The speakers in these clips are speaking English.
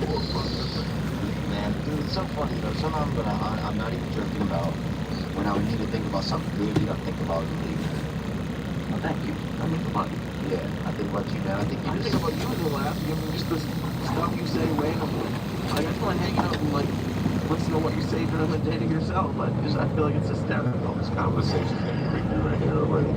Man, dude, it's so funny, sometimes when I'm not even joking about, when I need to think about something good, I think about leaving. Well, thank you. I mean, come on. Yeah, I think about you, man. I think think about you in the laugh. I mean, just the stuff you say randomly. Like, I just want to hang out and, like, listen to what you say during the day to yourself. But just, I feel like it's hysterical. This conversation getting creepy right here already.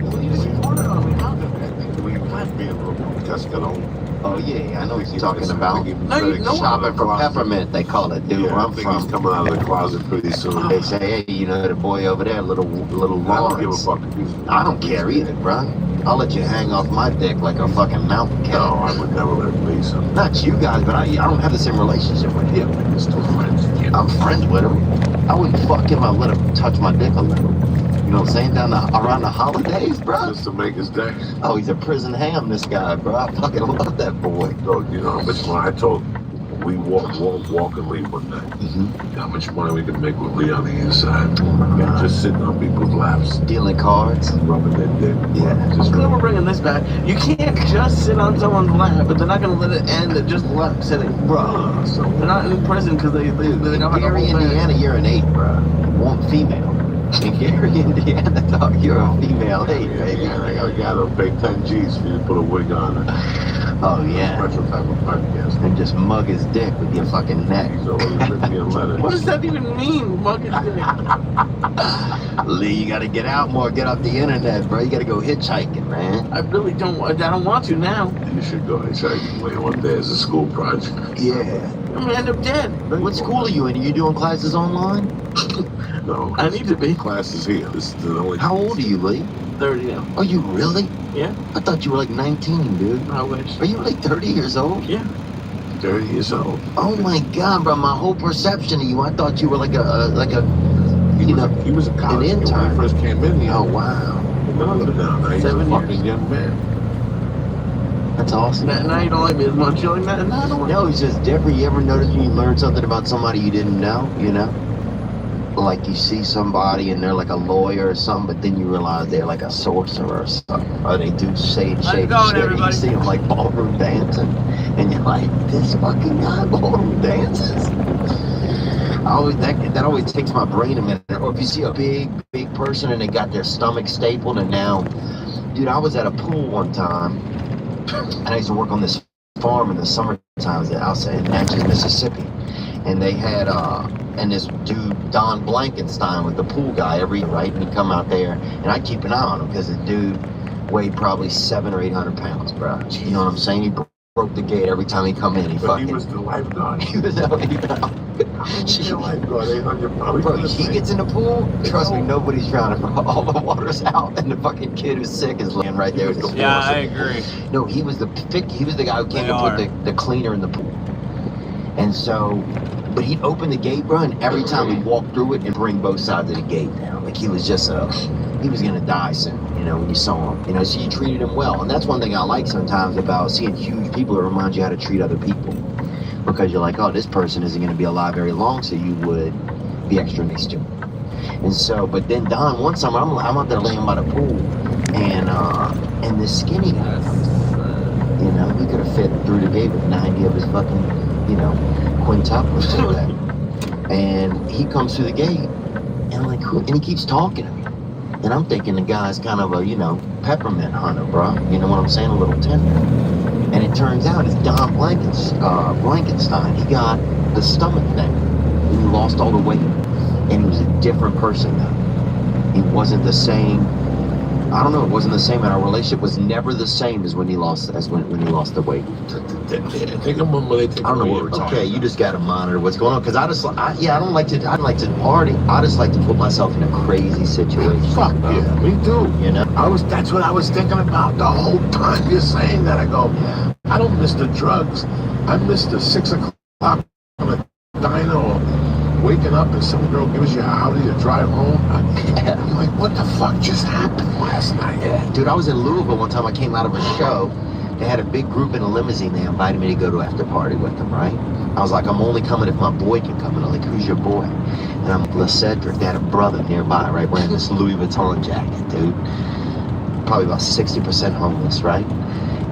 Well, you just reported on me. How good? I think we might be a little cascarón. Oh, yeah, I know what you're talking about. No, Shopping for peppermint, they call it, dude. Yeah, Where I I'm think from. he's coming out of the closet pretty soon. They say, hey, the boy over there, little I don't give a Lawrence. fuck. I don't care either, bro. I'll let you hang off my dick like a fucking mountain cat. No, I would never let Lisa. Not you guys, but I don't have the same relationship with him. Yeah, we're still friends. Yeah. I'm friends with him. I wouldn't fuck him. I'd let him touch my dick a little. You know what I'm saying? Around the holidays, bro. Just to make his day. Oh, he's a prison ham, this guy, bro. I fucking love that boy. So, you know how much money I told we walk and leave one night. Mm-hmm. How much money we can make with Lee on the inside. Oh my And God. just sitting on people's laps, Dealing cards. rubbing their dick. Yeah. Just I'm glad we're bringing this back. You can't just sit on someone's lap, but they're not going to let it end at just lap sitting. Bro. so They're not in prison because they Dude, don't in have a Gary, whole Indiana, you're an 8, bro. One female. In Gary, Indiana, dog, you're a female 8, baby. Yeah, I gotta pay 10 G's for you to put a wig on it. Oh, yeah. Special type of podcast. And just mug his dick with your fucking neck. So let me a letter. What does that even mean? Mugging dick? Lee, you gotta get out more, get off the internet, bro. You gotta go hitchhiking, man. I really don't. I don't want to now. You should go hitchhiking later one day as a school project. Yeah. I'm gonna end up dead. What school are you in? Are you doing classes online? No, I need to be. classes here. This is the only. How old are you, Lee? 30 now. Are you really? Yeah. I thought you were like 19, dude. I wish. Are you like 30 years old? Yeah. 30 years old. Oh my God, bro! My whole perception of you, I thought you were like a He was a college an kid when intern. I first came in here. Oh wow, Now look down. Now he's a 7 fucking years. young man. that's awesome. Now you don't like me as much. You like that? No, I don't like No, it's just different. You ever notice when you learn something about somebody you didn't know? Like you see somebody and they're like a lawyer or something, but then you realize they're like a sorcerer or something, or they do shady How's it shit. going, You everybody? see them like ballroom dancing, and you're like, this fucking guy ballroom dances. That always takes my brain a minute. Or if you see a big person and they got their stomach stapled, and now, dude, I was at a pool one time, and I used to work on this farm in the summertime. I was outside in Natchez, Mississippi, and they had and this dude Don Blankenstein was the pool guy every right, and he'd come out there, and I keep an eye on him because the dude weighed probably 700 or 800 pounds, bro. You know what I'm saying? He broke the gate every time he come in. But he was the lifeguard. He was out. He's the lifeguard. 800 pounds. Bro, he gets in the pool, trust me, nobody's drowning, bro. All the water's out, and the fucking kid who's sick is laying right there with his Yeah, I feet. agree. No, he was the guy who came They to are. put the cleaner in the pool. And so, but he'd open the gate, bro, and every time he'd walk through it and bring both sides of the gate down. Like he was just he was gonna die soon, when you saw him. So you treated him well. And that's one thing I like sometimes about seeing huge people. It reminds you how to treat other people. Because you're like, oh, this person isn't gonna be alive very long, so you would be extra nice to him. And so, but then Don, one summer, I'm out there laying by the pool, and this skinny guy comes in. He could have fit through the gate with 90 of his fucking, quintuplets to that. And he comes through the gate, and I'm like, who? And he keeps talking to me. And I'm thinking the guy's kind of a, peppermint hunter, bro. You know what I'm saying? A little tender. And it turns out it's Don Blankenstein. He got the stomach thing. And he lost all the weight. And he was a different person now. He wasn't the same. I don't know, it wasn't the same, and our relationship was never the same as when he lost when he lost the weight. Take a moment. I don't know what we're talking. Okay, you just gotta monitor what's going on, because I don't like to party. I just like to put myself in a crazy situation. Fuck yeah, me too. That's what I was thinking about the whole time you're saying that. I go, I don't miss the drugs. I miss the 6 o'clock on the dyno, waking up and some girl gives you a Audi to drive home. I'm like, what the fuck just happened last night? Yeah, dude, I was in Louisville one time. I came out of a show. They had a big group in a limousine. They invited me to go to after party with them, right? I was like, I'm only coming if my boy can come. And they're like, who's your boy? And I'm like, Cedric. They had a brother nearby, right, wearing this Louis Vuitton jacket, dude. Probably about 60% homeless, right?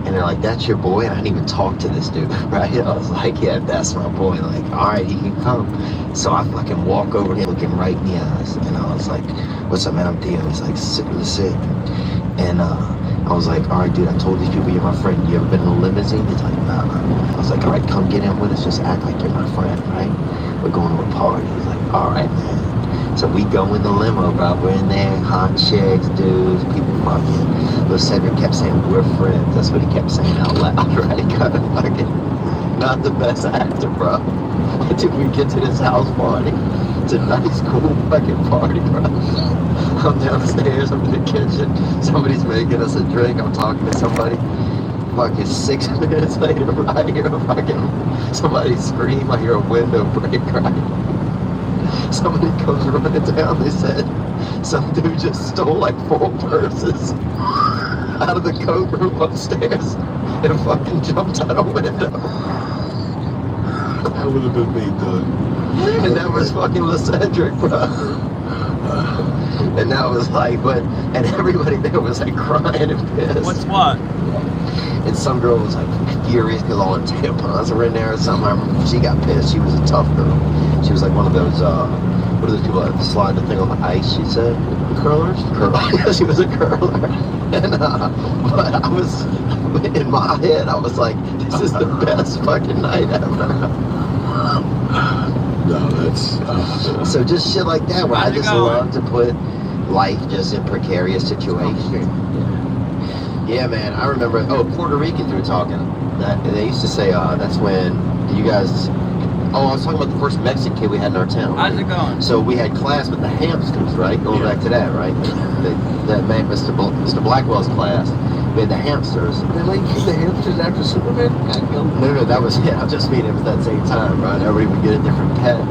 And they're like, that's your boy? And I didn't even talk to this dude, right? I was like, yeah, that's my boy. Like, all right, he can come. So I fucking walk over here, looking right in the eyes. And I was like, what's up, man? I'm Theo. He's like, sit. And I was like, all right, dude, I told these people you're my friend. You ever been in a limousine? He's like, nah. I was like, all right, come get in with us. Just act like you're my friend, right? We're going to a party. He's like, all right, man. So we go in the limo, bro. We're in there, hot chicks, dudes, people fucking. Little Cedric kept saying, we're friends. That's what he kept saying out loud, right? Kind of fucking not the best actor, bro. Until we get to this house party. It's a nice, cool fucking party, bro. I'm downstairs, I'm in the kitchen. Somebody's making us a drink. I'm talking to somebody. Fucking 6 minutes later, I hear fucking somebody scream. I hear a window break, right? Somebody comes running down. They said some dude just stole like 4 purses out of the coat room upstairs and fucking jumped out a window. That would have been me, dude. And that was fucking LeCedric, bro. And that was like, and everybody there was like crying and pissed. What's what? And some girl was like furious because all the tampons were in there or something. I remember she got pissed. She was a tough girl. She was like one of those, what are those people that slide the thing on the ice, she said? Curlers? Yeah, she was a curler. And, but I was, in my head, I was like, this is the best fucking night ever. No, that's... So just shit like that, where I just love to put life just in precarious situations. Yeah, man, I remember, Puerto Ricans were talking. They used to say, that's when you guys... Oh, I was talking about the first Mexican kid we had in our town. How's it going? So we had class with the hamsters, right? Going back to that, right? That man, Mr. Blackwell's class. We had the hamsters. They like keep the hamsters after Superman? No, that was, I just mean it was that same time, right? Everybody would get a different pet.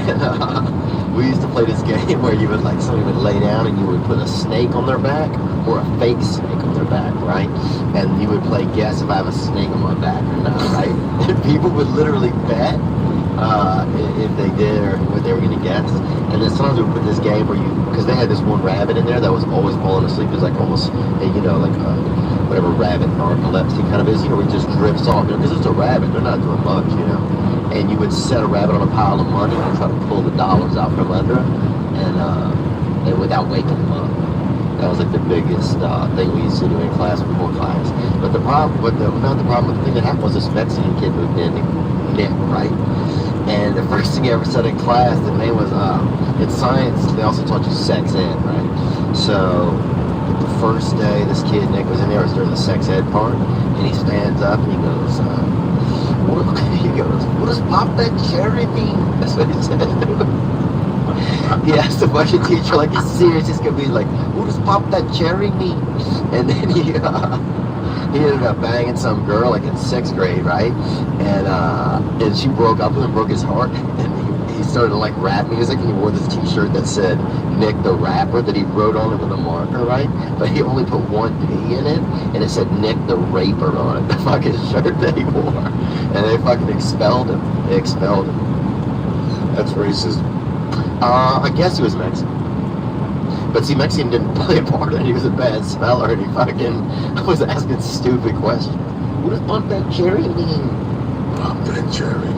And we used to play this game where you would, like, somebody would lay down and you would put a snake on their back or a fake snake on their back, right? And you would play guess if I have a snake on my back or not, right? And people would literally bet if they did or what they were going to guess. And then sometimes we would put this game where because they had this one rabbit in there that was always falling asleep. It was like almost, whatever rabbit narcolepsy kind of is, where it just drifts off, because it's a rabbit, they're not doing much, And you would set a rabbit on a pile of money and try to pull the dollars out from under it, and without waking them up. That was like the biggest thing we used to do in class before class. But the problem, the thing that happened was this Mexican kid moved in, Nick, right? And the first thing he ever said in class, the name was, in science, they also taught you sex ed, right? So, the first day this kid, Nick, was in there, it was during the sex ed part, and he stands up and he goes, what does pop that cherry mean? That's what he said. He asked the fucking teacher, like, it's serious, he's gonna be like, what does pop that cherry mean? And then he ended up banging some girl, like in 6th grade, right? And she broke up with him, broke his heart, and he started to like rap music, and he wore this t-shirt that said Nick the Rapper that he wrote on it with a marker, right? But he only put one P in it, and it said Nick the Raper on it, the fucking shirt that he wore. And they fucking expelled him. They expelled him. That's racist. I guess he was Mexican. But see, Mexican didn't play a part in it. He was a bad speller, and he fucking was asking stupid questions. What does pump that cherry mean? Pump that cherry.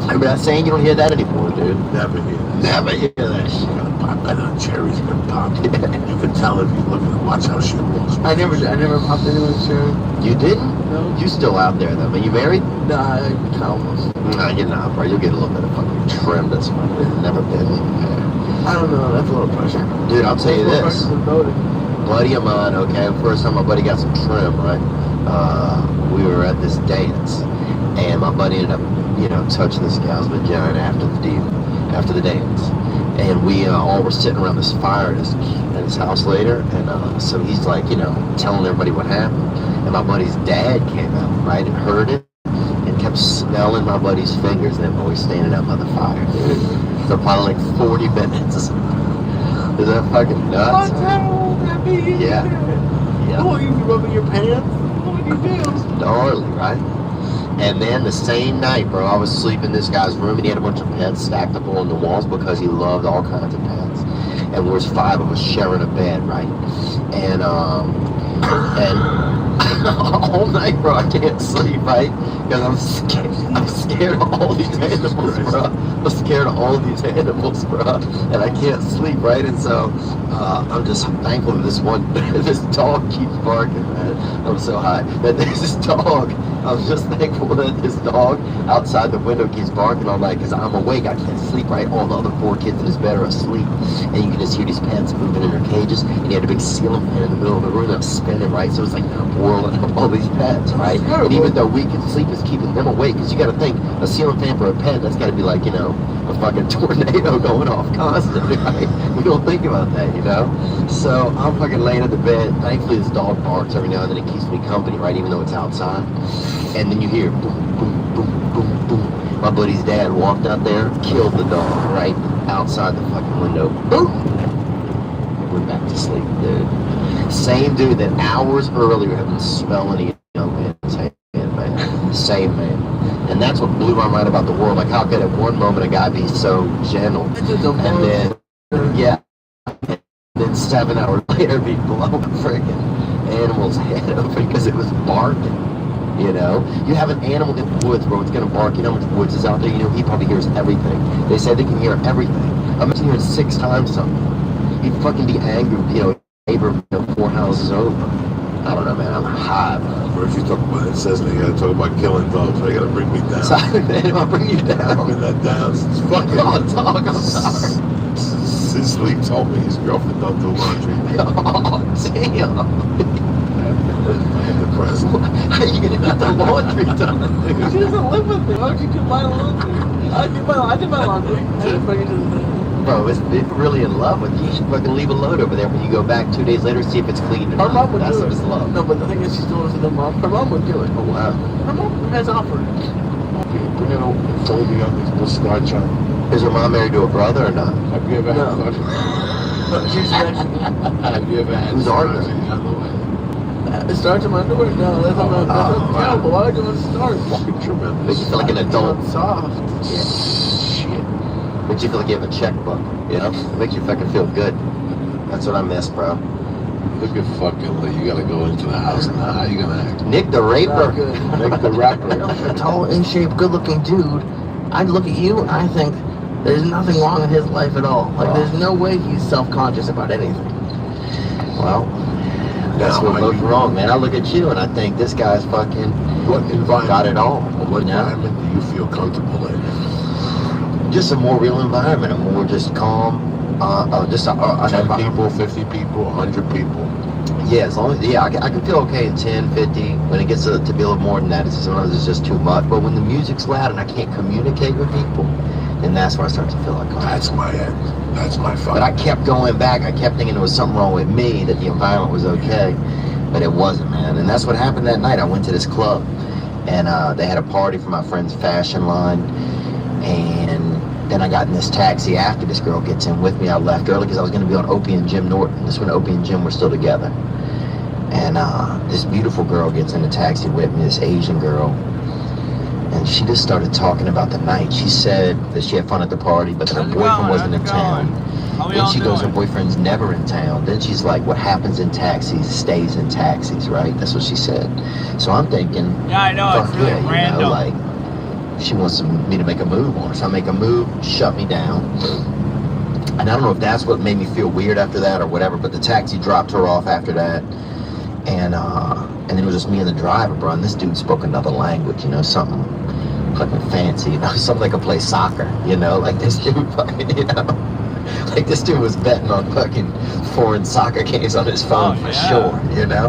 I'm not saying you don't hear that anymore, dude. Never hear that. Never hear that shit. Pop that cherry's been popped. You can tell if you look and watch how she walks. I never popped anyone's cherry. You didn't? No. You still out there, though. Are you married? Nah, I almost. Nah, you're not, bro. You'll get a little bit of fucking trim that's never been in there. I don't know, that's a little pressure. Dude, I'll tell you this. Buddy of mine, okay, first time my buddy got some trim, right? We were at this dance, and my buddy ended up, touching this gal's vagina after the dance. And we all were sitting around this fire at his house later, and so he's like, telling everybody what happened. And my buddy's dad came out, right, and heard it, and kept smelling my buddy's fingers, and then we standing out by the fire. For probably like 40 minutes. Is that fucking nuts? What's that mean? Yeah. Yeah. Oh, you rubbing your pants? What do you do? Gnarly, right? And then the same night, bro, I was sleeping in this guy's room, and he had a bunch of pets stacked up on the walls because he loved all kinds of pets. And there was 5 of us sharing a bed, right? And And all night, bro, I can't sleep, right? Because I'm scared of all these animals, bro. I'm scared of all these animals, bro. And I can't sleep, right? And so I'm just thankful that this dog keeps barking, man. I'm so high. That there's this dog. I'm just thankful that this dog outside the window keeps barking all night because I'm awake. I can't sleep, right? All the other 4 kids in his bed are asleep. And you can just hear these pets moving in their cages. And he had a big ceiling fan in the middle of the room that was spinning, right? So it's like whirling up all these pets, right? And even though we can sleep, it's keeping them awake. Because you got to think, a ceiling fan for a pet, that's got to be like, you know, a fucking tornado going off constantly, right? We don't think about that, you know? So I'm fucking laying in the bed. Thankfully, this dog barks every now and then. It keeps me company, right? Even though it's outside. And then you hear boom, boom, boom, boom, boom. My buddy's dad walked out there, killed the dog, right? Outside the fucking window. Boom! Went back to sleep, dude. Same dude that hours earlier had been smelling a young man's hand, man. Same man. And that's what blew my mind about the world. Like, how could at one moment a guy be so gentle? And then, yeah. And then 7 hours later be blowing a freaking animal's head open because it was barking. You know, you have an animal in the woods, bro. It's gonna bark. You know how much woods is out there? You know, he probably hears everything. They say they can hear everything. Imagine hearing 6 times something. He'd fucking be angry, you know, neighbor, you know, 4 houses over. I don't know, man. I'm high, man. Or if you talk about incest, you gotta talk about killing dogs. So you gotta bring me down. Sorry, man. I'll bring you down. Bring that down. It's fucking. Oh, dog. I'm sorry. Cicely told me his girlfriend don't do laundry. Oh, damn. I'm depressed. How are you gonna get the laundry done? She doesn't live with me. Why don't you do my laundry? I did my laundry. I just fucking did. Bro, if you're really in love with you, you should fucking leave a load over there when you go back 2 days later, see if it's clean or Her not. mom would That's do what it. it's love. No, but the thing is, she's doing it to the mom. Her mom would do it. Oh, wow. Her mom has offered. Bring it over and fold me on this mustache on. Is her mom married to a brother or not? Have you ever No. had fun? She's Mexican. Have you ever had Who's stars arguing? in your underwear? It starts in my underwear? No, that's not terrible. Why would you want to start? Fucking Makes tremendous. you feel like an adult. It's soft. Yeah. Shit. Makes you feel like you have a checkbook, you know? Makes you fucking feel good. That's what I miss, bro. Look at fucking Lee. You gotta go into the house now. How you gonna act? Nick the Not Raper. good. Make the rapper. A tall, in-shape, good-looking dude. I'd look at you and I think there's nothing wrong in his life at all. Like, there's no way he's self-conscious about anything. Well, that's Now, what are goes you- wrong, man. I look at you and I think this guy's fucking What environment? got it all. What you know? environment do you feel comfortable in? Just a more real environment, a more just calm. Just a 10 people, 50 people, 100 people. Yeah, as long as, I can feel okay in 10, 50. When it gets to be a little more than that, sometimes it's just too much. But when the music's loud and I can't communicate with people, then that's where I start to feel like, That's my end. That's my fight. But I kept going back. I kept thinking there was something wrong with me, that the environment was okay. But it wasn't, man. And that's what happened that night. I went to this club, and they had a party for my friend's fashion line. And then I got in this taxi after this girl gets in with me. I left early because I was going to be on Opie and Jim Norton. This when Opie and Jim were still together. And this beautiful girl gets in the taxi with me, this Asian girl. And she just started talking about the night. She said that she had fun at the party, but that her boyfriend wasn't in town. Then she goes, her boyfriend's never in town. Then she's like, what happens in taxis stays in taxis, right? That's what she said. So I'm thinking, Yeah, I know, fuck it's really yeah, random. you know, like, she wants me to make a move on her. So I make a move, shut me down. And I don't know if that's what made me feel weird after that or whatever, but the taxi dropped her off after that. And then it was just me and the driver, bro. And this dude spoke another language, you know, something fucking fancy, you know, something like a play soccer, you know, like this dude fucking, you know, like this dude was betting on fucking foreign soccer games on his phone for sure, you know.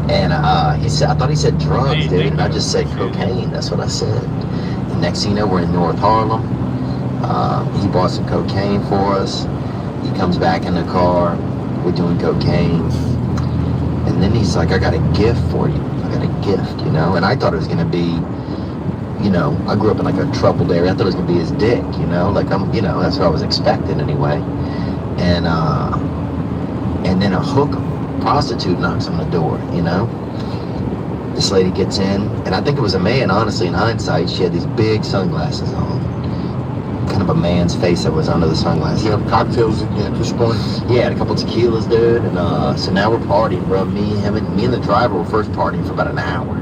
And he said, I thought he said drugs, dude, and I just said cocaine. That's what I said. The next thing you know, we're in North Harlem. He bought some cocaine for us. He comes back in the car. We're doing cocaine. And then he's like, I got a gift for you. I got a gift, you know? And I thought it was going to be, you know, I grew up in like a troubled area. I thought it was going to be his dick, you know? Like, you know, that's what I was expecting anyway. And then a prostitute knocks on the door, you know? This lady gets in, and I think it was a man, honestly, in hindsight. She had these big sunglasses on. kind of a man's face that was under the sunglasses. You have cocktails in here at this point? Yeah, had a couple tequilas, dude, and so now we're partying, bro. Me and the driver were first partying for about an hour.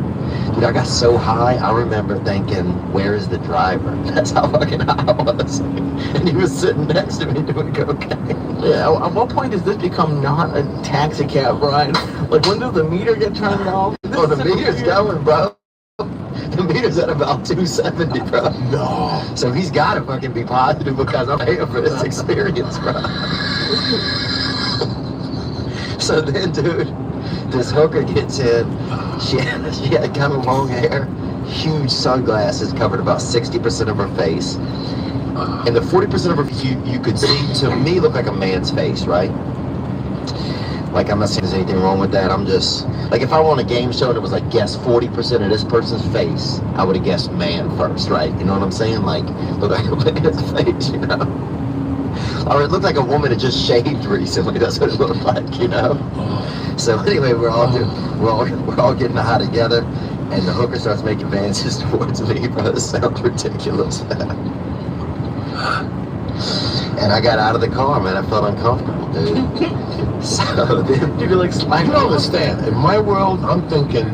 Dude, I got so high, I remember thinking, where is the driver? That's how fucking high I was. And he was sitting next to me doing cocaine. Yeah, at what point does this become not a taxi cab ride? Like, when does the meter get turned off? Oh, the meter's going, bro. The meter's at about 270, bro. No. So he's got to fucking be positive because I'm paying for this experience, bro. So then, dude, this hooker gets in. She had kind of long hair, huge sunglasses, covered about 60% of her face. And the 40% of her face you could see, to me, looked like a man's face, right? Like, I'm not saying there's anything wrong with that. I'm just, like, if I were on a game show and it was like, guess 40% of this person's face, I would have guessed man first, right? You know what I'm saying? Like, look like a man's face, you know? Or it looked like a woman had just shaved recently. That's what it looked like, you know? So anyway, we're all getting high together, and the hooker starts making advances towards me, bro. This sounds ridiculous, man. And I got out of the car, man. I felt uncomfortable, dude. So then, You could like slide. You don't understand. In my world, I'm thinking,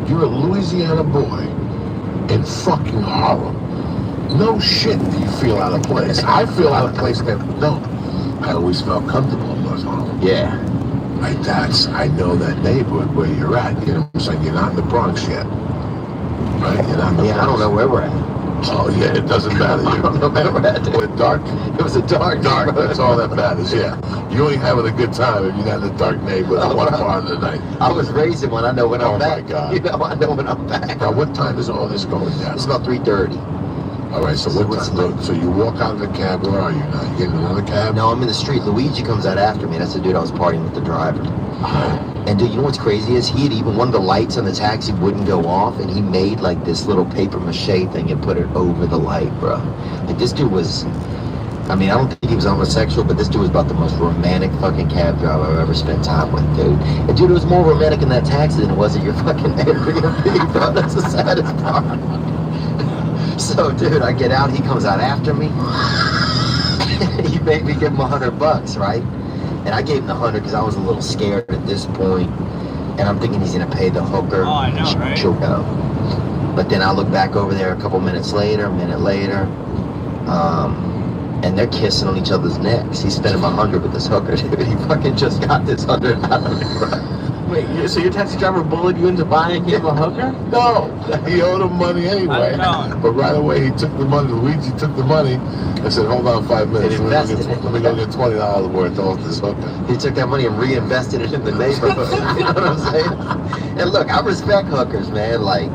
you're a Louisiana boy in fucking Harlem. No shit do you feel out of place. I feel out of place there. No. I always felt comfortable in North Harlem. yeah. Like I know that neighborhood where you're at. You know what I'm saying? You're not in the Bronx yet. Right? You're not in the Yeah, I don't know where we're at. Oh, yeah, it doesn't matter. I don't know where we're at, dude. It's dark. It was a dark, That's all that matters, yeah. You ain't having a good time if you're not in the dark neighborhood at one part of the night. I was racing when I know when I'm back. Oh, my God. You know, I know when I'm back. Now, what time is all this going down? It's about 3:30. All right, so what time? So you walk out of the cab, where are you now? You getting another cab? No, I'm in the street. Luigi comes out after me. That's the dude I was partying with, the driver. And dude, you know what's crazy is he had even, one of the lights on the taxi wouldn't go off, and he made like this little paper mache thing and put it over the light, bro. Like, this dude was, I mean, I don't think he was homosexual, but this dude was about the most romantic fucking cab driver I've ever spent time with, dude. And dude, it was more romantic in that taxi than it was at your fucking Airbnb, bro. That's the saddest part. So, dude, I get out, he comes out after me. He made me give him $100, right? And I gave him the 100 because I was a little scared at this point. And I'm thinking he's gonna pay the hooker. Oh, I know, right? She'll go. But then I look back over there a couple minutes later, a minute later, and they're kissing on each other's necks. He spent him 100 with this hooker, dude. He fucking just got this 100 out of me, bro. Wait, so your taxi driver bullied you into buying him a hooker? No, he owed him money anyway. I know. But right away he took the money. Luigi took the money and said, "Hold on 5 minutes. And Let invested it. me go get $20 worth off this hooker." He took that money and reinvested it in the neighborhood. You know what I'm saying? And look, I respect hookers, man. Like,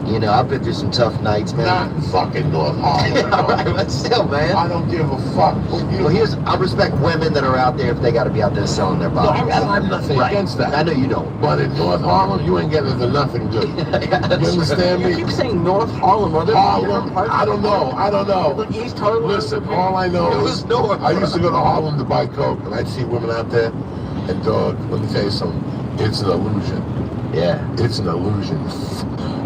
you know, I've been through some tough nights, man. Not in fucking North Harlem. Yeah, all right, but still, man. I don't give a fuck. Well, I respect women that are out there if they got to be out there selling their No, bodies. I have nothing Right. against that. I know you don't. But in North Harlem, you ain't getting into nothing good. Yeah, You understand You me? keep saying North Harlem, are there Harlem, different parts? I don't know. Like East Harlem? Listen, all I know It is was North. I used to go to Harlem to buy coke, and I'd see women out there, and dog, let me tell you something, it's an illusion. Yeah. It's an illusion.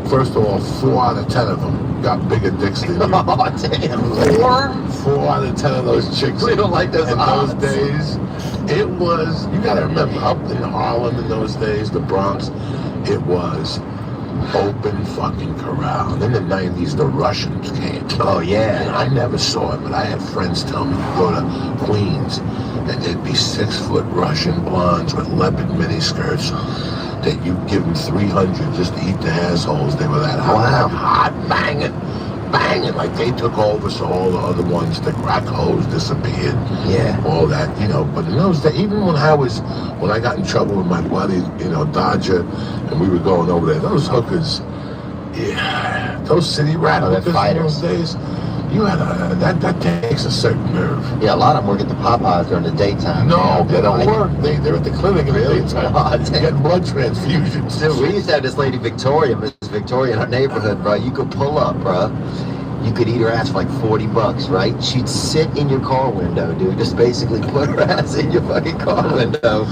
First of all, 4 out of 10 of them got bigger dicks than you. Oh, damn. 4 out of 10 of those chicks We don't like those in odds. those days. It was, you gotta remember, up in Harlem in those days, the Bronx, it was open fucking corral. And in the 90s, the Russians came. Oh, And yeah. I never saw it, but I had friends tell me to go to Queens, and there'd be 6-foot Russian blondes with leopard miniskirts that you'd give them 300 just to eat the assholes. They were that Wow. hot, banging, like they took over. So all the other ones, the crack hoes disappeared. Yeah. All that, you know. But in those days, even when I got in trouble with my buddy, you know, Dodger, and we were going over there, those hookers, yeah, those city rat Oh, they're hookers in fighters. those days, you had that takes a certain nerve. Yeah, a lot of them work at the Popeyes during the daytime. No, they don't Like- work. They're at the clinic in Really? the daytime. Oh, damn. Getting blood transfusions. Dude, we used to have this lady Victoria, Mrs. Victoria, in our neighborhood, bro. You could pull up, bro. You could eat her ass for like $40, right? She'd sit in your car window, dude. Just basically put her ass in your fucking car window,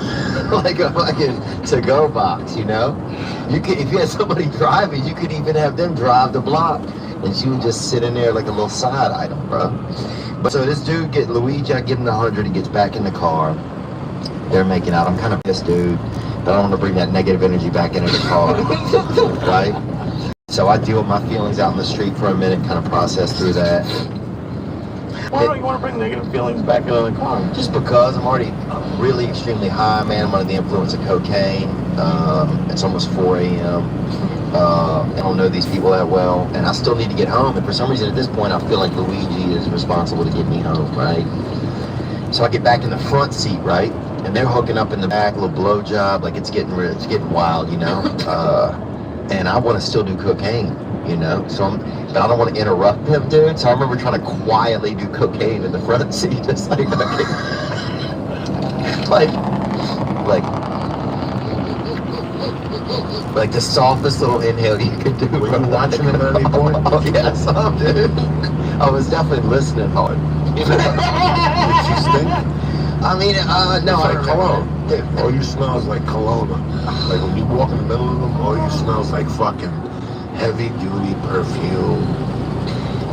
like a fucking to-go box, you know? You could, if you had somebody driving, you could even have them drive the block. And she would just sit in there like a little side item, bro. But so this dude Luigi, I give him the 100, he gets back in the car. They're making out. I'm kind of pissed, dude, but I don't want to bring that negative energy back into the car, right? So I deal with my feelings out in the street for a minute, kind of process through that. Why don't you want to bring negative feelings back into the car? Just because I'm already really extremely high, man. I'm under the influence of cocaine. It's almost 4 a.m. I don't know these people that well, and I still need to get home. And for some reason, at this point, I feel like Luigi is responsible to get me home, right? So I get back in the front seat, right? And they're hooking up in the back, a little blowjob, like it's getting wild, you know. And I want to still do cocaine, you know. But I don't want to interrupt them, dude. So I remember trying to quietly do cocaine in the front seat, just like like the softest little inhale you could do. Were you watching it at any point? Oh yeah, some, dude. I was definitely listening hard. Did she stink? I mean, no, It's I like cologne. All you smell is like cologne. Like when you walk in the middle of them, all you smell is like fucking heavy duty perfume.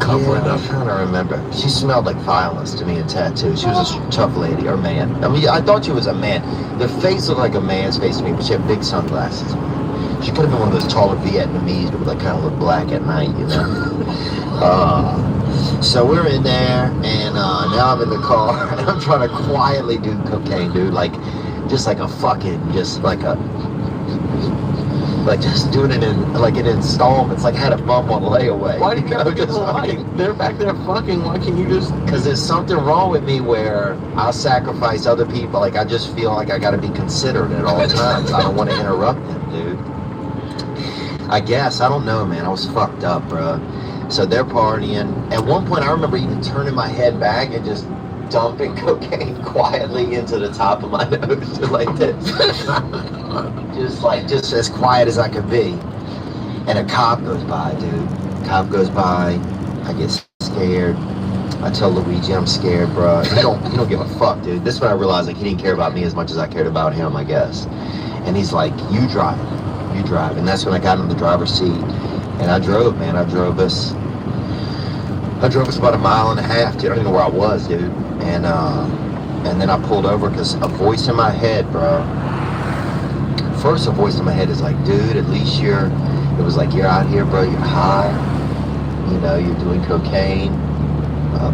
Covering I'm up. trying to remember. She smelled like violence to me and tattoos. She was a tough lady, or man. I mean, I thought she was a man. The face looked like a man's face to me, but she had big sunglasses. She could have been one of those taller Vietnamese, but like kind of look black at night, you know. So we're in there, and now I'm in the car, and I'm trying to quietly do cocaine, dude. Like, just like a fucking, just like just doing it in like in installments. Like I had a bump on layaway. Why do you know, have to fucking? They're back there fucking. Why can't you just? Because there's something wrong with me where I'll sacrifice other people. Like I just feel like I got to be considerate at all times. I don't want to interrupt them, dude. I guess I don't know, man. I was fucked up, bro. So they're partying. At one point, I remember even turning my head back and just dumping cocaine quietly into the top of my nose, just like this. just as quiet as I could be. And a cop goes by, dude. Cop goes by. I get scared. I tell Luigi I'm scared, bro. He don't give a fuck, dude. This is when I realized like he didn't care about me as much as I cared about him, I guess. And he's like, you drive. You drive. And that's when I got in the driver's seat. And I drove, man. I drove us about 1.5 miles, dude. I don't even know where I was, dude. And then I pulled over because a voice in my head, bro. First, a voice in my head is like, dude, at least you're out here, bro. You're high. You know, you're doing cocaine.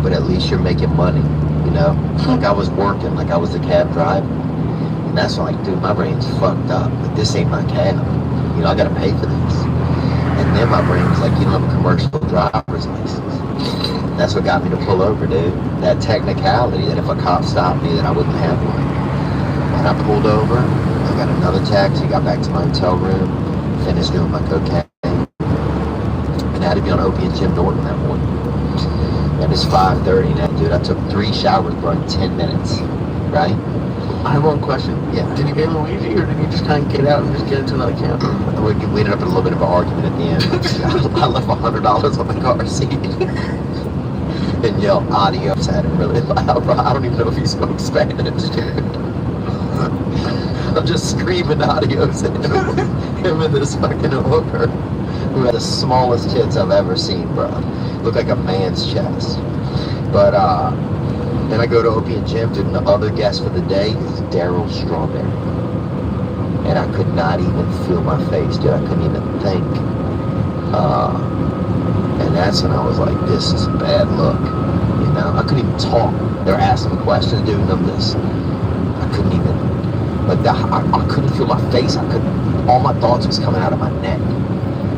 But at least you're making money, you know? Like I was working, like I was the cab driver. And that's when, like, dude, my brain's fucked up. Like, this ain't my cab. You know, I gotta pay for this. And then my brain was like, you don't have a commercial driver's license. That's what got me to pull over, dude. That technicality that if a cop stopped me, then I wouldn't have one. And I pulled over, I got another taxi, got back to my hotel room, finished doing my cocaine. And I had to be on Opie and Jim Norton that morning. And it's 5:30 now, dude. I took 3 showers, bro, in 10 minutes, right? I have one question. Yeah. Did you get Luigi, or did you just kind of get out and just get into another cab? We ended up in a little bit of an argument at the end. I left $100 on the car seat and yelled adios at him really loud, bro. I don't even know if he spoke Spanish, dude. I'm just screaming adios at him and this fucking hooker who had the smallest tits I've ever seen, bro. Looked like a man's chest. But then I go to Opie and Jim, dude, and the other guest for the day is Daryl Strawberry. And I could not even feel my face, dude. I couldn't even think. And that's when I was like, this is a bad look. You know, I couldn't even talk. They were asking questions, dude, and I'm this. I couldn't even, like, I couldn't feel my face. All my thoughts was coming out of my neck.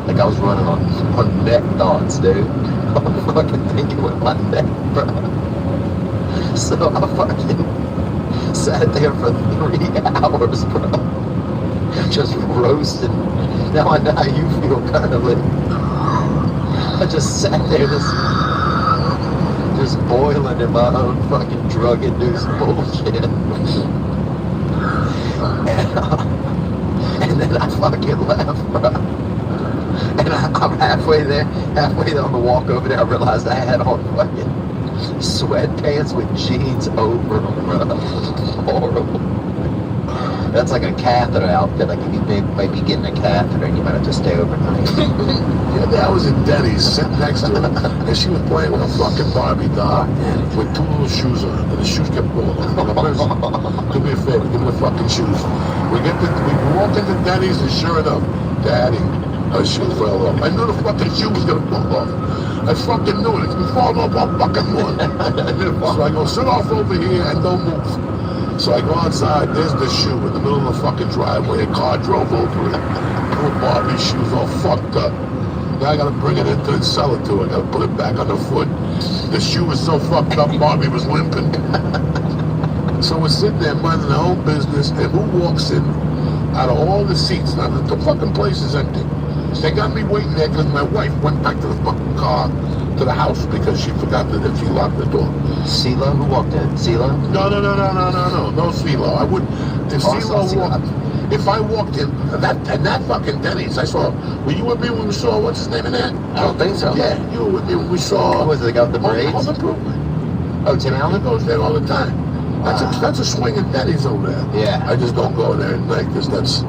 Like I was running on neck thoughts, dude. I'm fucking thinking with my neck, bro. So I fucking sat there for 3 hours, bro. Just roasted. Now I know how you feel, kind of like. I just sat there, just boiling in my own fucking drug-induced bullshit. And then I fucking left, bro. And I'm halfway on the walk over there, I realized I had on fucking sweatpants with jeans over them, bro. Horrible. That's like a catheter outfit. Like if you might be getting a catheter, and you might have to stay overnight. The other day I was in Denny's sitting next to her, and she was playing with a fucking Barbie doll with two little shoes on, and the shoes kept going on. Do me a favor, give me the fucking shoes. We walk into Denny's, and sure enough, Daddy, her shoe fell off. I knew the fucking shoe was gonna fall off. I fucking knew it. It's been falling off all fucking morning. So I go, sit off over here and don't move. So I go outside, there's the shoe in the middle of the fucking driveway. A car drove over it. Poor Barbie's shoes all fucked up. Now I gotta bring it into and sell it to her. I gotta put it back on the foot. The shoe was so fucked up, Barbie was limping. So we're sitting there minding our own business, and who walks in out of all the seats? Now the fucking place is empty. They got me waiting there because my wife went back to the fucking car, to the house, because she forgot that she locked the door. CeeLo? Who walked in? CeeLo? No, CeeLo. I would, if CeeLo walked, if I walked in, that fucking Denny's, I saw, were you with me when we saw, what's his name in there? I don't think so. Yeah, you were with me when we saw. Was it the guy with the braids? Home Improvement. Oh, Tim Allen? He goes there all the time. That's a swinging Denny's over there. Yeah. I just don't go there at night because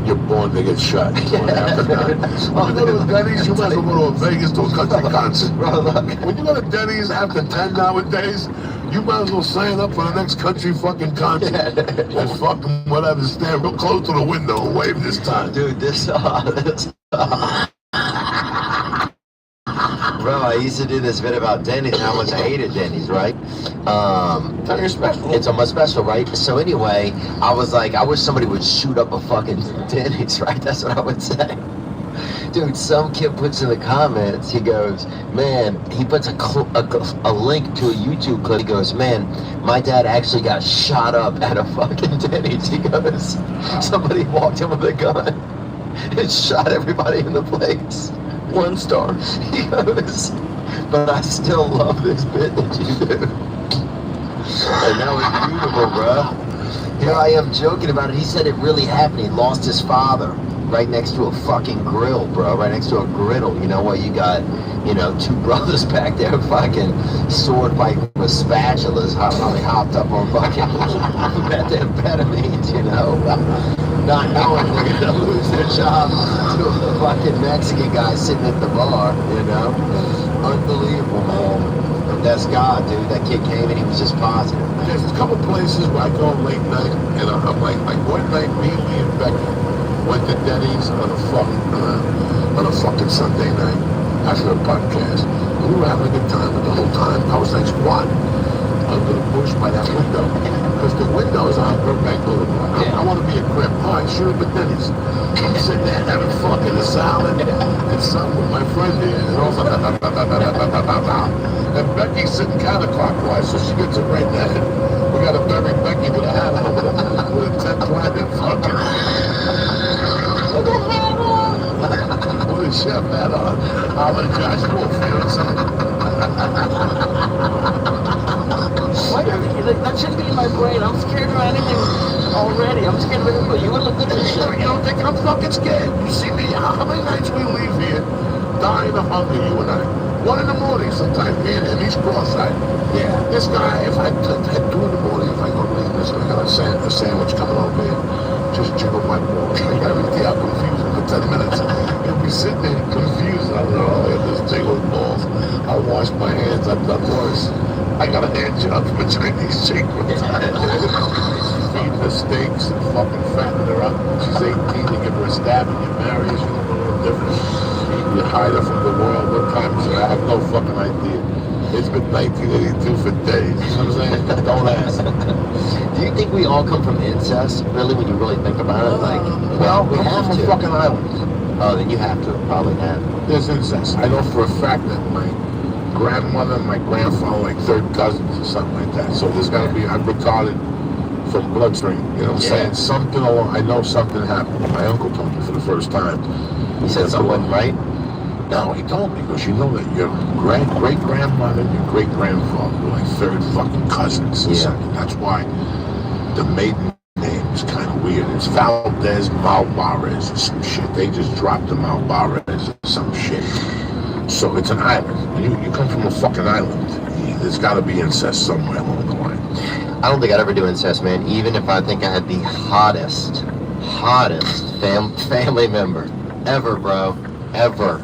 you're born to get shot. When you go to a Denny's, you might as well go to a Vegas to a country concert. Bro, look. When you go to Denny's after 10 nowadays, you might as well sign up for the next country fucking concert. And fucking whatever, stand real close to the window and wave this time. Dude, Bro, I used to do this bit about Denny's and how much I hated Denny's, right? It's on your special. It's on my special, right? So anyway, I was like, I wish somebody would shoot up a fucking Denny's, right? That's what I would say. Dude, some kid puts in the comments, he goes, man, he puts a link to a YouTube clip. He goes, man, my dad actually got shot up at a fucking Denny's. He goes, somebody walked in with a gun and shot everybody in the place. 1 star. He goes, but I still love this bit that you do. And that was beautiful, bro. Here I am joking about it. He said it really happened. He lost his father right next to a fucking grill, bro. Right next to a griddle. You know, where you got, 2 brothers back there fucking sword fighting with spatulas, probably hopped up on fucking methamphetamines, not knowing they're gonna lose their job to a fucking Mexican guy sitting at the bar, Unbelievable, man. That's God, dude. That kid came and he was just positive. There's a couple places where I go late night, and I'm like one night, me and Becky went to Denny's on a fucking Sunday night after a podcast. And we were having a good time, but the whole time I was like squatting under the bush by that window. Because the windows on Burbank Boulevard. I want to be a crib. All right, sure, but Denny's. I'm sitting there having fucking a salad and something with my friend here. And I was like, and Becky's sitting counterclockwise, so she gets it right in the head. We got to bury Becky with a hat on, with a 10-planet fucking. With a hat on. With a chef hat on. I'm a Josh Wolf, That shouldn't be in my brain. I'm scared of anything already. I'm scared of anything. You would look good in the show. You don't think I'm fucking scared? You see me? How many nights we leave here dying of hunger, you and I? 1 in the morning sometimes, me and him, he's cross-eyed. Yeah. This guy, if I at 2 in the morning, if I go to leave this, I got a sandwich coming over here, just jiggle my balls. I gotta see how confused for 10 minutes. He'll be sitting there confused. I don't know, I just jiggle balls. I wash my hands, I've done worse. I got a hand job from a Chinese chick one time. Feeding her steaks and fucking fattening her up. She's 18, you give her a stab and you marry her, she's a little different. You hide her from the world. What time is it? I have no fucking idea. It's been 1982 for days. You know what I'm saying? Don't ask. Do you think we all come from incest, really, when you really think about it? Like, Well, we I'm have from to. a fucking island. Oh, then you have to. Probably have. There's incest. I know for a fact that my grandmother and my grandfather are like 3rd cousins or something like that. So there's got to be, I'm retarded from bloodstream. You know what I'm saying? Something along, I know something happened. My uncle told me for the first time. He said something wasn't right? No, he told me, because you know that your great-grandmother and your great-grandfather were like 3rd fucking cousins or something. That's why the maiden name is kind of weird. It's Valdez Malvarez or some shit. They just dropped the Malvarez or some shit. So it's an island. You come from a fucking island. there's got to be incest somewhere along the line. I don't think I'd ever do incest, man. Even if I think I had the hottest family member ever, bro. Ever.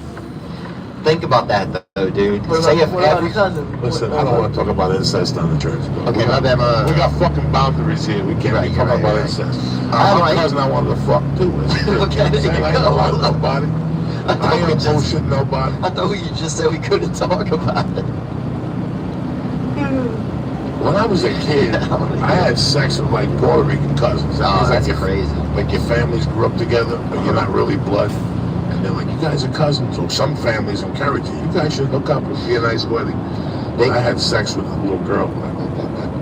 Think about that, though, dude. Say if every cousin. Listen, I don't want to talk about incest on the church. Okay, my bad, We got fucking boundaries here. We can't be talking about incest. I have a cousin I wanted to fuck too. Okay, there you I ain't go. gonna lie to nobody. I ain't gonna bullshit nobody. I thought you just said we couldn't talk about it. When I was a kid, I had sex with like Puerto Rican cousins. Oh, Like that's your- crazy. Like your families grew up together, but you're not really blood. And they're like, you guys are cousins. Or some families encourage you. You guys should hook up. It'd be a nice wedding. I had sex with a little girl.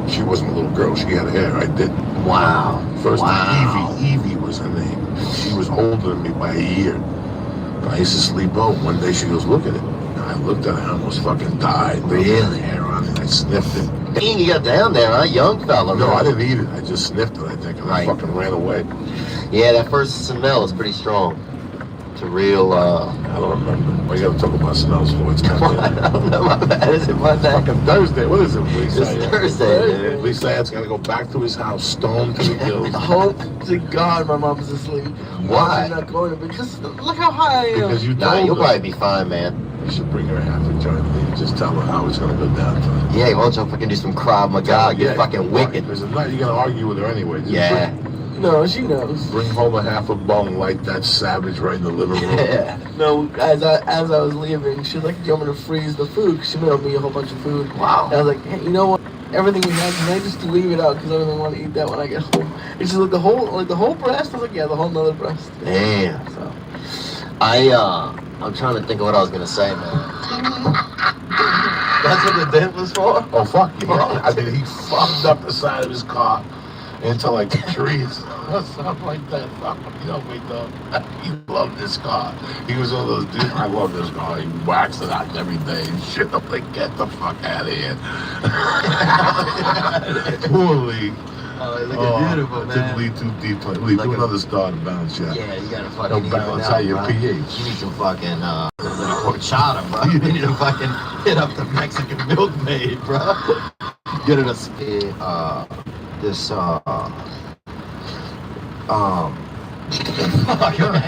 She wasn't a little girl. She had hair. I did. Wow. First Wow. Evie was her name. She was older than me by a year. I used to sleep over. One day she goes, look at it. And I looked at it. I almost fucking died. Really? Hair on it. I sniffed it. Dang, you got down there, huh? Young fella. No, man. I didn't eat it. I just sniffed it, I think. And I Right. fucking ran away. Yeah, that first smell is pretty strong. It's a real, I don't remember. We gotta talk about smells for it's kind I don't know, my bad. Is it Monday? Fucking Thursday. What is it, Lisa? It's Thursday, dude. Lisa Ad's gotta go back to his house, stoned to the gills. Hope to God my mom's asleep. Why? She's not going to because look how high I am. Because you Nah, told you'll her. probably be fine, man. You should bring her half a joint. And just tell her how it's gonna go down for her. Yeah, why don't you fucking do some Krav Maga, get fucking wicked. Because if not, you're gonna argue with her anyway. Just Yeah. No, she knows. Bring home a half a bone like that savage right in the living room. Yeah. No, as I was leaving, she was like, "Do you want me to freeze the food?" 'Cause she made me a whole bunch of food. Wow. And I was like, "Hey, you know what? Everything we have, can I just leave it out? Because I really want to eat that when I get home." And she's like, the whole breast." I was like, "Yeah, the whole nother breast." Damn. So. I'm trying to think of what I was gonna say, man. That's what the dent was for? Oh, fuck yeah. I mean, he fucked up the side of his car into like the trees or something like that. Fuck him. You don't wake up. He loved this car. He was one of those dudes. I love this car. He waxed it out every day and shit. I'm like, get the fuck out of here. Poorly. Oh, it's looking beautiful, I man. took Lee too deep. Lee, do another star to balance you out. Yeah, you gotta fucking Don't even balance out, out your bro. pH. You need some fucking, horchata, bro. You need to fucking hit up the Mexican milkmaid, bro. Get it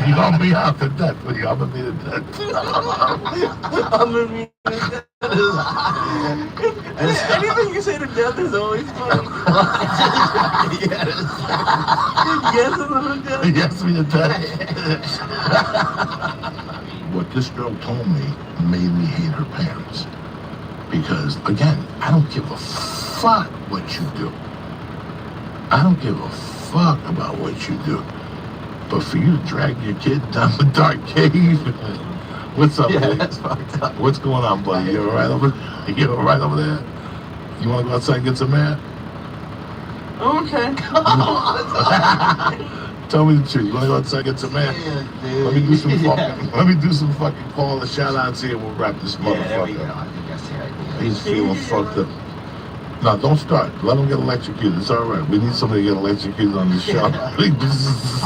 You gonna be out to death, but I'm gonna be to death. I'm gonna be anything you say to death is always funny. Yes, I'm gonna death. Yes, me to death. What this girl told me made me hate her parents. Because, again, I don't give a fuck what you do. I don't give a fuck about what you do. But for you to drag your kid down the dark cave, what's up, Yeah, Lee? that's fucked up. What's going on, buddy? You all right over there? You want to go outside and get some air? Okay. Tell me the truth. You want to go outside and get some air? Let me do some fucking. Let me do some fucking call and shout outs here. We'll wrap this Yeah, there we go. motherfucker up. I think that's the idea. He's feeling fucked up. No, don't start. Let him get electrocuted. It's all right. We need somebody to get electrocuted on this show. I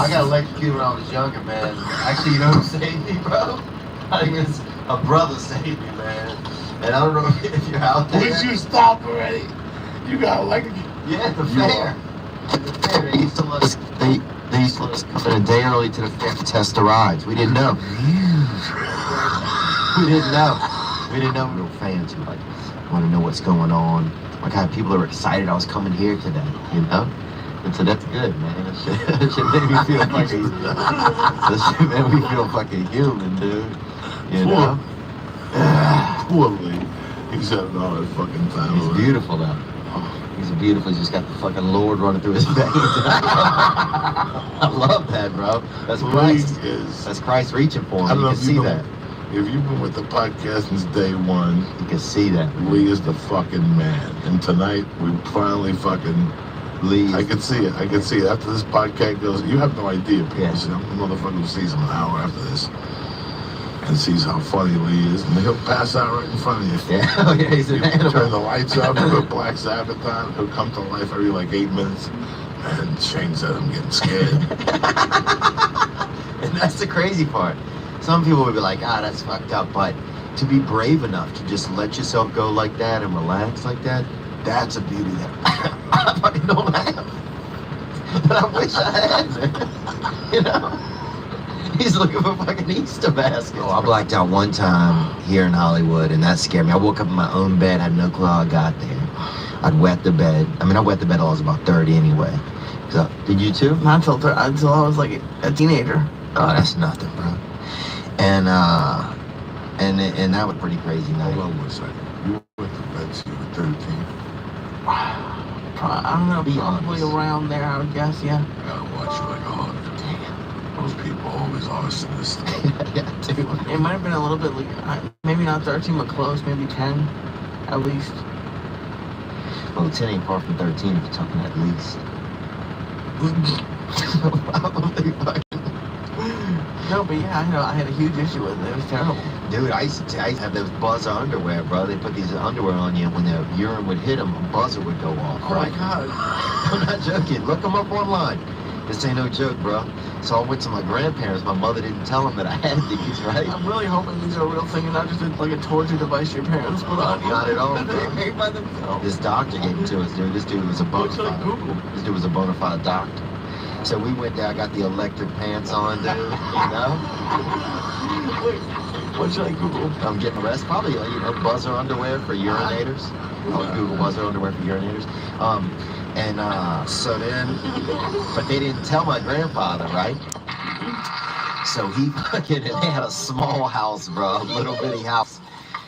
got electrocuted when I was younger, man. Actually, you know who saved me, bro? I think it's a brother saved me, man. And I don't know if you're out there. Would you stop already? You got electrocuted. Yeah, at the fair. At the fair, they used to let us. They used to let us come in a day early to the fair to test the rides. We didn't know. We didn't know. We didn't know. We were fans who like want to know what's going on. Like how people are excited I was coming here today, you know? And so that's good, man. That shit made me feel fucking. That shit made me feel fucking human, dude. You know? Poor Lee. He's having all that fucking time. He's beautiful though. He's beautiful. He's just got the fucking Lord running through his veins. I love that, bro. That's Christ. That's Christ reaching for him. I don't You know can if see you know, that. If you've been with the podcast since day one, You can see that. Lee is the fucking man. And tonight, we finally fucking... Lee. I can see it. I can see it. After this podcast goes, you have no idea, people. Yeah. See, I'm the motherfucker who sees him an hour after this and sees how funny Lee is, and he'll pass out right in front of you. Yeah, oh yeah, he's an You animal. turn the lights up, you put Black Sabbath on, he'll come to life every like 8 minutes, and Shane said, I'm getting scared. And that's the crazy part. Some people would be like, that's fucked up, but to be brave enough to just let yourself go like that and relax like that, that's a beauty that I fucking don't have. But I wish I had, man. You know? He's looking for fucking Easter baskets. Oh, I blacked out one time here in Hollywood, and that scared me. I woke up in my own bed, had no clue how I got there. I'd wet the bed. I mean, I wet the bed till I was about 30 anyway. So, did you too? Not until I was like a teenager. Oh, that's nothing, bro. And that was a pretty crazy night. Hold on one second. You went to bed till you were 13. I don't know, Be probably honest. around there, I would guess, yeah. I gotta watch you like a hawk. Those people always arsonists. Yeah, dude. It might have been a little bit, like, maybe not 13, but close, maybe 10, at least. Well, 10 ain't far from 13 if you're talking at least. Probably fucking. No, but yeah, I had a huge issue with it. It was terrible. Dude, I used to have those buzzer underwear, bro. They put these underwear on you, and when the urine would hit them, a buzzer would go off. Oh right? my God. I'm not joking. Look them up online. This ain't no joke, bro. So I went to my grandparents. My mother didn't tell them that I had these, right? I'm really hoping these are a real thing and not just like a torture device your parents put on you. Not at all, That bro. they made by themselves. This doctor gave them to us, dude. This dude was a bona Looks like fide. Google. This dude was a bona fide doctor. So we went there. I got the electric pants on, dude. You know? Wait, what should I Google? I'm getting arrested. Probably, buzzer underwear for urinators. Oh, Google buzzer underwear for urinators. So then, but they didn't tell my grandfather, right? So he fucking, they had a small house, bro, a little bitty house.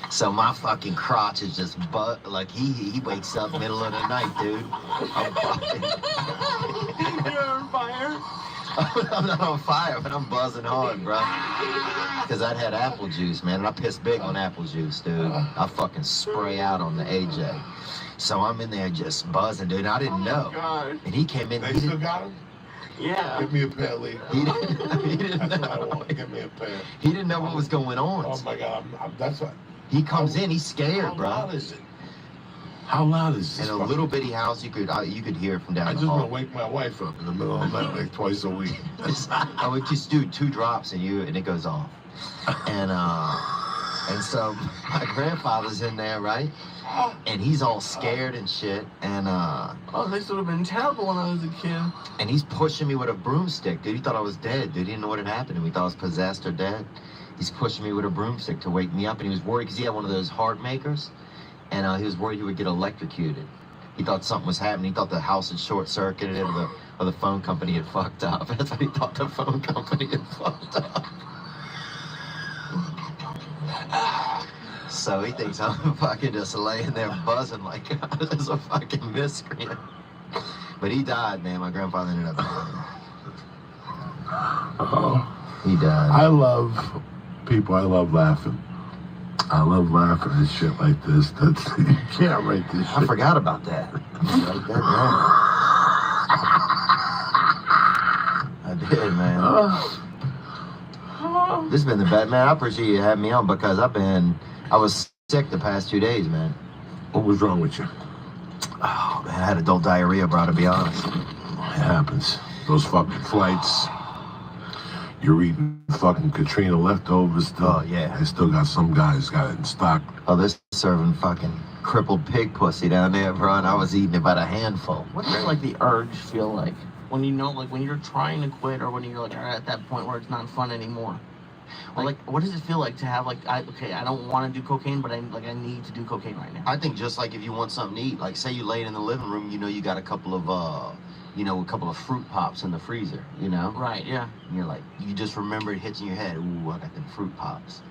So my fucking crotch is just like he wakes up middle of the night, dude. I'm fucking. You're on fire. I'm not on fire, but I'm buzzing hard, bro. Because I'd had apple juice, man, and I piss big on apple juice, dude. I fucking spray out on the AJ. So I'm in there just buzzing, dude. And I didn't know. God. And he came in. They He still didn't, got them? Yeah. Give me a pair, Lee. he didn't That's what I know. want. Give me a pair. He didn't know what was going on. Oh my God, that's what. He comes in, he's scared, How bro. loud is it? How loud is this? In a little bitty house, you could hear it from down I the just want hall. to wake my wife up in the middle of the night like twice a week. I would just do 2 drops and it goes off. And so my grandfather's in there, right? And he's all scared and shit. And Oh, this would have been terrible when I was a kid. and he's pushing me with a broomstick, dude. He thought I was dead, dude. He didn't know what had happened to me. He thought I was possessed or dead. He's pushing me with a broomstick to wake me up, and he was worried because he had one of those heart makers, and he was worried he would get electrocuted. He thought something was happening. He thought the house had short-circuited or the phone company had fucked up. That's what he thought, the phone company had fucked up. So he thinks I'm fucking just laying there buzzing like there's a fucking miscreant. But he died, man. My grandfather ended up dying. Oh, He died. I love people. I love laughing. I love laughing at shit like this. That's you can't write this shit. I forgot about that. I wrote that down. I did, man. This has been the best, man. I appreciate you having me on because I was sick the past 2 days, man. What was wrong with you? Oh, man, I had adult diarrhea, bro, to be honest. It happens. Those fucking flights. You're eating fucking Katrina leftovers still. Oh, yeah. They still got some guys got it in stock. Oh, they're serving fucking crippled pig pussy down there, bro, and I was eating about a handful. What does like the urge feel like when you know, like when you're trying to quit or when you're like at that point where it's not fun anymore? Or like, what does it feel like to have like, I don't want to do cocaine, but I need to do cocaine right now. I think just like if you want something to eat, like say you laid in the living room, you know you got a couple of fruit pops in the freezer, you know? Right, yeah. And you're like, you just remember it hits in your head, ooh, I got them fruit pops.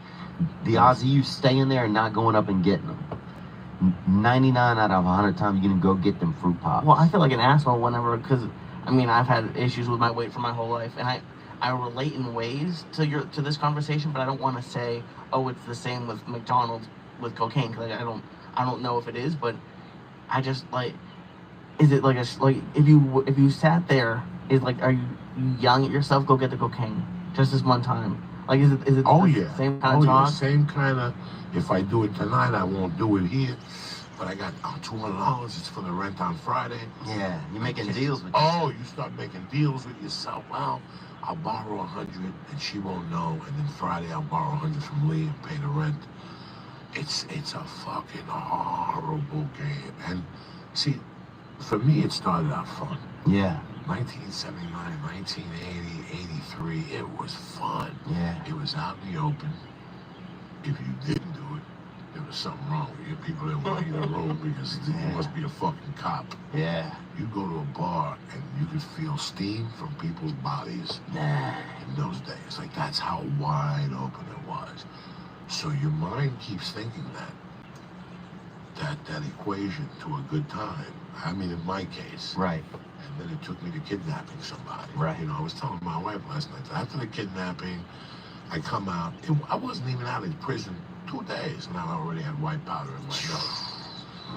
The odds of you staying there and not going up and getting them, 99 out of 100 times you're gonna go get them fruit pops. Well, I feel like an asshole whenever, because, I mean, I've had issues with my weight for my whole life, and I relate in ways to this conversation, but I don't want to say, oh, it's the same with McDonald's with cocaine, because I don't know if it is, but I just like, is it like if you sat there, are you yelling at yourself, go get the cocaine just this one time? Like is it Oh the yeah. same kind of Yeah. talk? Same kind of. If I do it tonight, I won't do it here. But I got $200. It's for the rent on Friday. Yeah, you're making deals with Oh, you start making deals with yourself. Well, I'll borrow 100 and she won't know. And then Friday I'll borrow 100 from Lee and pay the rent. It's a fucking horrible game. And see, for me, it started out fun. Yeah. 1979, 1980, 83, it was fun. Yeah. It was out in the open. If you didn't do it, there was something wrong with you. People didn't want you to roll because you must be a fucking cop. Yeah. You go to a bar and you could feel steam from people's bodies in those days. Like, that's how wide open it was. So your mind keeps thinking that equation to a good time. I mean, in my case. Right. And then it took me to kidnapping somebody. Right. You know, I was telling my wife last night that after the kidnapping, I come out. I wasn't even out of prison 2 days, and I already had white powder in my nose.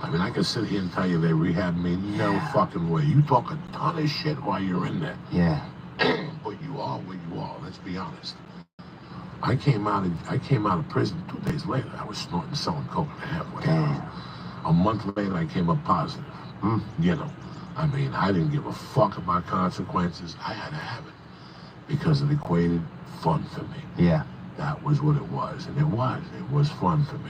I mean, I can sit here and tell you they rehabbed me. No fucking way. You talk a ton of shit while you're in there. Yeah. But you are what you are. Let's be honest. I came out of prison 2 days later. I was snorting, selling coke in the halfway house. A month later, I came up positive. You know, I mean, I didn't give a fuck about consequences. I had to have it because it equated fun for me. Yeah. That was what it was, and it was fun for me.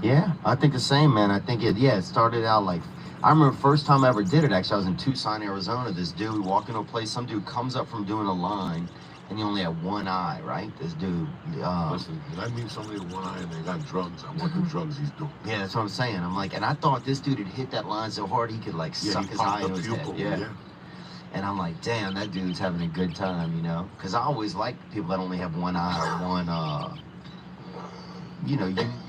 Yeah, I think the same, man. I think it started out like, I remember first time I ever did it, actually, I was in Tucson, Arizona. This dude, we walk into a place, some dude comes up from doing a line, and he only had one eye, right? This dude. Listen, when I meet somebody with one eye and they got drugs, I want the drugs he's doing. Yeah, that's what I'm saying. I'm like, and I thought this dude had hit that line so hard he could like suck his eye into his head. Yeah. And I'm like, damn, that dude's having a good time, you know? Because I always like people that only have one eye or one,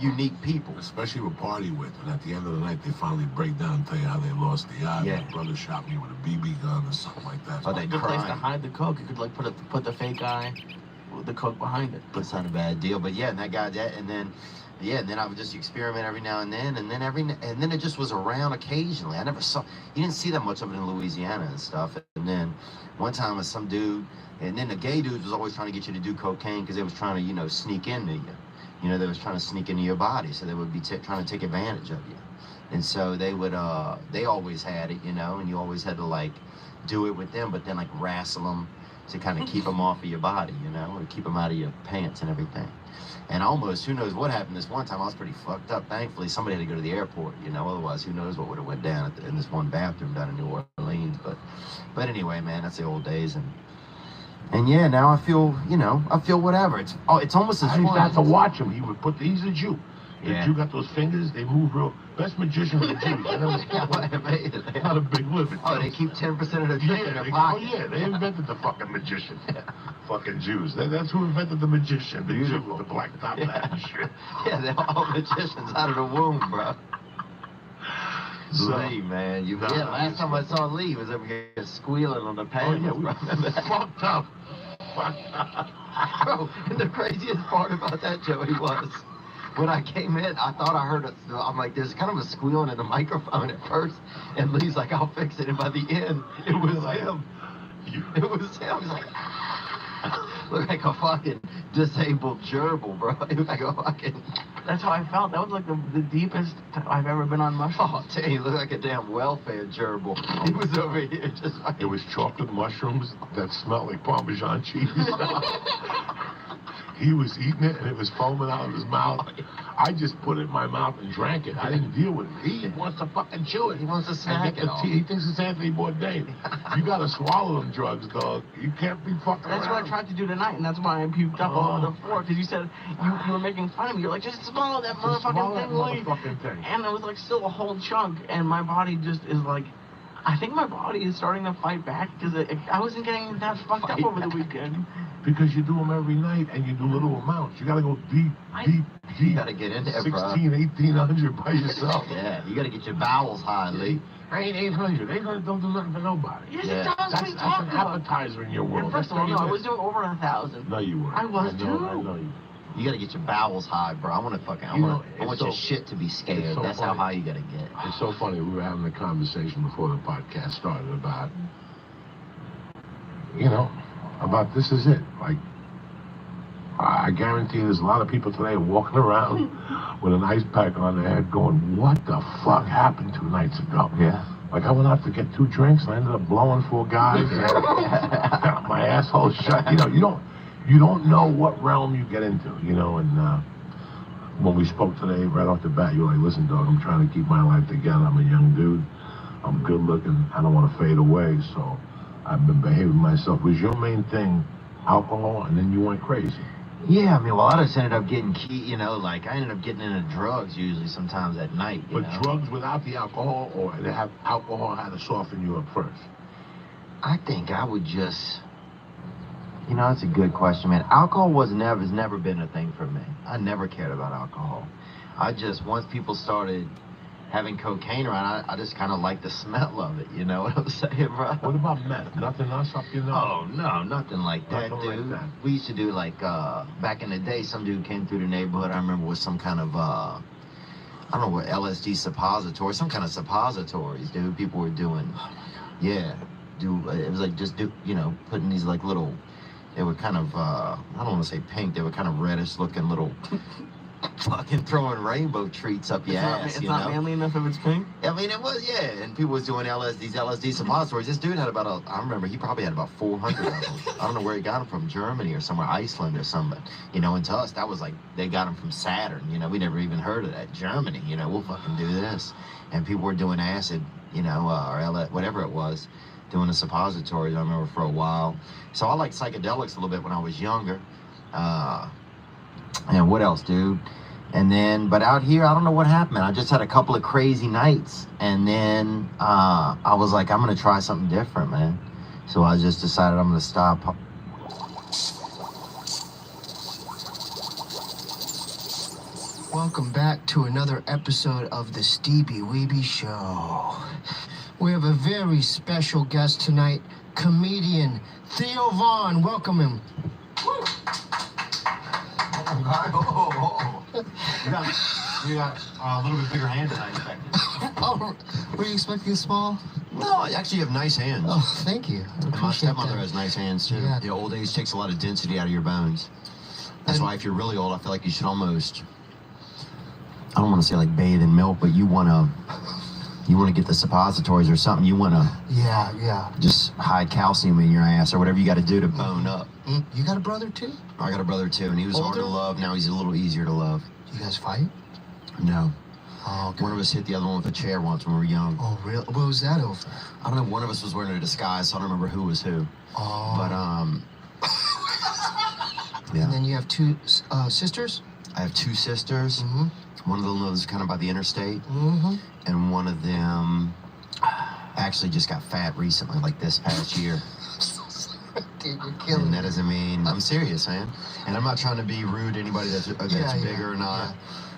unique people. Especially with party with, and at the end of the night, they finally break down and tell you how they lost the eye. Yeah. My brother shot me with a BB gun or something like that. Oh, they Good place to cry. hide the coke. You could like put the fake eye with the coke behind it. That's not a bad deal. But yeah, and that guy, and then I would just experiment every now and then, and then it just was around occasionally. You didn't see that much of it in Louisiana and stuff. And then one time with some dude, and then the gay dude was always trying to get you to do cocaine because they was trying to, sneak into you. You know, they was trying to sneak into your body, so they would be trying to take advantage of you. And so they would, they always had it, and you always had to like do it with them, but then like wrestle them to kind of keep them off of your body, or keep them out of your pants and everything. And almost, who knows what happened this one time, I was pretty fucked up. Thankfully, somebody had to go to the airport, otherwise who knows what would have went down in this one bathroom down in New Orleans. But anyway, man, that's the old days. And yeah, now I feel whatever. It's almost as I used fun. to have to watch him. He's a Jew. The Yeah. Jew got those fingers, they move real. Best magicians are Jews. Not a big living. Oh, they keep 10% of their tricks in their Oh pocket. yeah, they invented the fucking magician. Fucking Jews. That's who invented the magician. The Jew with the black top hat and shit. Yeah, they're all magicians out of the womb, bro. So, Lee, man, last time I saw Lee, he was over here squealing on the panel. we fucked up. Bro, and the craziest part about that, Joey, was when I came in, I thought I heard I'm like, there's kind of a squealing in the microphone at first, and Lee's like, I'll fix it, and by the end, it was him. It was him. He's like, looked like a fucking disabled gerbil, bro. He was like a fucking... That's how I felt. That was like the deepest I've ever been on mushrooms. Oh, dang, he looked like a damn welfare gerbil. He was over here just fucking... It was chocolate mushrooms that smelled like Parmesan cheese. He was eating it, and it was foaming out of his mouth. I just put it in my mouth and drank it. I didn't deal with it. He wants to fucking chew it. He wants to snack it all. He thinks it's Anthony Bourdain. You gotta swallow them drugs, dog. You can't be fucking That's around. what I tried to do tonight, and that's why I puked up all over the floor, because you said you were making fun of me. You're like, just swallow that Just swallow that motherfucking thing, Lee. motherfucking thing. And it was like still a whole chunk, and my body just is like, I think my body is starting to fight back, because I wasn't getting that fucked up over the weekend. Because you do them every night, and you do little amounts. You gotta go deep. You gotta get in there, bro. 1,800 by yourself. Yeah, you gotta get your bowels high, Lee. I ain't 800. 800 don't do nothing for nobody. Yes, Yeah. it does. That's What are you an talking about? appetizer in your world. And first of all, no, I was doing over 1,000. No, you weren't. I was know, too. I know you. You gotta get your bowels high, bro. I want your shit to be scared. so That's how funny. high you gotta get. It's so funny. We were having a conversation before the podcast started about, about this is it. Like, I guarantee there's a lot of people today walking around with an ice pack on their head going, what the fuck happened 2 nights ago? Yeah. Like, I went out to get 2 drinks and I ended up blowing 4 guys. And got my asshole shut. You don't know what realm you get into, and when we spoke today, right off the bat, you were like, listen, dog, I'm trying to keep my life together. I'm a young dude. I'm good looking. I don't want to fade away, so I've been behaving myself. Was your main thing alcohol, and then you went crazy? Yeah, I mean, well, I just ended up getting like I ended up getting into drugs usually sometimes at night. But drugs without the alcohol, or they have alcohol had to soften you up first? I think I would just, that's a good question, man. Alcohol has never been a thing for me. I never cared about alcohol. Once people started having cocaine around, I just kind of like the smell of it, you know what I'm saying, bro? What about meth? Nothing else up your nose? Oh, no, nothing like that, Nothing dude. like that. We used to do, like, back in the day, some dude came through the neighborhood, I remember, with some kind of, I don't know what, LSD suppository, some kind of suppositories, dude, people were doing. Yeah, it was like putting these, like, little, they were kind of, I don't want to say pink, they were kind of reddish-looking little fucking throwing rainbow treats up your ass, It's not manly enough if it's pink? I mean, it was, yeah. And people was doing these LSD suppositories. This dude had I remember he probably had about 400 of them. I don't know where he got them from, Germany or somewhere, Iceland or something. And to us, that was like, they got them from Saturn. We never even heard of that. Germany, we'll fucking do this. And people were doing acid, or whatever it was, doing the suppositories, I remember, for a while. So I liked psychedelics a little bit when I was younger. And what else, dude? And then, but out here, I don't know what happened. I just had a couple of crazy nights. And then I was like, I'm going to try something different, man. So I just decided I'm going to stop. Welcome back to another episode of the Stevie Weeby Show. We have a very special guest tonight, comedian Theo Vaughn. Welcome him. You got a little bit bigger hands than I expected. Oh, were you expecting small? No, actually you have nice hands. Oh, thank you. I And my appreciate stepmother that. has nice hands, too. Yeah. The old age takes a lot of density out of your bones. That's why if you're really old, I feel like you should almost, I don't want to say like bathe in milk, but you want to get the suppositories or something. You want to Yeah. just hide calcium in your ass or whatever you got to do to bone up. You got a brother too? I got a brother, too, and he was hard to Older? love. Now he's a little easier to love. You guys fight? No. Oh, okay. One of us hit the other one with a chair once when we were young. Oh, really? What was that over? I don't know, one of us was wearing a disguise, so I don't remember who was who. Oh. But, yeah. And then you have two sisters? I have two sisters. Mm-hmm. One of them lives kind of by the interstate. Mm-hmm. And one of them actually just got fat recently, like this past year. Dude, you're killing And me. that doesn't mean, I'm serious, man. And I'm not trying to be rude to anybody that's bigger or not.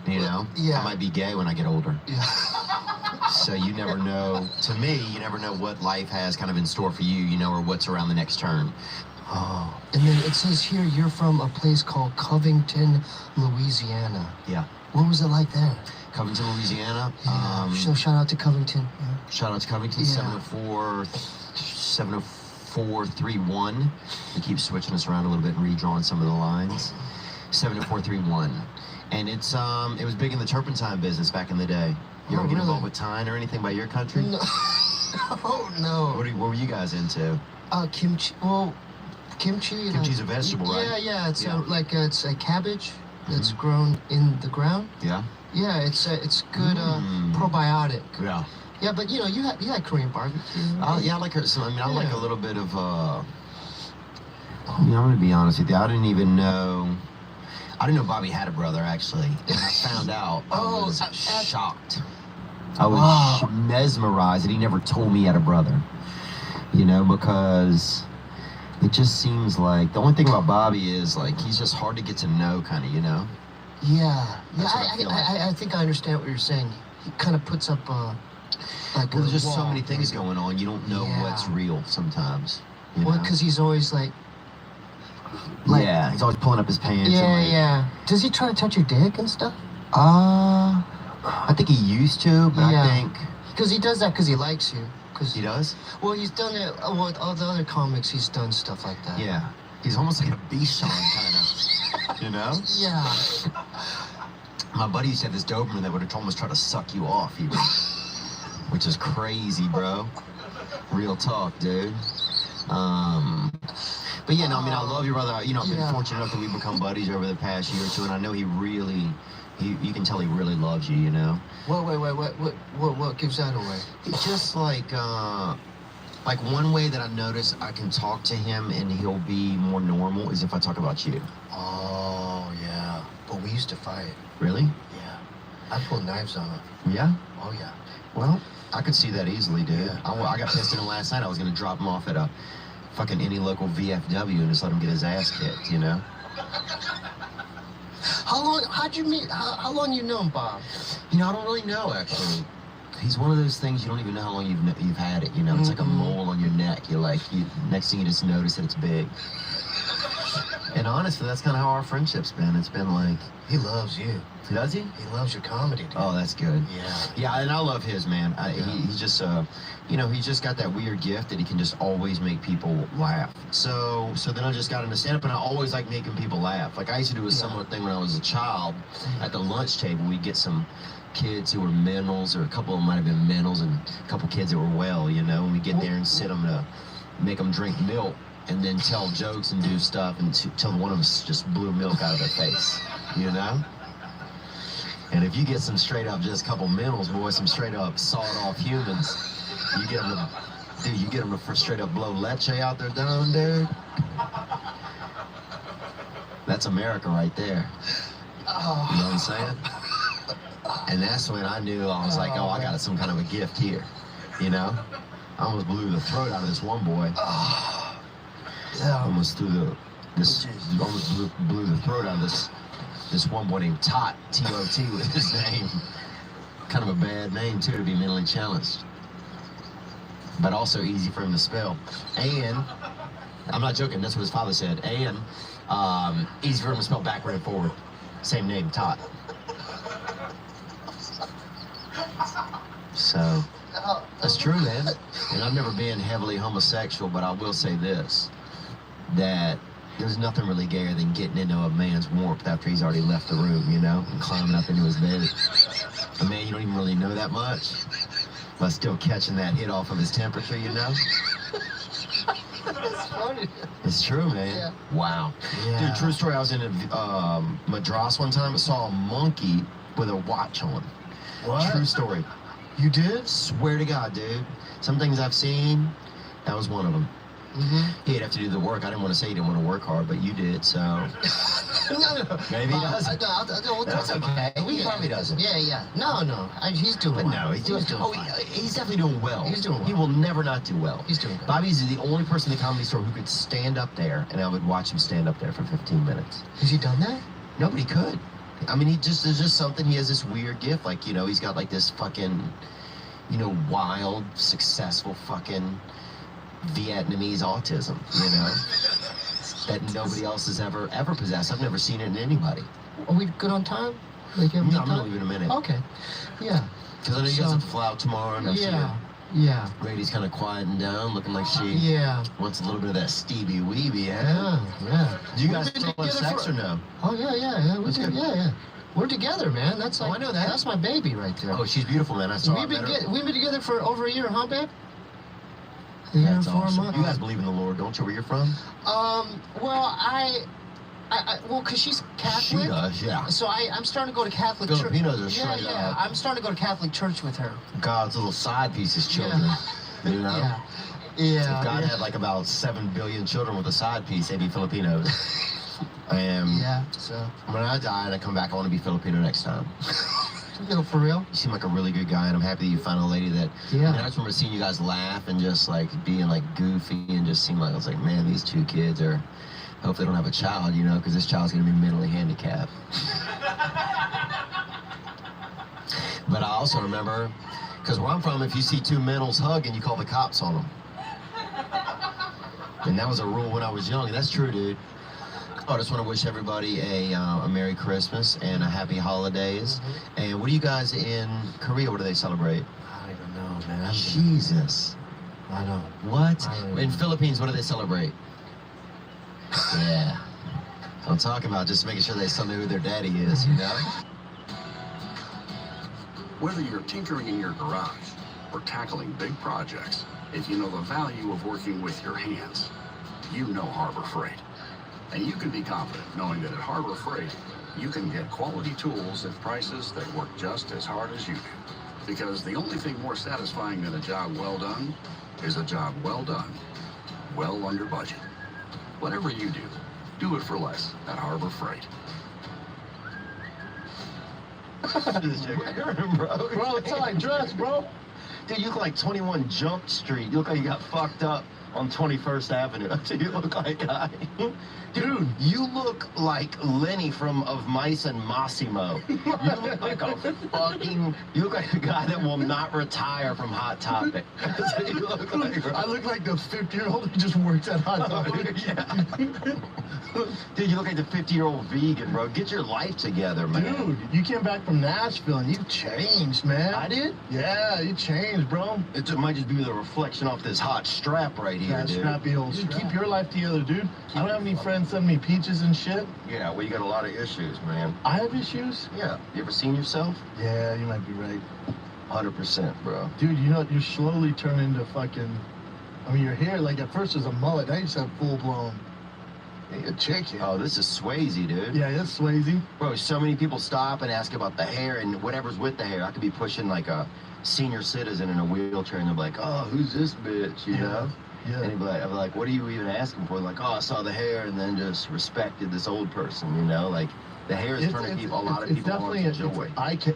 Yeah. I might be gay when I get older. Yeah. So you never know, to me, you never know what life has kind of in store for you, or what's around the next turn. Oh. And then it says here you're from a place called Covington, Louisiana. Yeah. What was it like there? Covington, Louisiana. Yeah. So shout out to Covington. Yeah. Shout out to Covington, Yeah. 70431. We keep switching us around a little bit and redrawing some of the lines. 70431. And it was big in the turpentine business back in the day. You ever get really? involved with tyne or anything by your country? No. Oh, no. What were you guys into? Kimchi. Well, kimchi. Kimchi's a vegetable, right? Yeah. It's Yeah. it's a cabbage that's grown in the ground. Yeah? Yeah, it's good probiotic. Yeah. Yeah, but you had Korean barbecue. Yeah, I like her. So, I like a little bit of, I'm going to be honest with you. I didn't know Bobby had a brother, actually. When I found out, I was shocked. I was mesmerized that he never told me he had a brother. Because it just seems like, the only thing about Bobby is, like, he's just hard to get to know, kind of, Yeah. That's what I feel like. I think I understand what you're saying. He kind of puts up like Well, there's just so wall. many things going on. You don't know what's real sometimes. Well, because he's always like he's always pulling up his pants. Yeah. Does he try to touch your dick and stuff? I think he used to, but I think Because he does that because he likes you. he does. Well, he's done it with all the other comics. He's done stuff like that. Yeah, he's almost like a Bichon kind of, Yeah. My buddy used to have this Doberman that would have almost try to suck you off, even, which is crazy, bro. Real talk, dude. But yeah, no, I mean, I love your brother. I've been fortunate enough that we've become buddies over the past year or two, and I know he you can tell he really loves you, you know? What gives that away? It's just like one way that I notice I can talk to him and he'll be more normal is if I talk about you. Oh, yeah. But we used to fight. Really? Yeah. I pulled knives on him. Yeah? Oh, yeah. Well, I could see that easily, dude. Yeah. I got pissed at him last night. I was going to drop him off at a fucking any local VFW and just let him get his ass kicked, you know? How'd you meet? How long you known Bob? You know, I don't really know, actually. He's one of those things you don't even know how long you've had it, you know? It's like a mole on your neck. Next thing you just notice that it's big. And honestly, that's kind of how our friendship's been. It's been like... He loves you. Does he? He loves your comedy, dude. Oh, that's good. Yeah. Yeah, and I love his, man. He's just, he's just got that weird gift that he can just always make people laugh. So then I just got into stand-up, and I always like making people laugh. Like, I used to do a similar thing when I was a child. At the lunch table, we'd get some kids who were mentals, or a couple of them might have been mentals, and a couple kids that were well, you know, and we get there and sit them to make them drink milk, and then tell jokes and do stuff until one of them just blew milk out of their face, you know? And if you get some straight up, just a couple mentals, boy, some straight up sawed off humans, you get them to straight up blow leche out their dome, dude. That's America right there. Oh. You know what I'm saying? And that's when I knew, I was like, I got some kind of a gift here, you know? I almost blew the throat out of this one boy. Yeah. Almost blew the throat out of this one boy named Tot, T-O-T was his name. Kind of a bad name, too, to be mentally challenged. But also easy for him to spell. And, I'm not joking, that's what his father said. And, easy for him to spell backward and forward. Same name, Tot. So, that's true, man. And I've never been heavily homosexual, but I will say this, that there's nothing really gayer than getting into a man's warmth after he's already left the room, you know, and climbing up into his bed. A man you don't even really know that much, but still catching that hit off of his temperature, you know? That's funny. It's true, man. Yeah. Wow. Yeah. Dude, true story, I was in Madras one time and saw a monkey with a watch on. What? True story. You did? Swear to God, dude. Some things I've seen, that was one of them. Mm-hmm. He'd have to do the work. I didn't want to say he didn't want to work hard, but you did, so... No. Maybe he doesn't. That's okay. He probably doesn't. Yeah. No. He's doing But well. no, he's doing fine. he's definitely doing well. He's doing well. He will never not do well. He's doing good. Bobby's the only person in the Comedy Store who could stand up there, and I would watch him stand up there for 15 minutes. Has he done that? Nobody could. I mean, there's just something, he has this weird gift, like, you know, he's got like this fucking, you know, wild, successful fucking Vietnamese autism, you know, that nobody else has ever possessed. I've never seen it in anybody. Are we good on time? Like, No, I'm gonna leave in a minute. Okay. Yeah. Because I know you guys have to fly out tomorrow, and I see her. Yeah. Brady's kind of quieting down, looking like she wants a little bit of that Stevie Weeby, Yeah. Do you guys still have sex or no? Oh, yeah. Yeah. We're together, man. That's like, I know that. That's my baby right there. Oh, she's beautiful, man. I saw her. We've been together for over a year, huh, babe? That's awesome. You guys believe in the Lord, don't you? Where you're from? Well, because she's Catholic. She does, yeah. So I'm starting to go to Catholic church. Filipinos are straight up. I'm starting to go to Catholic church with her. God's little side pieces, children. You know? Yeah. If God had like about 7 billion children with a side piece, they'd be Filipinos. So. When I die and I come back, I want to be Filipino next time. For real? You seem like a really good guy, and I'm happy that you found a lady that... Yeah. And I just remember seeing you guys laugh and just like being like goofy and just seemed like, I was like, man, these two kids are... I hope they don't have a child, you know, because this child's going to be mentally handicapped. But I also remember, because where I'm from, if you see two mentals hugging, you call the cops on them. And that was a rule when I was young, and that's true, dude. I just want to wish everybody a Merry Christmas and a Happy Holidays. And what do you guys in Korea, what do they celebrate? I don't even know, man. Jesus. I know. What? I In Philippines, what do they celebrate? Yeah. So I'm talking about just making sure they still know who their daddy is, you know? Whether you're tinkering in your garage or tackling big projects, if you know the value of working with your hands, you know Harbor Freight. And you can be confident knowing that at Harbor Freight, You can get quality tools at prices that work just as hard as you do. Because the only thing more satisfying than a job well done is a job well done, well under budget. Whatever you do it for less at Harbor Freight. Bro, it's how I dress, bro. Dude, you look like 21 Jump Street. You look like you got fucked up on 21st Avenue. That's what you look like, guy. Dude, you look like Lenny from Of Mice and Massimo. You look like a fucking... You look like a guy that will not retire from Hot Topic. That's what you look like, bro. I look like the 50-year-old who just works at Hot Topic. Dude, you look like the 50-year-old vegan, bro. Get your life together, man. Dude, you came back from Nashville and you changed, man. I did? Yeah, you changed, bro. It might just be the reflection off this hot strap right here, That dude. scrappy old strap. Keep your life together, dude. I don't have any friends send me peaches and shit. Yeah, well, you got a lot of issues, man. I have issues? Yeah. You ever seen yourself? Yeah, you might be right. 100%, bro. Dude, you know, you're slowly turning into fucking... I mean, your hair, like, at first was a mullet. Now you just have full-blown... a chicken. Oh, this is Swayze, dude. Yeah, that's Swayze. Bro, so many people stop and ask about the hair and whatever's with the hair. I could be pushing, like, a senior citizen in a wheelchair, and they're like, oh, who's this bitch, you know? Yeah. And I'd be like, what are you even asking for? Like, oh, I saw the hair and then just respected this old person, you know? Like, the hair is turning people, a lot of people on to joy.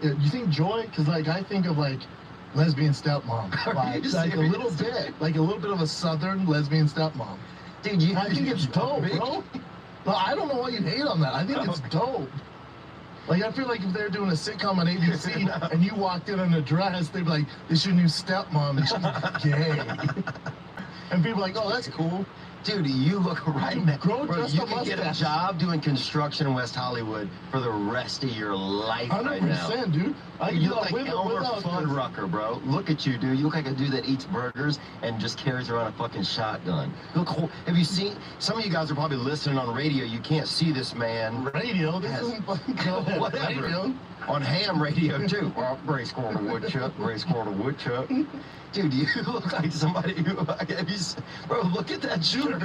You think joy? Because, like, I think of, like, lesbian stepmom. Like a little bit of a southern lesbian stepmom. Dude, I think it's dope, bro. Well, I don't know why you hate on that. I think it's dope. Like, I feel like if they're doing a sitcom on ABC and you walked in a dress, they'd be like, this is your new stepmom and she's gay. And people are like, oh, that's cool. Dude, you look right, man. Bro, You can get a job doing construction in West Hollywood for the rest of your life 100%, right now. dude. You look like Elmer Fuddrucker, bro. Look at you, dude. You look like a dude that eats burgers and just carries around a fucking shotgun. You look cool. Have you seen... Some of you guys are probably listening on radio. You can't see this man. Radio? This isn't fucking whatever. radio. On ham radio, too. Well, gray squirrel to woodchuck, gray squirrel to woodchuck. Dude, you look like somebody who... Bro, look at that shirt.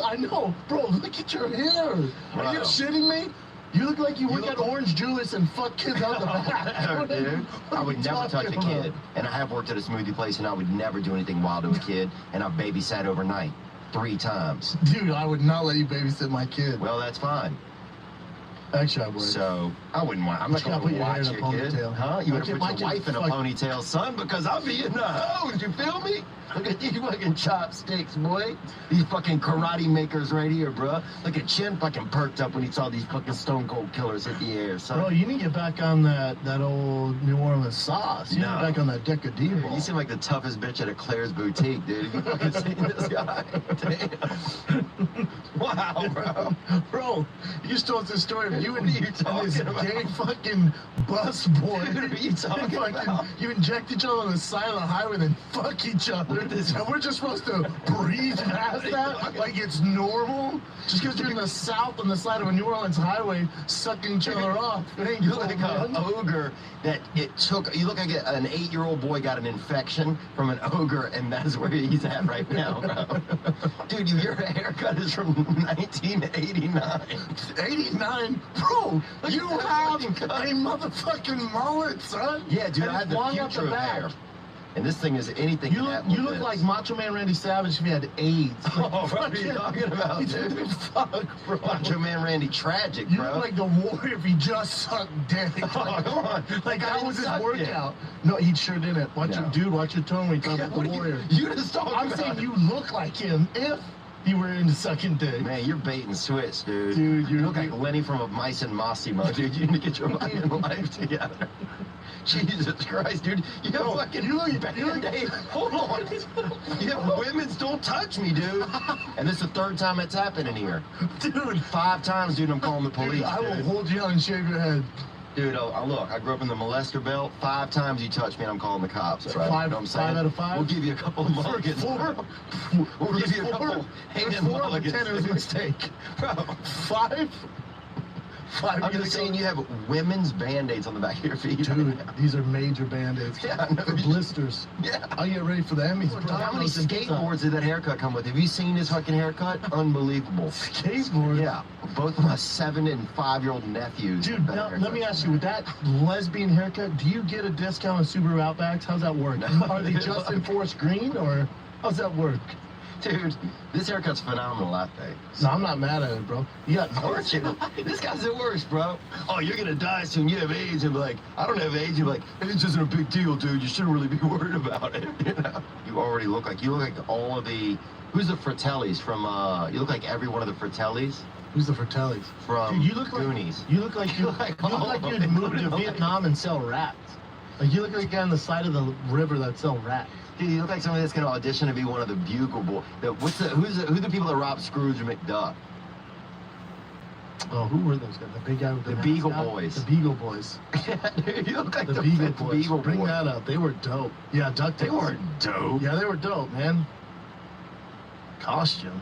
I know. Bro, look at your hair. Are you shitting me? You look like you work at Orange Julius and fuck kids out the back. Dude, I would never touch a kid. And I have worked at a smoothie place, and I would never do anything wild to a kid. And I've babysat overnight 3 times. Dude, I would not let you babysit my kid. Well, that's fine. Actually, I would. So, I wouldn't want... I'm not going to watch your kid. Huh? You better put your wife in a ponytail, son, because I'll be in the hose. You feel me? Look at these fucking chopsticks, boy. These fucking karate makers right here, bro. Look at Chin fucking perked up when he saw these fucking Stone Cold Killers hit the air, son. Bro, you need to get back on that old New Orleans sauce. You need to get back on that Deca Devo. You seem like the toughest bitch at a Claire's boutique, dude. You fucking seen this guy? Damn. Wow, bro. Bro, you just told us this story of you and this gay fucking bus boy. What are you talking about? You inject each other on the side of the highway, then fuck each other. And we're just supposed to breeze past that like it's normal? Just because you're in the South on the side of a New Orleans highway sucking each other off. You look like an ogre that it took... You look like an 8-year-old boy got an infection from an ogre, and that's where he's at right now, bro. Dude, your haircut is from 1989. 89? Bro, you have a motherfucking mullet, son. Yeah, dude, I had the future of hair. And this thing is anything. You look like Macho Man Randy Savage if he had AIDS. Oh, what are you talking about, dude? Fuck, bro. Macho Man Randy Tragic, bro. You look like the warrior if he just sucked dick. Oh, come on. Like, that was his workout. No, he sure didn't. Watch your tone when you talk about the warrior. You just talking about... I'm saying you look like him if you were into sucking dick. Man, you're bait and switch, dude. Dude, you look like Lenny from Of Mice and Massimo, dude. You need to get your fucking life together. Jesus Christ, dude. You have fucking... Hold on. You have women's don't touch me, dude. And this is the 3rd time it's happening here. Dude. 5 times, dude, I'm calling the police, dude, I will hold you out and shave your head. Dude, look, I grew up in the molester belt. 5 times you touch me and I'm calling the cops, right? Five, you know what I'm saying? 5 out of 5? We'll give you a couple of mulligans. 4? We'll give you a couple Hayden mulligans. 10 is a mistake. Bro. 5? 5 I'm years just ago. saying you have women's band-aids on the back of your feet. Dude, these are major band-aids. Yeah, I know. For blisters. Yeah. I get ready for the Emmys, bro. How many skateboards did that haircut come with? Have you seen his fucking haircut? Unbelievable. Skateboard? Yeah. Both my 7 and 5-year-old nephews. Dude, have better now, let me haircuts. ask you, with that lesbian haircut, do you get a discount on Subaru Outbacks? How's that work? No. Are they just in forest green, or how's that work? Dude, this haircut's phenomenal, I think. No, I'm not mad at it, bro. You got Aren't you? This guy's the worst, bro. Oh, you're gonna die soon. You have AIDS. And be like, I don't have AIDS. You're like, AIDS isn't a big deal, dude. You shouldn't really be worried about it. You know? You already look like all of the. Who's the Fratellis from? You look like every one of the Fratellis Who's the Fratellis? from Dude, you look like Goonies. you look like you'd move to Vietnam and sell rats. Like you look like a guy on the side of the river that sell rats. Dude, you look like somebody that's gonna audition to be one of the Bugle Boys. Who's the people that robbed Scrooge McDuck? Oh, who were those guys? The big guy with the The Beagle mascot? Boys. The Beagle Boys. Yeah, dude, you look like The the Beagle fifth Boys. Beagle Bring Boy. that up. They were dope. Yeah, DuckTales. They weren't dope. Yeah, they were dope, man. Costume.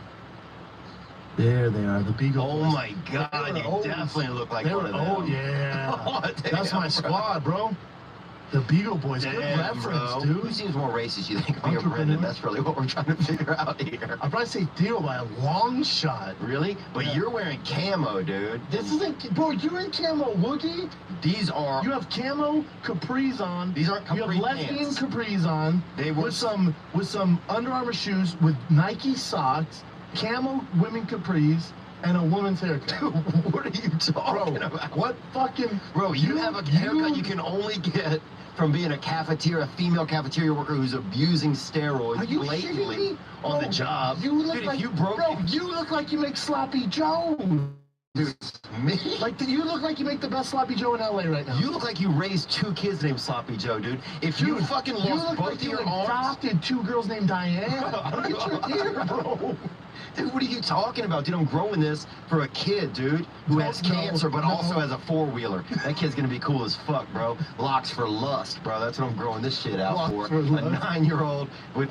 There they are, the Beagle Oh Boys. my God, They were you old. definitely look like They one were, of them. oh yeah. Oh, That's damn, my squad, bro. The Beagle Boys. Good Damn, reference, bro. dude. Who seems more racist, you think, me or Entrepreneur. Brendan? That's really what we're trying to figure out here. I'd probably say Theo by a long shot. Really? But Yeah. you're wearing camo, dude. This isn't, bro. You're in camo, Wookie. These are. You have camo capris on. These aren't You have capri lesbian pants. capris on. They were. with some Under Armour shoes with Nike socks, camo women capris, and a woman's haircut. Dude, what are you talking Bro, about? what fucking Bro, you have a haircut you can only get from being a female cafeteria worker who's abusing steroids Are you blatantly shitting me? on the Bro, job. You look Dude, like if you broke bro. You look like you make sloppy Joe. Dude, me? Like you look like you make the best sloppy Joe in LA right now. You look like you raised 2 kids named Sloppy Joe, dude. If you Dude, fucking you lost look both like of you your arms. adopted 2 girls named Diane. Look at your hair, bro. Dude, what are you talking about? Dude, I'm growing this for a kid, dude, who has No, cancer but no. also has a 4-wheeler. That kid's gonna be cool as fuck, bro. Locks for lust, bro. That's what I'm growing this shit out Locks for. for A lust. 9-year-old with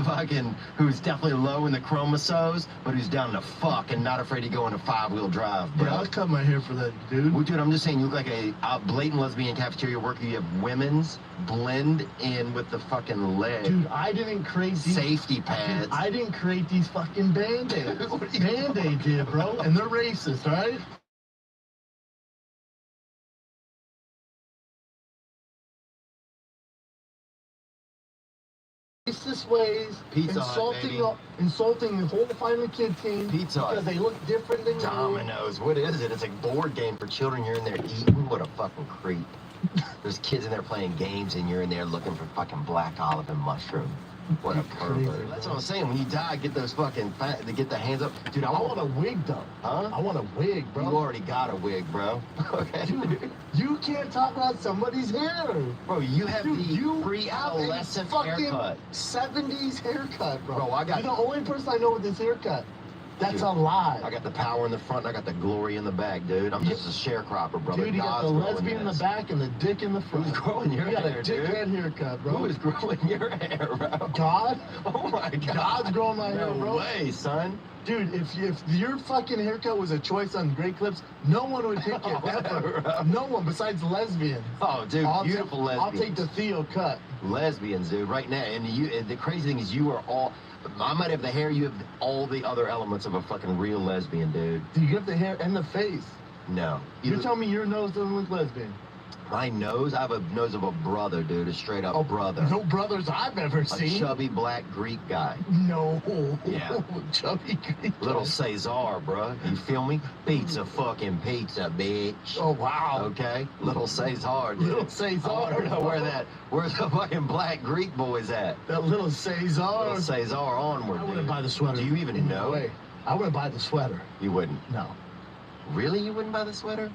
fucking, who's definitely low in the chromosomes, but who's down to fuck and not afraid to go into 5-wheel drive, bro. Yeah, I'll cut my hair for that, dude. Well, dude, I'm just saying you look like a blatant lesbian cafeteria worker. You have women's blend in with the fucking leg. Dude, I didn't create these. Safety pads. I didn't create these fucking band-aids. What are you Band-Aid did, bro, and they're racist, all right? Racist ways, Pizza Hut, baby. insulting the whole Find Kid team Pizza Hut. because they look different than you. Dominoes. What is it? It's a board game for children. You're in there eating. What a fucking creep. There's kids in there playing games, and you're in there looking for fucking black olive and mushroom. What a Crazy, pervert. That's bro. what I'm saying. When you die, get those fucking they get the hands up. Dude, I want a wig, though. Huh? I want a wig, bro. You already got a wig, bro. Okay. Dude, you can't talk about somebody's hair. Bro, you have Dude, the you have a pre-adolescent fucking haircut. 70s haircut, bro. Bro, I got- You're the only person I know with this haircut. That's Dude, a lie. I got the power in the front, and I got the glory in the back, dude. I'm just a sharecropper, brother. Dude, you got God's the growing lesbian in the this. back and the dick in the front. Who's growing your You got hair, a dude? dickhead haircut, bro. Who is growing your hair, bro? God? Oh my God. God's growing my hair, No bro. way, son. Dude, if your fucking haircut was a choice on Great Clips, no one would take it ever. No one besides lesbians. Oh, dude, beautiful I'll lesbians. take the Theo cut. Lesbians, dude, right now. And the crazy thing is you are all, I might have the hair, you have all the other elements of a fucking real lesbian, dude. Do you have the hair and the face? No. You're telling me your nose doesn't look lesbian? My nose, I have a nose of a brother, dude, a straight up brother. No brothers I've ever A seen. chubby black Greek guy. No. Yeah. Chubby Greek. Little Cesar, bro. You feel me? Pizza fucking pizza, bitch. Oh, wow. Okay? Little Cesar, dude. Little Cesar. I want to know where's the fucking black Greek boys at? That little Cesar. Little Cesar onward, I dude. wouldn't buy the sweater. Do you even know? Wait, I wouldn't buy the sweater. You wouldn't. No. Really? You wouldn't buy the sweater?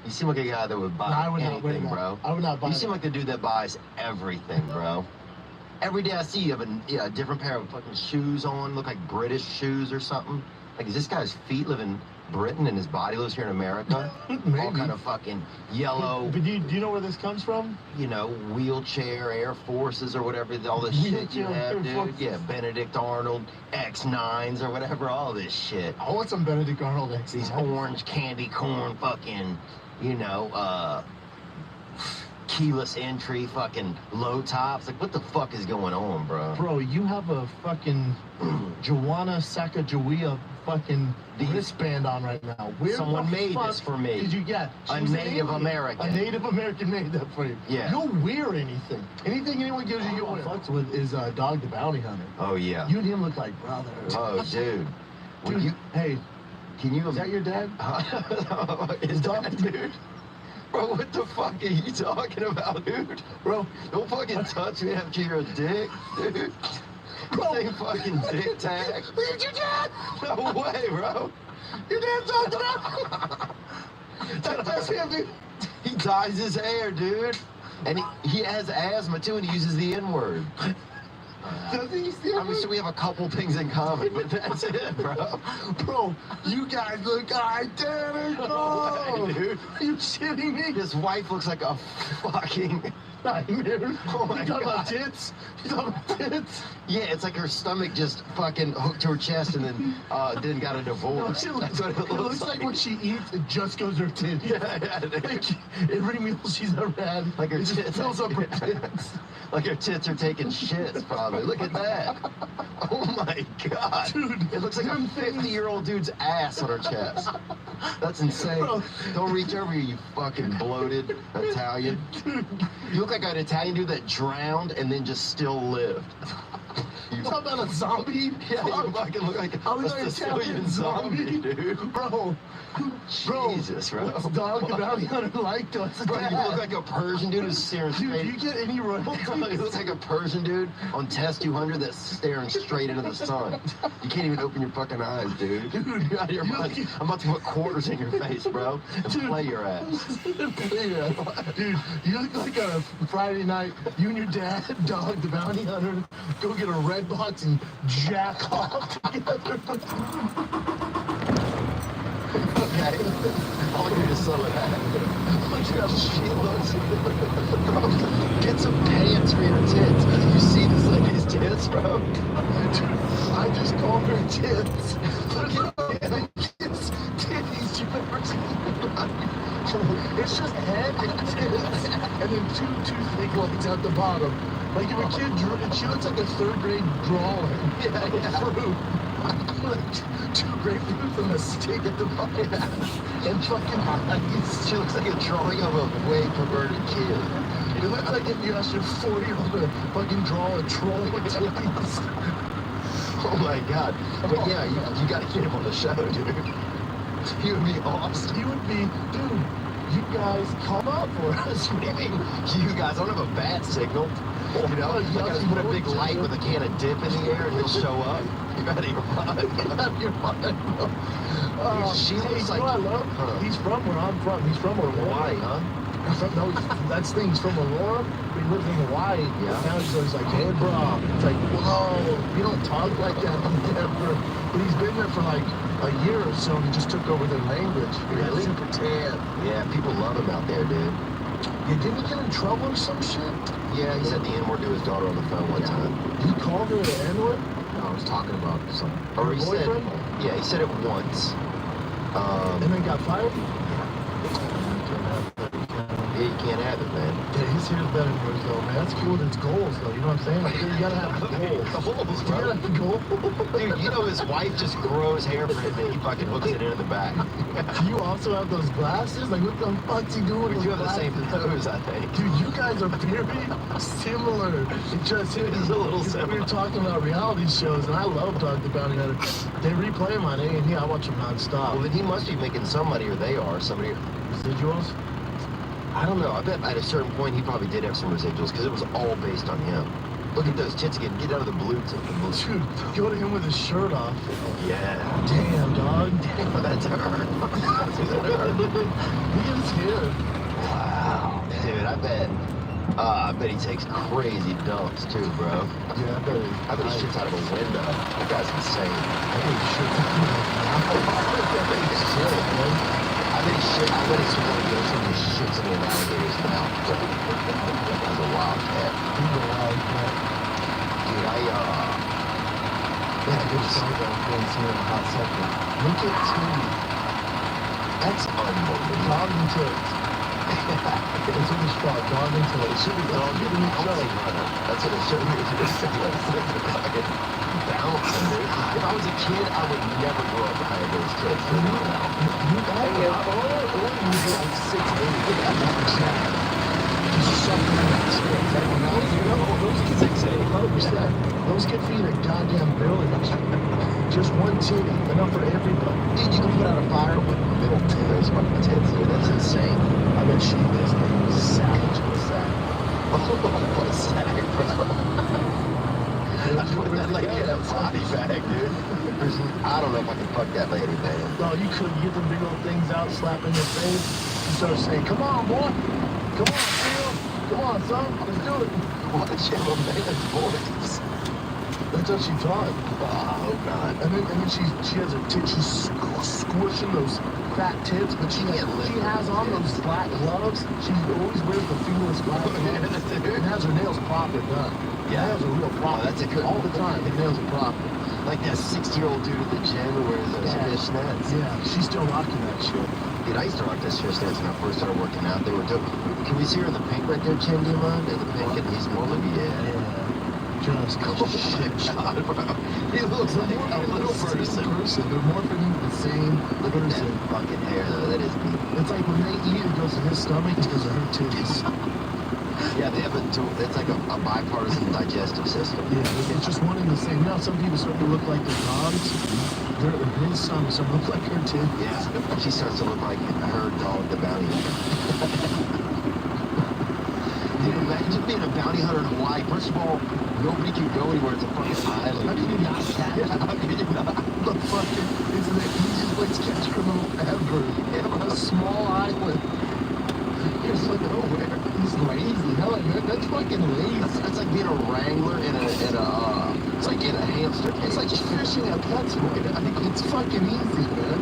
You seem like a guy that would buy No, I would not. anything, bro. I would not buy You it. seem like the dude that buys everything, bro. Every day I see you have a different pair of fucking shoes on, look like British shoes or something. Like, is this guy's feet living Britain and his body lives here in America. Maybe. All kind of fucking yellow, But do you know where this comes from? you know, wheelchair Air Forces or whatever, all this shit you Wheelchair have, Air dude. Forces. Yeah, Benedict Arnold, X9s or whatever, all this shit. I want some Benedict Arnold X. These orange candy corn fucking, you know, keyless entry fucking low tops. Like, what the fuck is going on, bro? Bro, you have a fucking Joanna Sacagawea fucking wristband on right now. Where Someone the made fuck this for me. Did you get? A She's an Native alien. American. A Native American made that for you. Yeah. You'll wear anything. Anything anyone gives you, you'll wear. Fucks with is Dog the Bounty Hunter. Oh, yeah. You and him look like brothers. Oh, dude. When Dude, you, hey, can you... is that your dad? Is that, dude? Bro, what the fuck are you talking about, dude? Bro, Don't fucking touch me after you're a dick, dude. Bro. Say fucking dick tag. Is your dad? No way, bro. Your dad's on the That's him, dude. He dyes his hair, dude. And he has asthma, too, and he uses the N-word. Does he see I mean, so we have a couple things in common, but that's it, bro. Bro, you guys look identical! No way, dude. Are you shitting me? His wife looks like a fucking... Nightmare. Oh my You talking about God. tits? You talking about tits? Yeah, it's like her stomach just fucking hooked to her chest and then got a divorce. It That's what it looks looks like when she eats, it just goes to her tits. Yeah, dude. Like, every meal she's ever had, Like her it just tits. fills up her tits. Like her tits are taking shits, probably. Look at that. Oh my God. Dude, It looks like a them things- 50-year-old dude's ass on her chest. That's insane. Bro. Don't reach over here, you fucking bloated Italian. Dude, You look like an Italian dude that drowned and then just still lived. you talking about a zombie? Yeah, you fucking look like I was a like Sicilian zombie, dude. Bro, Jesus, bro. what's Dog the Bounty Hunter like to us? Bro, you look like a Persian dude who's staring Dude, do straight. you get any royalties? You look like a Persian dude on Test 200 that's staring straight into the sun. You can't even open your fucking eyes, dude. Dude, You're out of your you mind. look- I'm about to put quarters in your face, bro, and Dude. play your ass. Dude, you look like a Friday night, you and your dad, Dog the Bounty Hunter, go get a red box and jack off together. Okay? I'll give you some of that. Look at how she looks. Bro, get some pants for your tits. You see this lady's tits, bro? Dude, I just called her tits. Look at the kids' titties you've ever seen. It's just head and tits, and then two toothpick ones at the bottom. Like if a kid drew it, she looks like a third grade drawing. Yeah, of yeah. fruit. Like two grapefruits and a stick at the bottom. And fucking eyes. She looks like a drawing of a way perverted kid. It looks like if you asked your 40-year-old to fucking draw a troll with titties. Oh my God. But yeah, you gotta get him on the show, dude. He would be awesome. He would be, dude, you guys come up for us. What do you mean? You guys don't have a bat signal. You know, you gotta put a big light with a can of dip in the air and he'll show up. You out of your mind. Get out of your mind, bro. She looks you know like- what I love? Huh. He's from where I'm from. He's from Hawaii, Hawaii. huh? No, that's the thing. He's from Aurora, but he lives in Hawaii. Yeah. Now he's always like, hey, bro. It's like, whoa, you don't talk like that in Denver. But he's been there for like a year or so, and he just took over their language. Really? Super tan. Yeah, people love him out there, dude. Yeah, didn't he get in trouble or some shit? Yeah, he said the N-word to his daughter on the phone one time. He called her an N-word? No, I was talking about some. Or he said, boyfriend? yeah, he said it once. And then got fired? Yeah, you can't have it, man. Yeah, his hair's better than yours, though, man. That's cool with its goals, though. You know what I'm saying? Like, you gotta have goals. Goals, You bro. gotta have goals. Dude, you know his wife just grows hair for him and he fucking hooks it into the back. Do you also have those glasses? Like, what the fuck's he doing We with do have those the same glasses? nose, I think. Dude, you guys are very similar. It just It is a little We similar. were talking about reality shows, and I love Dog the Bounty Hunter. They replay them on A&E. I watch them nonstop. Well, then he must be making some money, or they are. Somebody, Residuals? I don't know. I bet at a certain point he probably did have some residuals because it was all based on him. Look at those tits again. Get out of the blue tip. Dude, go to him with his shirt off. Yeah. Damn, dog. That's her. That's her. Look at his hair. Wow. Dude, I bet. I bet he takes crazy dumps too, bro. Yeah, I bet he shits out of a window. That guy's insane. I bet he shits out of a window. I bet he shit. I bet he's one of those who just shits in an alligator's mouth. That's a wild cat. He's a wild cat. Dude, Yeah, good song though. Going to see in a hot second. Look at Timmy. that's unbelievable. Dog and tits. That's what it's called. Dog and tits. It should be dog and tits. That's what it should be. Bouncing, dude. If I was a kid, I would never grow up behind those tits. You like 6'8". Those get feed a goddamn billion. Just one titty, enough for everybody. Dude, you can put out a fire with milk to those fucking tits, dude. That's insane. I bet she is a savage in the sack. What a sack, bro. I put that lady in a body bag, dude. I don't know if I can fuck that lady, man. No, you could get them big old things out, slap in your face, and start saying, "Come on, boy. Come on, Phil. Come on, son. Let's do it." What a channel man's voice. That's what she taught. Oh, God. And then she has her tits, she's squishing those fat tits, but she has on those black gloves. She always wears the fingerless black gloves and has her nails proper done. Yeah. Nails are real proper. Oh, that's a good all the time. The nails are proper. Like that 60-year-old dude at the gym who wears those fishnets. Yeah, she's still rocking that shit. Dude, I used to rock those fishnets when I first started working out. They were dope. Can we see her in the pink right there, Chin? Do you mind? In the pink, and he's more like, Yeah. Just oh, shit, God, bro. He looks like a little person. They're morphing into the same Look at person. that fucking hair, though. That is deep. It's like when they eat, it goes to his stomach, it goes to her titties. Yeah, they have it's like a bipartisan digestive system. Yeah, it's just one and the same. You know, some people start to look like their dogs. His son starts to look like her titties. Yeah, she starts to look like her dog, the bounty hunter. Dude, imagine being a bounty hunter in Hawaii. First of all, nobody can go anywhere. It's a fucking island. How can you not catch? Yeah, how can you not? The fucking is the easiest place to catch criminal ever. Yeah, A small island. Here's like nowhere. He's lazy. Hell, man, that's fucking lazy. That's like being a wrangler in a it's like in a hamster cage. It's like fishing at PetSmart. It's fucking easy, man.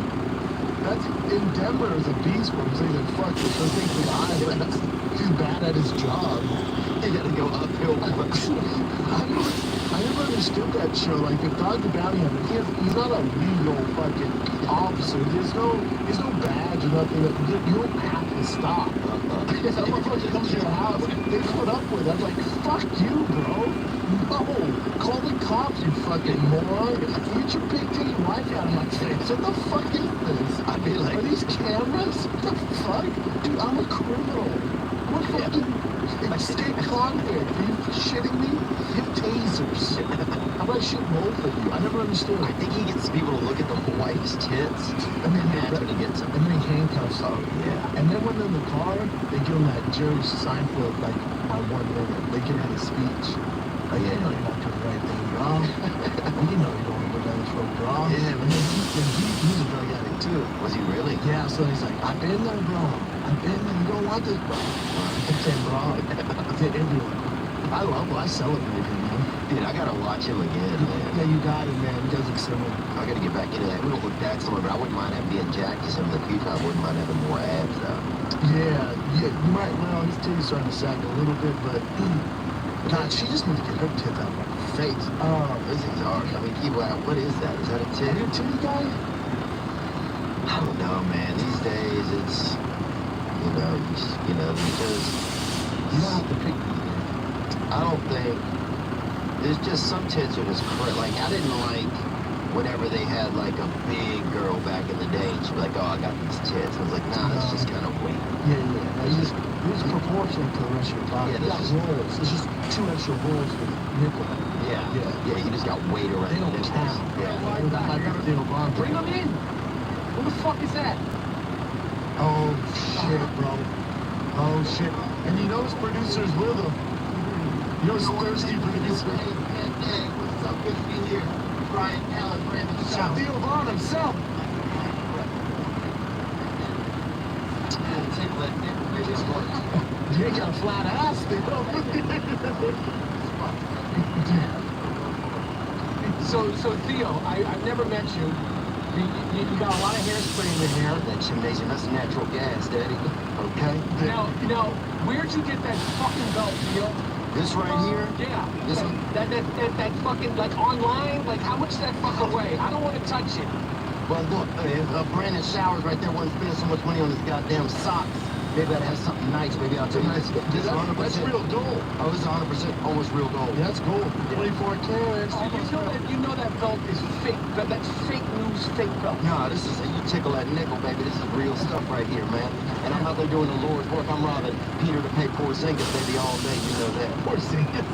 That's in Denver as a beast for him. So he's like, fuck this. Let's take the island. He's bad at his job. You gotta go uphill. I never understood that show. Like, if Dog the Bounty Hunter, he's not a legal fucking officer. There's no badge or nothing. You don't have to stop. Someone fucking comes to your house, they put up with it. I'm like, fuck you, bro. No, call the cops, you fucking moron. Get your big titty wife out of my face. What the fuck is this? I'd be like, are these cameras? What the fuck? Dude, I'm a criminal. What fucking escape convict? Are you shitting me? You have tasers. How about I shoot both of you? I never understood. I think he gets people to look at the wife's tits. And then That's when he gets them. And then he handcuffs them. Oh, yeah. And then when they're in the car, they give him that Jerry Seinfeld, like, by 1 minute. They give him his speech. Like, you know you're not doing the right thing, bro. You know you don't want to go down this road, bro. Yeah, And then he's a drug addict, too. Was he really? Yeah, so he's like, I've been there, bro. I've been there. You don't want this, bro. Okay, bro. Did everyone. I love him. I celebrate him, man. Dude, I gotta watch him again, man. Yeah, you got it, man. He does excel. I gotta get back into that. We don't look that similar, but I wouldn't mind having being jacked to some of the future. I wouldn't mind having more abs, though. Yeah, you might. Well, his titties starting to sag a little bit, but God, she just needs to get her tits out of my face. Oh, This is hard. I mean, people, what is that? Is that a are tit? you a titty guy? I don't know, man. These days, it's, you know, because You don't have to pick me. I don't think, there's just some tits are just like, I didn't like whenever they had like a big girl back in the day and she'd be like, oh, I got these tits. I was like, nah, that's just kind of weak. Yeah. It's proportional to the rest of your body. Yeah, You got this is- rolls. It's just 2 extra rolls for the nipple. Yeah, you just got weight around They don't the nipples. count. Yeah. With that type of deal, Bob. Bring them in. What the fuck is that? Oh, shit, bro. Oh, shit. And you know his producer's with him. You know his thirsty producer. What's up? Good to be here. Brian Allen, Brandon Shot Theo Vaughn himself. Take that. You ain't got a flat ass, Theo. So Theo, I've never met you. You got a lot of hairspray in your hair. That gymnasium, that's natural gas, Daddy. Okay? Now, where'd you get that fucking belt, Theo? This right here? Yeah. This one? That fucking, like, online? Like, how much does that fucking weigh? I don't want to touch it. Well, look, if Brandon Showers right there wasn't spending so much money on his goddamn socks, maybe I'd have something nice. Maybe I'll tell you this is 100%. That's real gold. Oh, this is 100% almost real gold. Yeah, that's gold. 24 carats. You know that belt is fake. That's fake news, fake belt. No, this is, you tickle that nickel, baby. This is real stuff right here, man. And I'm out there doing the Lord's work. I'm robbing Peter to pay Porzingis, baby, all day. You know that. Porzingis.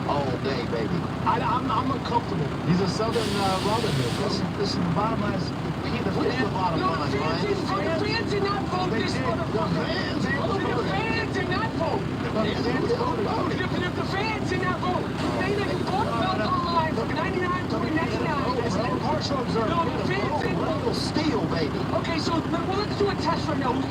All day, baby. I'm uncomfortable. He's a Southern Robin Hood. Listen, the bottom line is What's the bottom No, line, the Brian? fans did not vote They this did. motherfucker. The fans did not vote. If the fans did not vote, they bought the belt online for $99.99. It's an impartial observer. No, the fans didn't vote. Real steel, baby. Okay, so well, let's do a test right now. Who's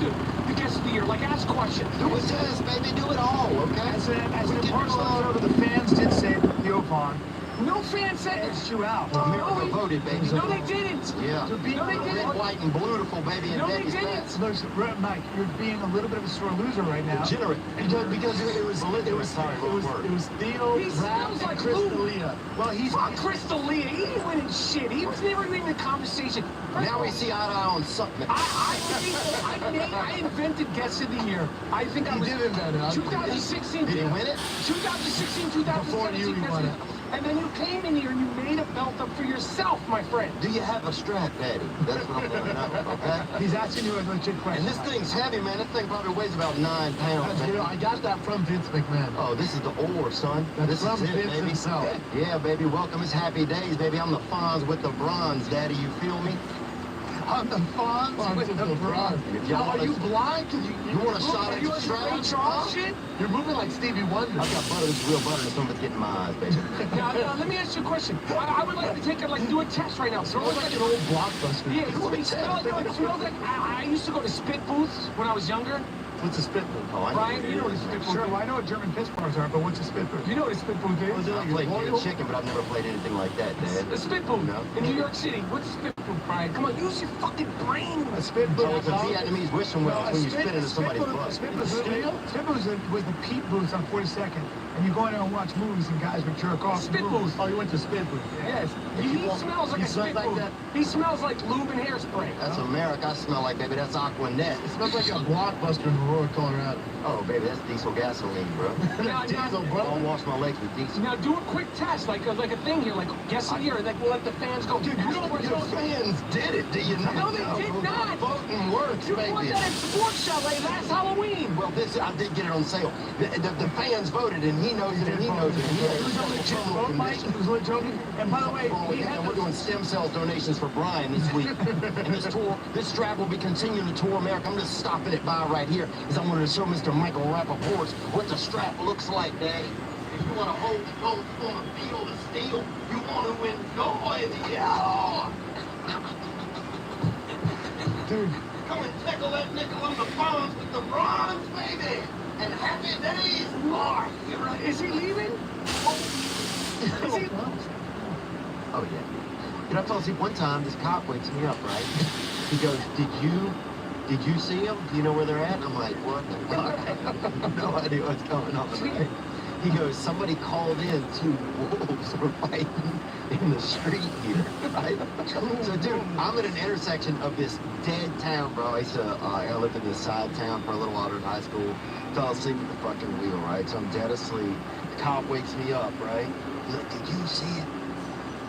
the guest of the year? Like, ask questions. Do it test, baby. Do it all, okay? As an We give you impartial all- observer, the fans did say that Theo Vaughn No fan said it. edged you out. America voted, baby. No, they didn't. Yeah. To be No, they Red, didn't. white, and beautiful, baby, and No, they Betty's didn't. best. Listen, Mike, you're being a little bit of a sore loser right now. Degenerate. Because it was Sorry, wrong word. it was Theo, He Rap, smells and like Chris lube. D'Elia. Well, he's Fuck Crystal Lee. He didn't win in shit. He was never even in the conversation. Now we see eye to eye on something. I invented guest of the year. I think I He was did invent it. 2016. Did he win it? 2016, Before you, 2017. he won it. And then you came in here and you made a belt up for yourself, my friend. Do you have a strap, Daddy? That's what I'm gonna know, okay? He's asking you a legit question. And this thing's heavy, man. This thing probably weighs about 9 pounds, You know, man. I got that from Vince McMahon. Oh, this is the ore, son. That's This from is it, Vince baby. himself. Yeah, baby. Welcome. It's happy days, baby. I'm the Fonz with the bronze, Daddy. You feel me? I'm the Fonz with the bronze. If y'all Now, are wanna- you blind? Cause You want a shot at You your want Ray strap? Charles shit? You're moving like Stevie Wonder. I've got butter. This is real butter. And some of it's getting my eyes, baby. Now, let me ask you a question. I would like to take do a test right now. Sort of like an old blockbuster. Yeah, it smells like I used to go to spit booths when I was younger. What's a spit booth? Oh, I know. Brian, you know what a spit booth Sure, is. well, I know what German piss bars are, but what's a spit booth? You know what a spit booth Was is? it I like played a grilled royal? chicken, but I've never played anything like that, Dad. A spit booth No. in New York City. What's a spit booth, Brian? Come on, use your fucking brain. A spit Oh, booth. it's a Vietnamese wishing well when you spit into somebody's butt. Spit booth was the Pete booth on 42nd, and you go in there and watch movies, and guys would jerk off. Spit booth. Oh, you went to spit booth. Yes. He smells like You a smell spit like booth. that? He smells like lube and hairspray. That's America. I smell like, baby. That's Aquanet. It smells like a blockbuster in Aurora, Colorado. Oh, baby, that's diesel gasoline, bro. Diesel, I'll bro. wash my legs with diesel. Now do a quick test, like a thing here, like guess a year, like we'll let the fans go. Dude, your fans did it, do you know? No, they did not. Voting works, You won baby. that at Sports Chalet last Halloween. Well, I did get it on sale. The fans voted, and he knows it, and he knows it. And he It was a legit vote, Mike. It was legit joking. And by the way, he had we're doing stem cell donations for Brian this week. And this strap will be continuing to tour America. I'm just stopping it by right here because I wanted to show Mr. Michael Rappaport what the strap looks like, Daddy. If you want to hold, you want to feel the steel, you want to enjoy the yellow. Dude, Come and tickle that nickel on the bones with the bronze, baby. And happy days are here. Is he leaving? Is he? Oh, yeah. You know, I fell asleep one time, this cop wakes me up, right? He goes, did you see them? Do you know where they're at? And I'm like, what the fuck? I have no idea what's going on, right? He goes, somebody called in, 2 wolves were fighting in the street here, right? So, dude, I'm at an intersection of this dead town, bro. I lived in this side town for a little while in high school. Fell asleep at the fucking wheel, right? So I'm dead asleep. The cop wakes me up, right? He's like, did you see it?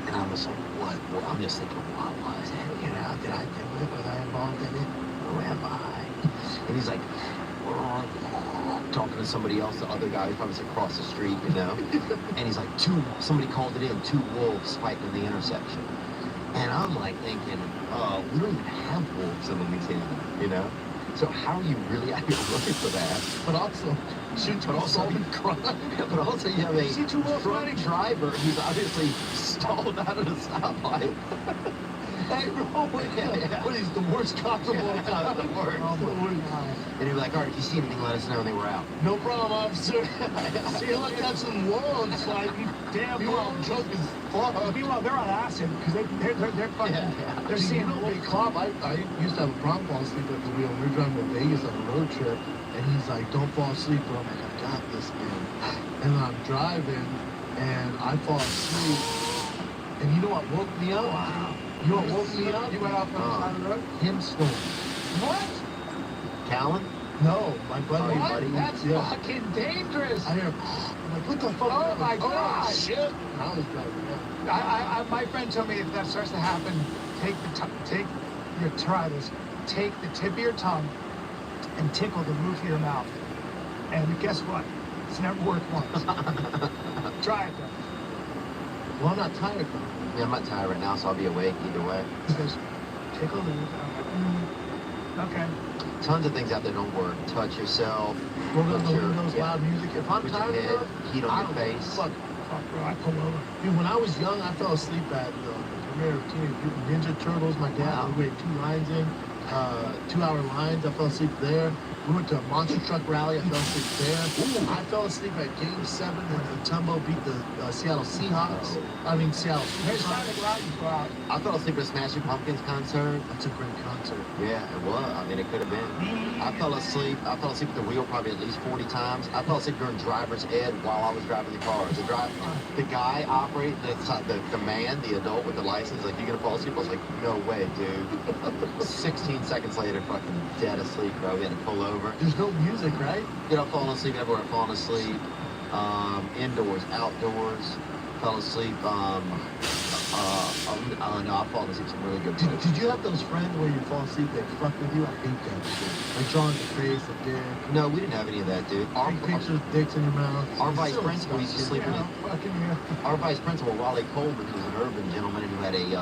And I was like, what? Well, I'm just thinking, what was it? You know, did I do it? Was I involved in it? Who am I? And he's like, talking to somebody else, the other guy who probably across the street, you know? And he's like, somebody called it in, 2 wolves fighting in the intersection. And I'm like thinking, we don't even have wolves in Louisiana, you know? So how are you really out here looking for that? but also, But also you have a See 2 wolves drunk fighting? driver who's obviously stalled out of the stoplight. Hey, bro, what is the worst cops of all time? The worst. Oh, the worst. And he'd be like, all right, if you see anything, let us know. And they were out. No problem, officer. See, you look at some worlds, like, damn, you are drunk as fuck. Meanwhile, they're on acid because they're fucking, they're See, seeing you know, big cop, I used to have a problem falling asleep at the wheel. We were driving to Vegas on a road trip, and he's like, don't fall asleep, bro. I'm like, I got this, man. And then I'm driving, and I fall asleep, and you know what woke me up? Wow. You know what woke me up? You went off on the side of the road? Him snoring. What? Callan? No, my buddy. What? buddy? That's Yeah. fucking dangerous. I hear, I'm like, what the fuck? Oh, my Oh, God. shit. And I was driving, My friend told me if that starts to happen, take the tip of your tongue and tickle the roof of your mouth. And guess what? It's never worked once. Try it though. Well, I'm not tired, though. Yeah, I'm not tired right now, so I'll be awake either way. He goes, tickle the roof. I'm like, okay. Tons of things out there don't work. Touch yourself. Roll down put the your- windows, yeah. loud music. If I'm Put your tired head, enough, heat on I your don't face. Fuck. Fuck, bro, I pull over. Dude, when I was young, I fell asleep at the premiere of Teenage Mutant Ninja Turtles. My dad, Wow. we waited 2 lines in, 2-hour lines. I fell asleep there. We went to a monster truck rally. I fell asleep there. Ooh. I fell asleep at Game 7 when the Tumbo beat the Seattle Seahawks. I mean, Seattle Next time Seahawks. they go out, you go out. I fell asleep at Smashing Pumpkins concert. That's a great concert. Yeah, it was. I mean, it could have been. I fell asleep at the wheel probably at least 40 times. I fell asleep during driver's ed while I was driving the car. The guy operating, the man, the adult with the license, like, you gonna fall asleep? I was like, no way, dude. 16 seconds later, fucking dead asleep, bro. We had to pull over. There's no music, right? You know, falling asleep everywhere. Falling asleep, indoors, outdoors. Fell asleep. No, I fall asleep some really good places. Did you have those friends where you fall asleep, they fuck with you? I hate that shit. Like drawing the face, the dick. No, we didn't have any of that, dude. Take pictures, dicks in your mouth. Our It's vice so principal used to sleep disgusting. in Fucking yeah. Our vice principal, Wally Coleman, who was an urban gentleman who had a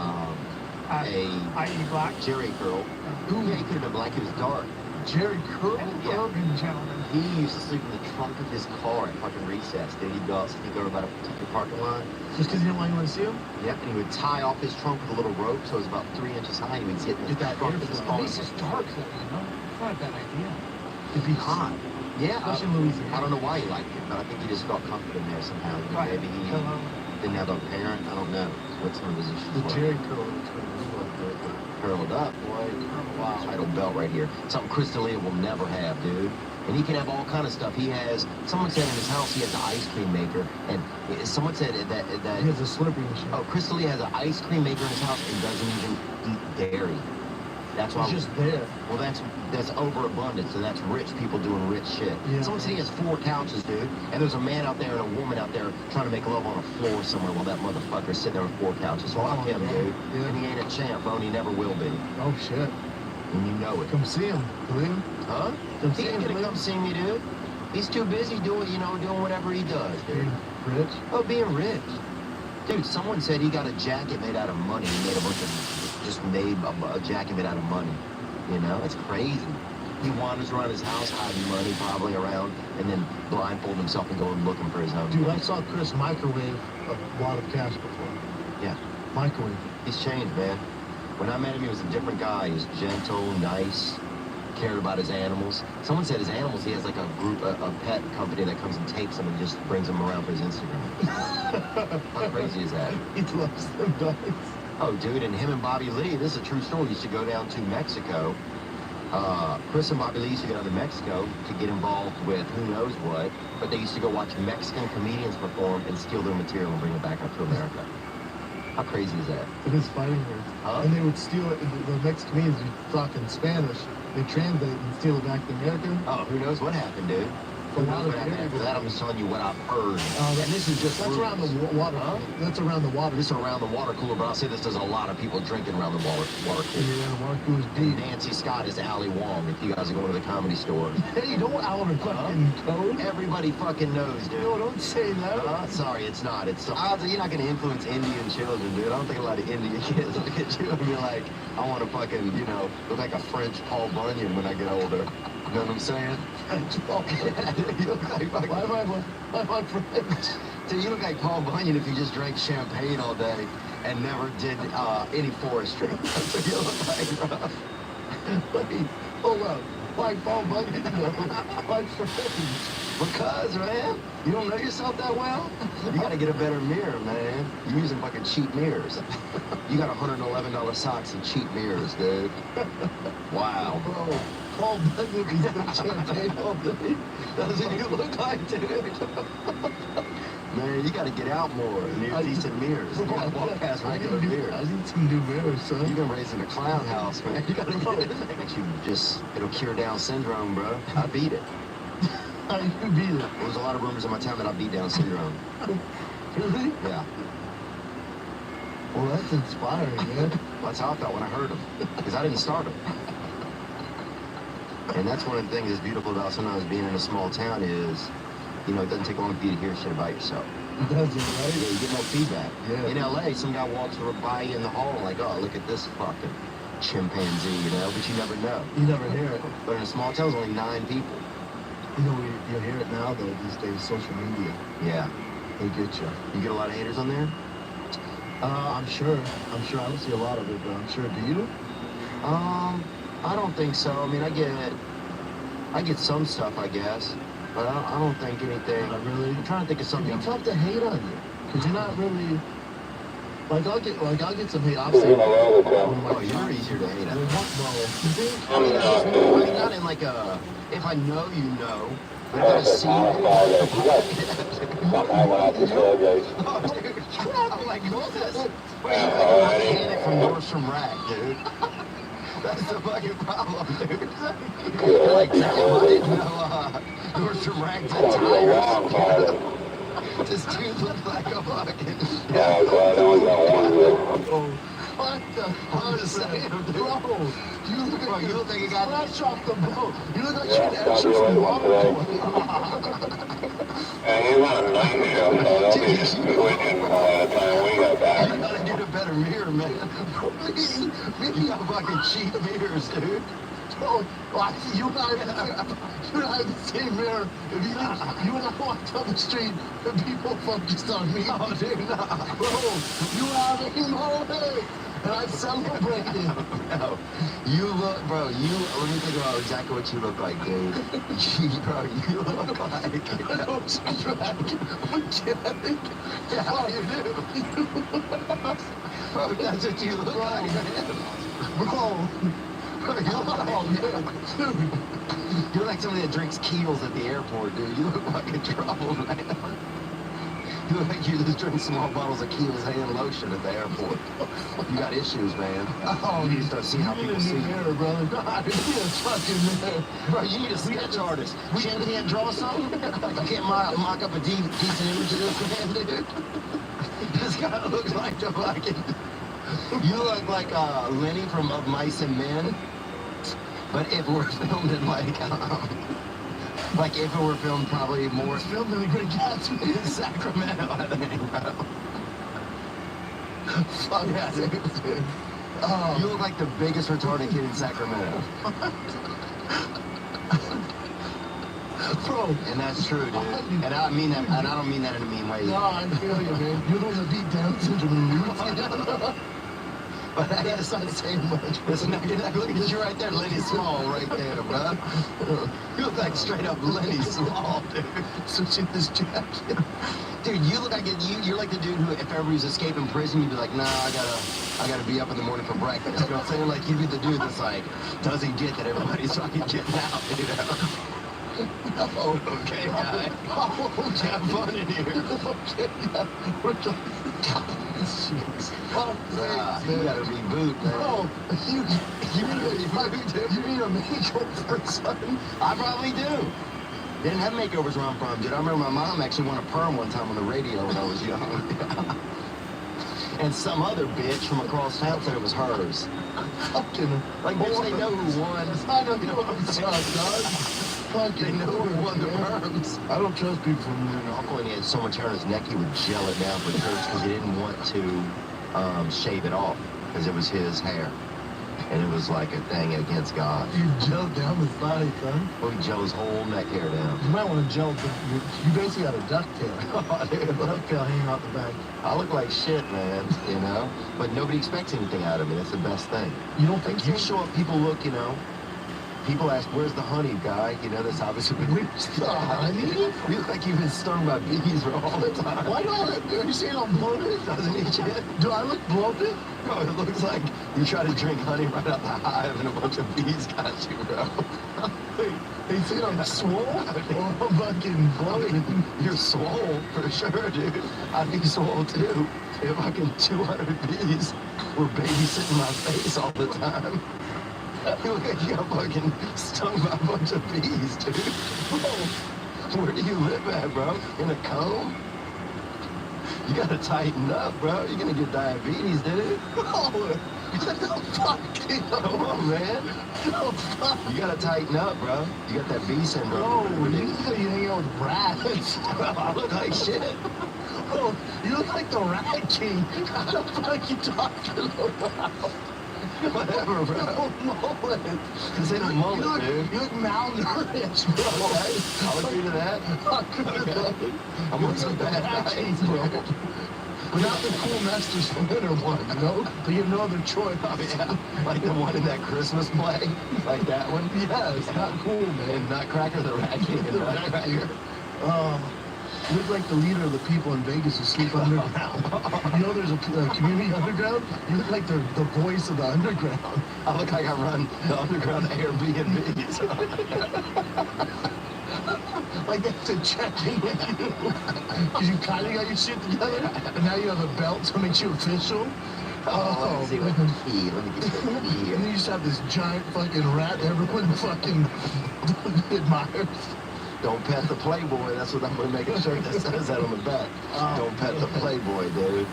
I.E. Black. Jerry curl. Yeah, he could have been black. He was dark. Jerry Curl? Yeah. Urban gentleman. He used to sleep in the trunk of his car at fucking recess. Dude, he'd go about a particular parking lot. Just because you didn't want anyone to see him? Yep, and he would tie off his trunk with a little rope, so it was about 3 inches high. And he would sit in the Get that trunk of his airflow. car. At least it's dark though, you know? It's not a bad idea. It'd be hot. Yeah, Especially in Louisiana. I don't know why he liked it, but I think he just felt comfort in there somehow. You know, Right. maybe he Hello. didn't have a parent. I don't know what some of his issues The were. Jerry Curl. Curled up, boy. Wow, title belt right here. Something Chris D'Elia will never have, dude. And he can have all kind of stuff. He has. Someone said in his house he has an ice cream maker, and someone said that He has a Slurpee machine. oh, Chris D'Elia has an ice cream maker in his house and doesn't even eat dairy. That's why. It's just there. Well, that's overabundance, and that's rich people doing rich shit. Yeah. Someone said he has 4 couches, dude, and there's a man out there and a woman out there trying to make love on a floor somewhere while that motherfucker's sitting there with 4 couches. Fuck Oh, him, yeah. dude. Yeah. And he ain't a champ, bro, and he never will be. Oh, shit. And you know it. Come see him. Believe him? Huh? Come He see ain't him, gonna believe come him? see me, dude. He's too busy doing whatever he does, dude. Being rich. Oh, being rich. Dude, someone said he got a jacket made out of money. He made a bunch of, just made a jacket made out of money. You know, it's crazy. He wanders around his house hiding money probably around and then blindfold himself and go and looking for his own. Dude, I saw Chris microwave a lot of cash before. Yeah. Microwave. He's changed, man. When I met him, he was a different guy. He was gentle, nice, cared about his animals. Someone said his animals, he has like a pet company that comes and takes them and just brings them around for his Instagram. How crazy is that? He loves them dogs. Oh, dude, and him and Bobby Lee, this is a true story, used to go down to Mexico. Chris and Bobby Lee used to go down to Mexico to get involved with who knows what, but they used to go watch Mexican comedians perform and steal their material and bring it back up to America. How crazy is that? It is fighting words. Huh? And they would steal it. The next comedians would talk in Spanish. They translate and steal it back to America. Oh, who knows what happened, dude? Who knows what happened after that? I'm just telling you what I've heard. And this is just That's around the water. Huh? That's around the water. This is around the water cooler, but I'll say this, there's a lot of people drinking around the water cooler. Yeah, water cooler's deep. Nancy Scott is Ali Wong if you guys are going to the Comedy Store. Hey, don't Oliver fucking code. Everybody fucking knows, dude. No, don't say that. Sorry, it's not. It's odds you're not going to influence Indian children, dude. I don't think a lot of Indian kids look at you and be like, I want to fucking, look like a French Paul Bunyan when I get older. You know what I'm saying? You look like fucking... Why am I French? Dude, you look like Paul Bunyan if you just drank champagne all day and never did any forestry. That's what you look like, bro. Wait, hold up. Why Paul Bunyan? Why French? Because, man, you don't know yourself that well? You gotta get a better mirror, man. You're using fucking cheap mirrors. You got $111 socks and cheap mirrors, dude. Wow. Bro, Paul Bunyan is the champagne all day. That's what you look like, dude. Man, you gotta get out more and use decent mirrors. You gotta walk past regular mirrors. I need some new mirrors, son. You've been raised in a clown house, man. You gotta get it. It'll cure Down syndrome, bro. I beat it. How you beat it? There was a lot of rumors in my town that I beat Down syndrome. Really? Yeah. Well, that's inspiring, man. That's how I felt when I heard them. Because I didn't start them. And that's one of the things that's beautiful about sometimes being in a small town is, you know, it doesn't take long for you to hear shit about yourself. It doesn't, right? Yeah, you get no feedback. Yeah. In LA, some guy walks by you in the hall like, oh, look at this fucking chimpanzee, you know, but you never know. You never hear it. But in a small town, there's only 9 people. You know, you hear it now, though, these days, social media. Yeah. They get you. You get a lot of haters on there? I'm sure. I don't see a lot of it, but I'm sure. Do you? I don't think so. I mean, I get some stuff, I guess, but I don't think anything. Not really. I'm trying to think of something. It's tough to hate on you, because you're not really. I'll get some hate. I've seen. Oh, you're easier to hate on. You think? I mean, not in like a, if I know you know, but if I see you. Oh, dude, I'm like Moses. Wait, you hate it from Nordstrom Rack, dude. That's the fucking problem, dude. You're like, damn, I didn't know Nordstrom Rack did tires. This dude looked like a fucking... What the I'm just saying, dude. Bro, you look like a guy... fresh off the boat. You look like you're an extra from Waterboy. You gotta get a better mirror, man. You got fucking cheap mirrors, dude. Oh, you and I have the same mirror. If you and I walked down the street and people focused on me. Oh, dude, no. Bro, you have a moment. And I celebrated. No. You look, bro, let me think about exactly what you look like, dude. Bro, you look like... I don't track. Mechanic. Yeah, you do. Bro, that's what you look like, man. Bro. Bro, you look like... Dude. You're like somebody that drinks Keels at the airport, dude. You look like in trouble, man. You look like you just drink small bottles of Keels hand lotion at the airport. You got issues, man. Oh, you need to start seeing how people see you. Mirror, brother. I need a fucking mirror. Bro, you need a sketch artist. We can't draw something? You can't mock up a decent image of this man, dude? This guy looks like the fucking... You look like Lenny from Of Mice and Men. But if we're filmed in like if it were filmed probably more... It's filmed in the Great Gatsby. In Sacramento, I think, bro. Fuck yeah, dude. Oh. You look like the biggest retarded kid in Sacramento. Bro. And that's true, dude. And I mean that, and I don't mean that in a mean way. No, I feel you, man. You're the one that beat Down syndrome. But that's not saying much. Listen, look at you right there, Lenny Small, right there, bro. You look like straight up Lenny Small, dude. Switching this jacket. Dude, you look like you're like the dude who, if ever he's escaping prison, you'd be like, nah, I gotta be up in the morning for breakfast. You know what I'm saying? Like, you'd be the dude that's like, doesn't get that everybody's fucking getting out, you know? Oh, okay, guy. Have fun in here. Okay, yeah. We're just... You gotta reboot, man. Oh, you need a makeover, son. I probably do. They didn't have makeovers where I'm from, dude. I remember my mom actually won a perm one time on the radio when I was young. And some other bitch from across town said it was hers. Fucking... Like, bitch, they know who won. I don't know what's up, dog. Fucking They know who won the perms. I don't trust people from New York. Uncle, when he had so much hair on his neck, he would gel it down for church because he didn't want to shave it off because it was his hair. And it was like a thing against God. You gelled down his body, son. Well, he gelled his whole neck hair down. You might want to gel, but you basically got a ducktail. Oh, dude, A ducktail hanging out the back. I look like shit, man, you know? But nobody expects anything out of me. That's the best thing. You don't think Like, so? you show up, people look, you know. People ask, where's the honey, guy? You know, that's obviously... Where's the honey? You look like you've been stung by bees bro, all the time. Why do are you saying I'm bloated? Doesn't he, shit? Do I look bloated? Bro, it looks like you try to drink honey right out the hive and a bunch of bees got you, bro. They say I'm swole or I'm fucking bloated. You're swole, for sure, dude. I'd be swole, too. If fucking 200 bees were babysitting my face all the time. You look like you got fucking stung by a bunch of bees, dude. Bro, where do you live at, bro? In a comb? You gotta tighten up, bro. You're gonna get diabetes, dude. Oh, what the fuck? Come on, man. Oh, fuck. You gotta tighten up, bro. You got that bee syndrome. Bro, you say you hang out with rats. I look like shit. Oh, you look like the Rat King. What the fuck are you talking about? Whatever, bro. Mullet. This ain't a mullet, dude. You look malnourished, bro. Okay, I'll agree to that. Okay. I'm on some bad diets, bro. But not the cool Masters from Winter one, you know? But you have no other choice. Oh, yeah. Like the one in that Christmas play? Like that one? Yeah, it's not cool, man. And Nutcracker, the Rat King and Nutcracker. You look like the leader of the people in Vegas who sleep underground. You know there's a community underground? You look like the voice of the underground. I look like I run the underground Airbnbs. Like they have to check in with you. Because you kind of got your shit together, and now you have a belt to make you official. Let me see what key. Let me get the key. And you just have this giant fucking rat everyone fucking admires. Don't pet the Playboy. That's what I'm going to make a shirt that says that on the back. Don't pet the Playboy, dude.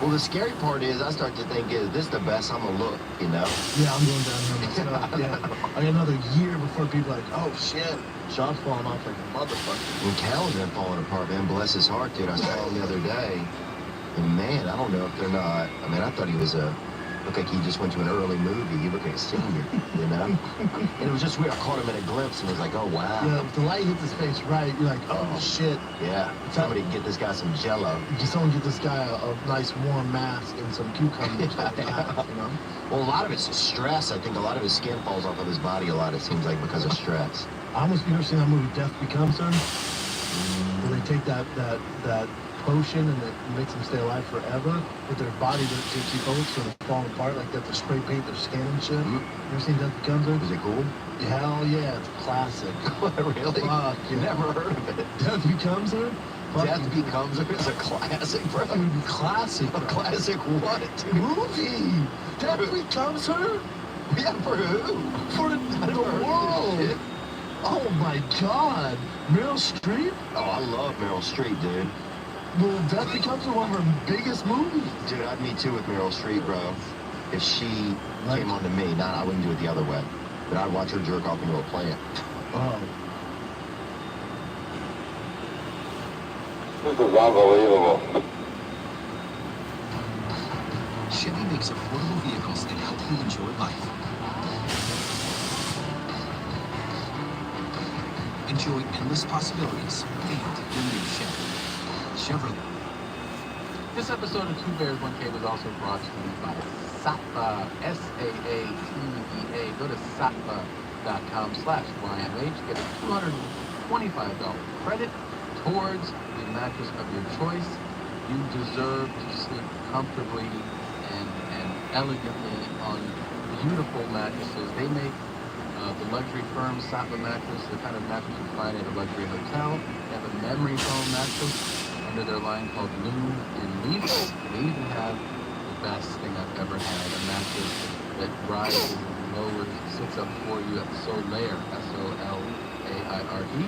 Well, the scary part is I start to think, is this the best I'm going to look, you know? Yeah, I'm going down here myself. Yeah. I got another year before people are like, oh shit, Sean's falling off like a motherfucker. And Cal's been falling apart, man. Bless his heart, dude. I saw him the other day. And man, I don't know if they're not. I mean, I thought he was looked like he just went to an early movie. He looked like a senior, you know? And it was just weird. I caught him in a glimpse and was like, oh, wow. Yeah, if the light hits his face right, you're like, oh shit. Yeah, somebody get this guy some Jello. Just someone get this guy a nice warm mask and some cucumbers. Yeah. You know? Well, a lot of it's stress. I think a lot of his skin falls off of his body a lot, it seems like, because of stress. You ever seen that movie Death Becomes Her? Where they take that potion and it makes them stay alive forever, but their body doesn't keep over, so they're falling apart, like they have to spray paint their skin and shit. You ever seen Death Becomes Her? Is it cool? Hell yeah, it's a classic. Really? Fuck, You yeah. never heard of it. Death Becomes Her? Death Becomes Her is a classic, bro. Dude, classic. A classic what, dude? Movie! Death Becomes Her? Yeah, for who? For the world! Oh my god! Meryl Streep? Oh, I love Meryl Streep, dude. Well, Death Becomes Her, one of her biggest movies. Dude, I'd me too with Meryl Streep, bro. If she came onto me, I wouldn't do it the other way. But I'd watch her jerk off into a plant. Oh. This is unbelievable. Chevy makes affordable vehicles that help you enjoy life. Enjoy endless possibilities and the new Chevy. Chevrolet. This episode of Two Bears, One Cave is also brought to you by SATVA, S-A-A-T-V-A. Go to satva.com/YMH. Get a $225 credit towards the mattress of your choice. You deserve to sleep comfortably and elegantly on beautiful mattresses. They make the luxury firm Satva mattress, the kind of mattress you find at a luxury hotel. They have a memory foam mattress under their line called Noon and Leaf. They even have the best thing I've ever had, a mattress that rises and lowers, sits up for you at Solaire, S-O-L-A-I-R-E,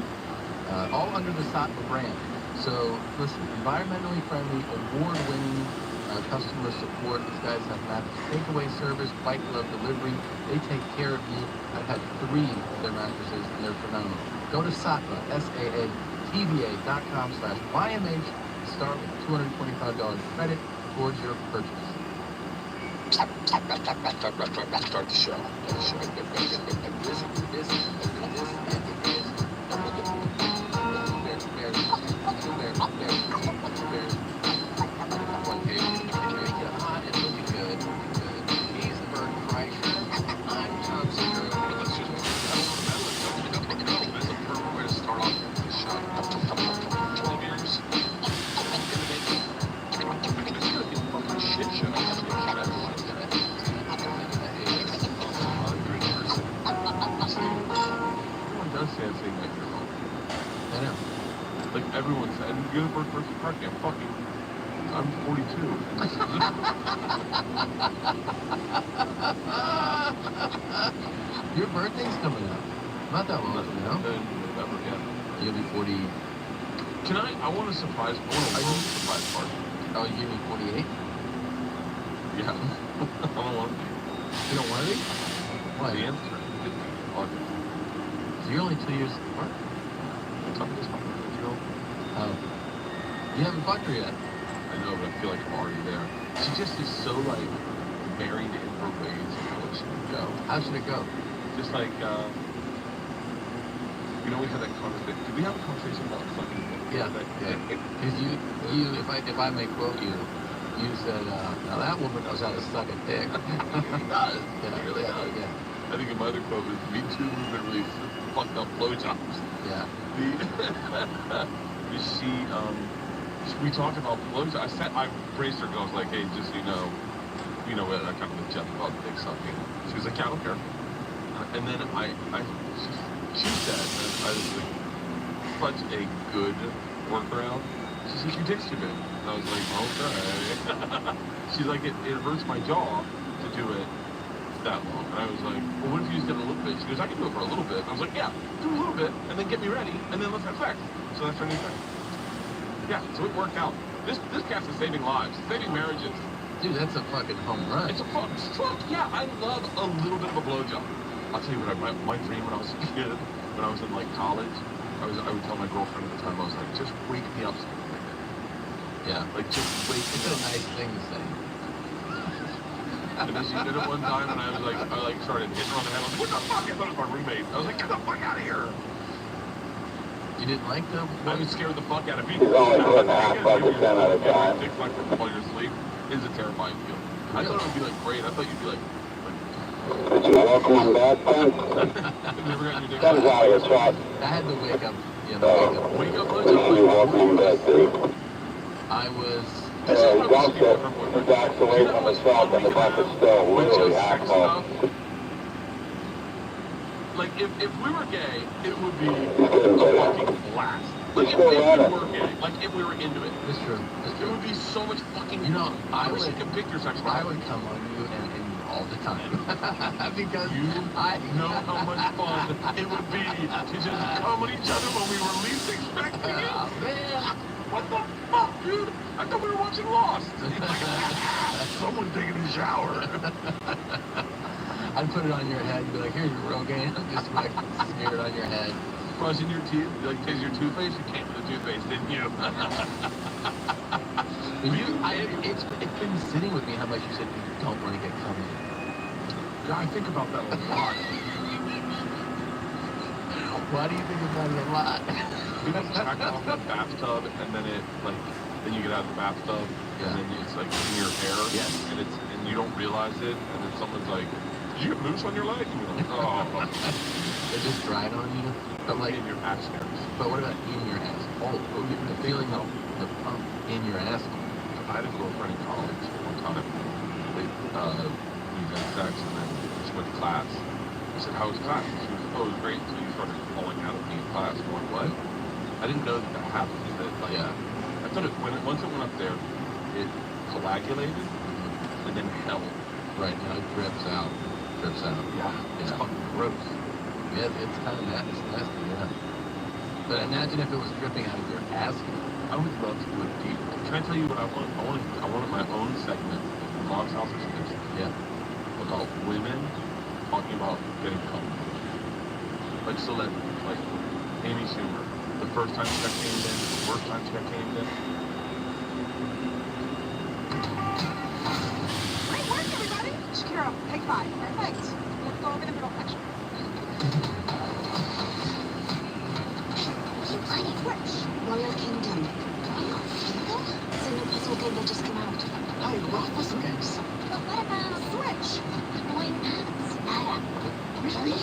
all under the Satva brand. So, listen, environmentally friendly, award-winning customer support. These guys have mattress takeaway service, white glove delivery. They take care of you. I've had 3 of their mattresses, and they're phenomenal. Go to Satva, SAATVA.com/YMH. Start with $225 credit towards your purchase. Start the show. Like everyone said, and you're the first person correct me. I'm 42. Your birthday's coming up. Not that long, you know? November, yeah. You'll be 40. I want a surprise. I want a little surprise party. Oh, you'll be 48? Yeah. I don't want to be. You don't want to be? Why? The answer is August. So you're only 2 years apart? Oh. You haven't fucked her yet. I know, but I feel like I'm already there. She just is so, like, married in her ways of how it should go. How should it go? Just like, we had that conversation. Did we have a conversation about fucking? Yeah. Because you, if I may quote you, you said, now that woman knows how to suck a dick. It does. Yeah, It really does. Yeah. I think my other quote was, "Me Too movement really fucked up blowjobs." Yeah. We talked about blowjobs. I braced her and I was like, "Hey, just so you know what I kind of with Jeff about dick sucking." She was like, "Yeah, I don't care." And then she said, and I was like, such a good workaround. She's like, "Your dick's too big." And I was like, "Okay." She's like, "It hurts my jaw to do it that long." And I was like, "Well, what if you just did it a little bit?" She goes, "I can do it for a little bit." And I was like, "Yeah, do a little bit, and then get me ready, and then let's have sex." So that's our new thing. Yeah, so it worked out. This cast is saving lives, saving marriages. Dude, that's a fucking home run. It's a fuck. Yeah, I love a little bit of a blowjob. I'll tell you what, my dream when I was a kid, when I was in like college, I would tell my girlfriend at the time, I was like, just wake me up something like that. Yeah. Like just wake me It's up. a nice thing to say. And then she did it one time, and I started hitting her on the head. I was like, what the fuck? I thought it was my roommate. I was like, get the fuck out of here. You didn't like them? I was scared the fuck out of me. He's only putting half buckets in at a time. Dick sucked while you're asleep is a terrifying feeling. I thought it would be like great. I thought you'd be like Did you welcome him back, Tim? I've never gotten your dick Tim's out of your spot. I had the wake up. Yeah, the Wake up, You welcome him back, dude. I was. This is He what dumps it. He backs away from himself, and the bucket's still literally half full. Like, if we were gay, it would be couldn't a say that. fucking blast. Like, if still we at it. were gay, like, if we were into it, It's true. It's it true. would be so much fucking You know, I I wish would- you could pick your sex I drive. would come on you and all the time. Because You know how much fun it would be to just come on each other when we were least expecting it. Oh, man. What the fuck, dude? I thought we were watching Lost. Someone taking a shower. I'd put it on your head and be like, here's your Rogaine. Just like smear it on your head. Brushing your teeth, like, taste your toothpaste? You came with a toothpaste, didn't you? It's been sitting with me how much you said you don't want to get cum in. Yeah, I think about that a lot. Why do you think about it a lot? You just jack off in the bathtub, and then then you get out of the bathtub, Yeah. and then it's like in your hair, Yes. and you don't realize it, and then someone's like, "Did you get moose on your leg?" And you're like, "Oh." They're just dried on you. But like, in your ass hairs. but what about in your ass? Oh, the feeling of the pump in your asshole. I had a girlfriend in college one time. We had sex, and then she went to class. I said, "How was class?" She was, "Oh, it was great." So you started falling out of me in class. I'm like, "What?" I didn't know that happened. That, like, Yeah. I thought once it went up there, it coagulated and then held. Right now it drips out. Drips out. Yeah, it's Yeah. fucking gross. Yeah, it's kind of nasty. It's nasty, yeah. But imagine if it was dripping out of your asshole. I would love to do it deep. Can I tell you what I want? I wanted my own segment in Mom's House or something Yeah. about women talking about getting comfortable. Like celebrities, like Amy Schumer. The first time she got camed in, the worst time she got camed in. Great work, everybody! 5. Perfect. Let's go over the middle picture. Switch. Royal Kingdom. Royal Kingdom? It's a new puzzle game that just came out. I love puzzle games. But what about Switch. annoying ants? Nada. Really?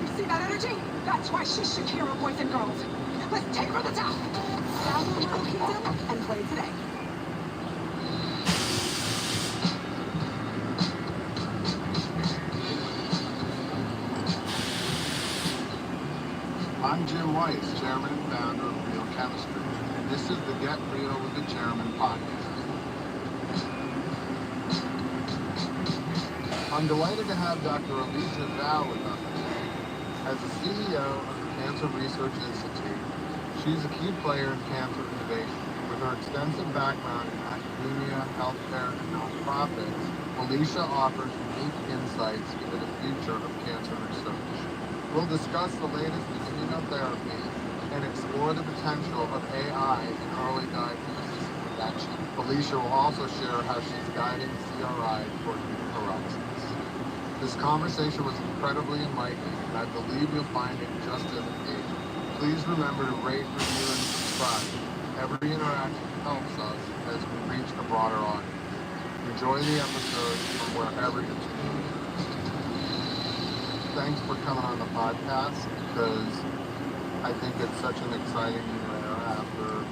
You see that energy? That's why she's Shakira, boys and girls. Let's take her to the top. Download Royal Kingdom and play today. I'm Jim Weiss, Chairman and Founder of Real Chemistry, and this is the Get Real with the Chairman podcast. I'm delighted to have Dr. Alicia with us today. As the CEO of the Cancer Research Institute, she's a key player in cancer innovation. With her extensive background in academia, healthcare, and nonprofits, Alicia offers unique insights into the future of cancer research. We'll discuss the latest in immunotherapy and explore the potential of AI in early diagnosis and prevention. Alicia will also share how she's guiding CRI toward new horizons. This conversation was incredibly enlightening, and I believe you'll find it just as engaging. Please remember to rate, review, and subscribe. Every interaction helps us as we reach a broader audience. Enjoy the episode from wherever you're tuning in. Thanks for coming on the podcast, because I think it's such an exciting new era after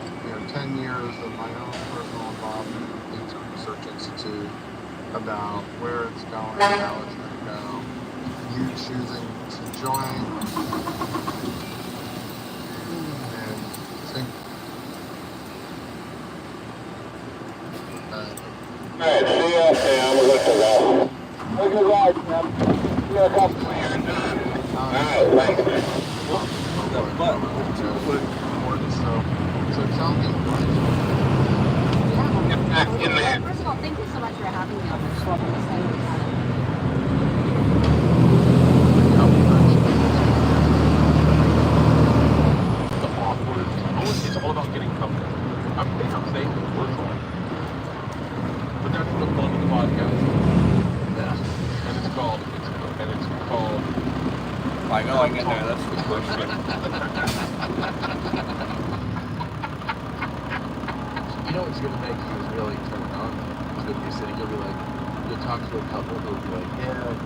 10 years of my own personal involvement with the Cancer Research Institute about where it's going, how it's going to go, you choosing to join, and think. Alright, see ya, and I'm going to go. Have a good ride, man. See you in a couple of years. Alright, thanks. So tell me. Get back in there. First of all, thank you so much for having me on this show. I'm excited to have it. The awkward. It's all about getting comfortable. I'm saying the word wrong. But that's the fun of the podcast. Yeah. And it's called. I know I get there. That's the question. You know what's gonna make you really turn it on? It's gonna be sitting. You'll be like, you'll talk to a couple who'll be like, yeah, it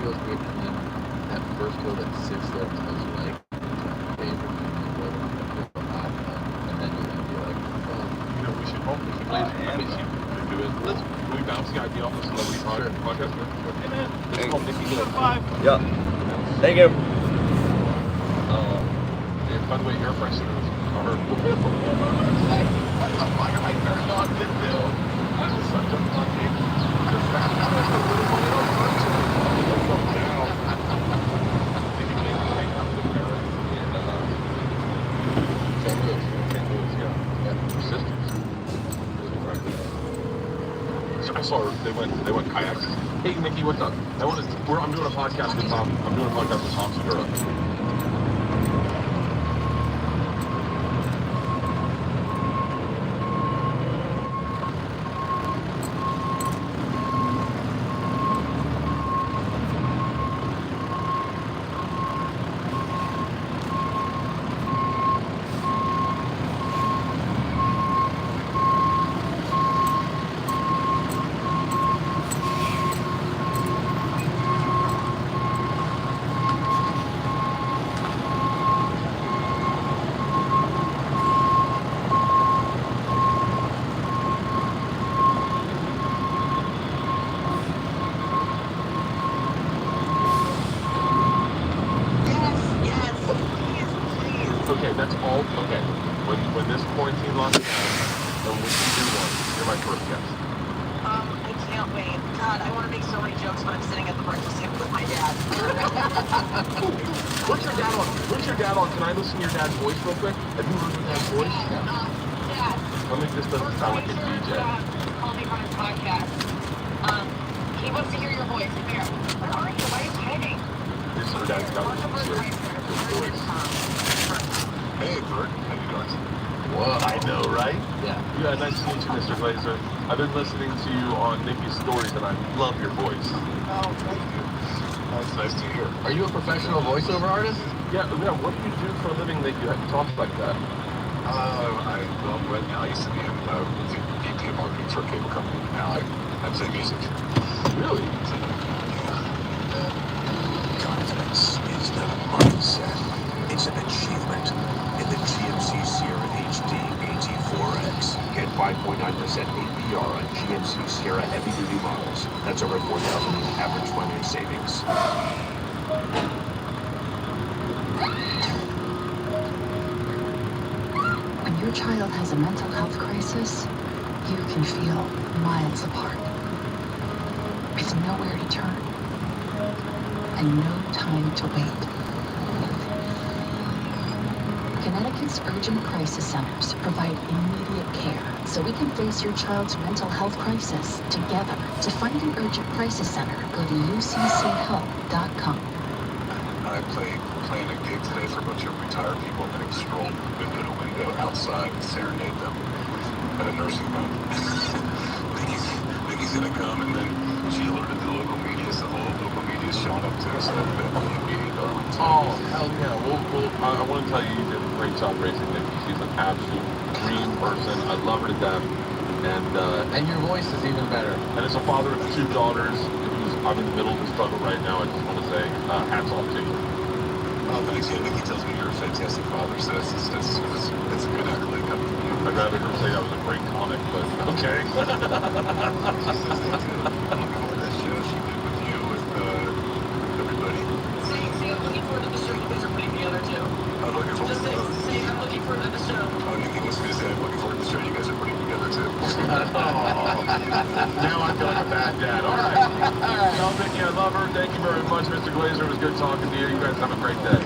feels great, and then that first girl that sits there and tells you like, favorite and then you're gonna be like, oh, You know, we should do it. Can we bounce the idea off the celebrity podcast? Hey man, this is called Nicky Good 5. Yeah. Thank you. And by the way, air fresheners are. What the fuck am I turned on this bill? That is such a fucking. I saw her. They went kayaks. Hey, Nikki, what's up? I'm doing a podcast with Tom. I'm doing a podcast with Tom Segura. Okay, that's all. Okay, when this quarantine locks down, then we can do one. You're my first guest. I can't wait. God, I want to make so many jokes when I'm sitting at the breakfast table with my dad. What's your dad on? What's your dad on? Can I listen to your dad's voice real quick? Have you heard your dad's voice? Dad. Let me. This doesn't sound like a DJ. Call me from his podcast. He wants to hear your voice. Here. Where are you? Why are you hiding? This is her dad's got his voice. Hey, Bert. How you doing? Whoa. I know, right? Yeah. Yeah, nice to meet you, Mr. Glazer. I've been listening to you on Nikki's stories, and I love your voice. Oh, thank you. That's nice to hear. Are you a professional voiceover artist? Yeah. What do you do for a living that you talk like that? Well, right now I used to be a VP of marketing for a cable company. Now I play music. Really? Confidence is not a mindset. It's an achievement. In the GMC Sierra HD AT4X, get 5.9% APR on GMC Sierra heavy-duty models. That's over $4,000 average monthly savings. When your child has a mental health crisis, you can feel miles apart. With nowhere to turn and no time to wait. Connecticut's urgent crisis centers provide immediate care so we can face your child's mental health crisis together. To find an urgent crisis center, go to ucchelp.com. I playing a gig today for a bunch of retired people. I'm going to stroll window to window outside and serenade them at a nursing home. Nikki's going to come, and then she alerted the local media, so the local media's showing up to us. Oh, hell yeah. I want to tell you, you did a great job raising Nikki. She's an absolute dream person. I love her to death. And your voice is even better. And as a father of 2 daughters, I'm in the middle of the struggle right now. I just want to say hats off to you. Oh, thanks. Yeah, Nikki tells me you're a fantastic father, so that's a good accolade. I'd rather her say I was a great comic, but okay. She says that too. I'm looking forward to that show she did with you, with everybody. Say I'm looking forward to the show you guys are putting together too. I'm looking forward Just say I'm looking forward to the show. Oh, Nikki wants me to say I'm looking forward to the show you guys are putting together too. Now I feel like a bad dad. All right. Tell Nikki I love her. Thank you very much, Mr. Glazer. It was good talking to you. You guys have a great day.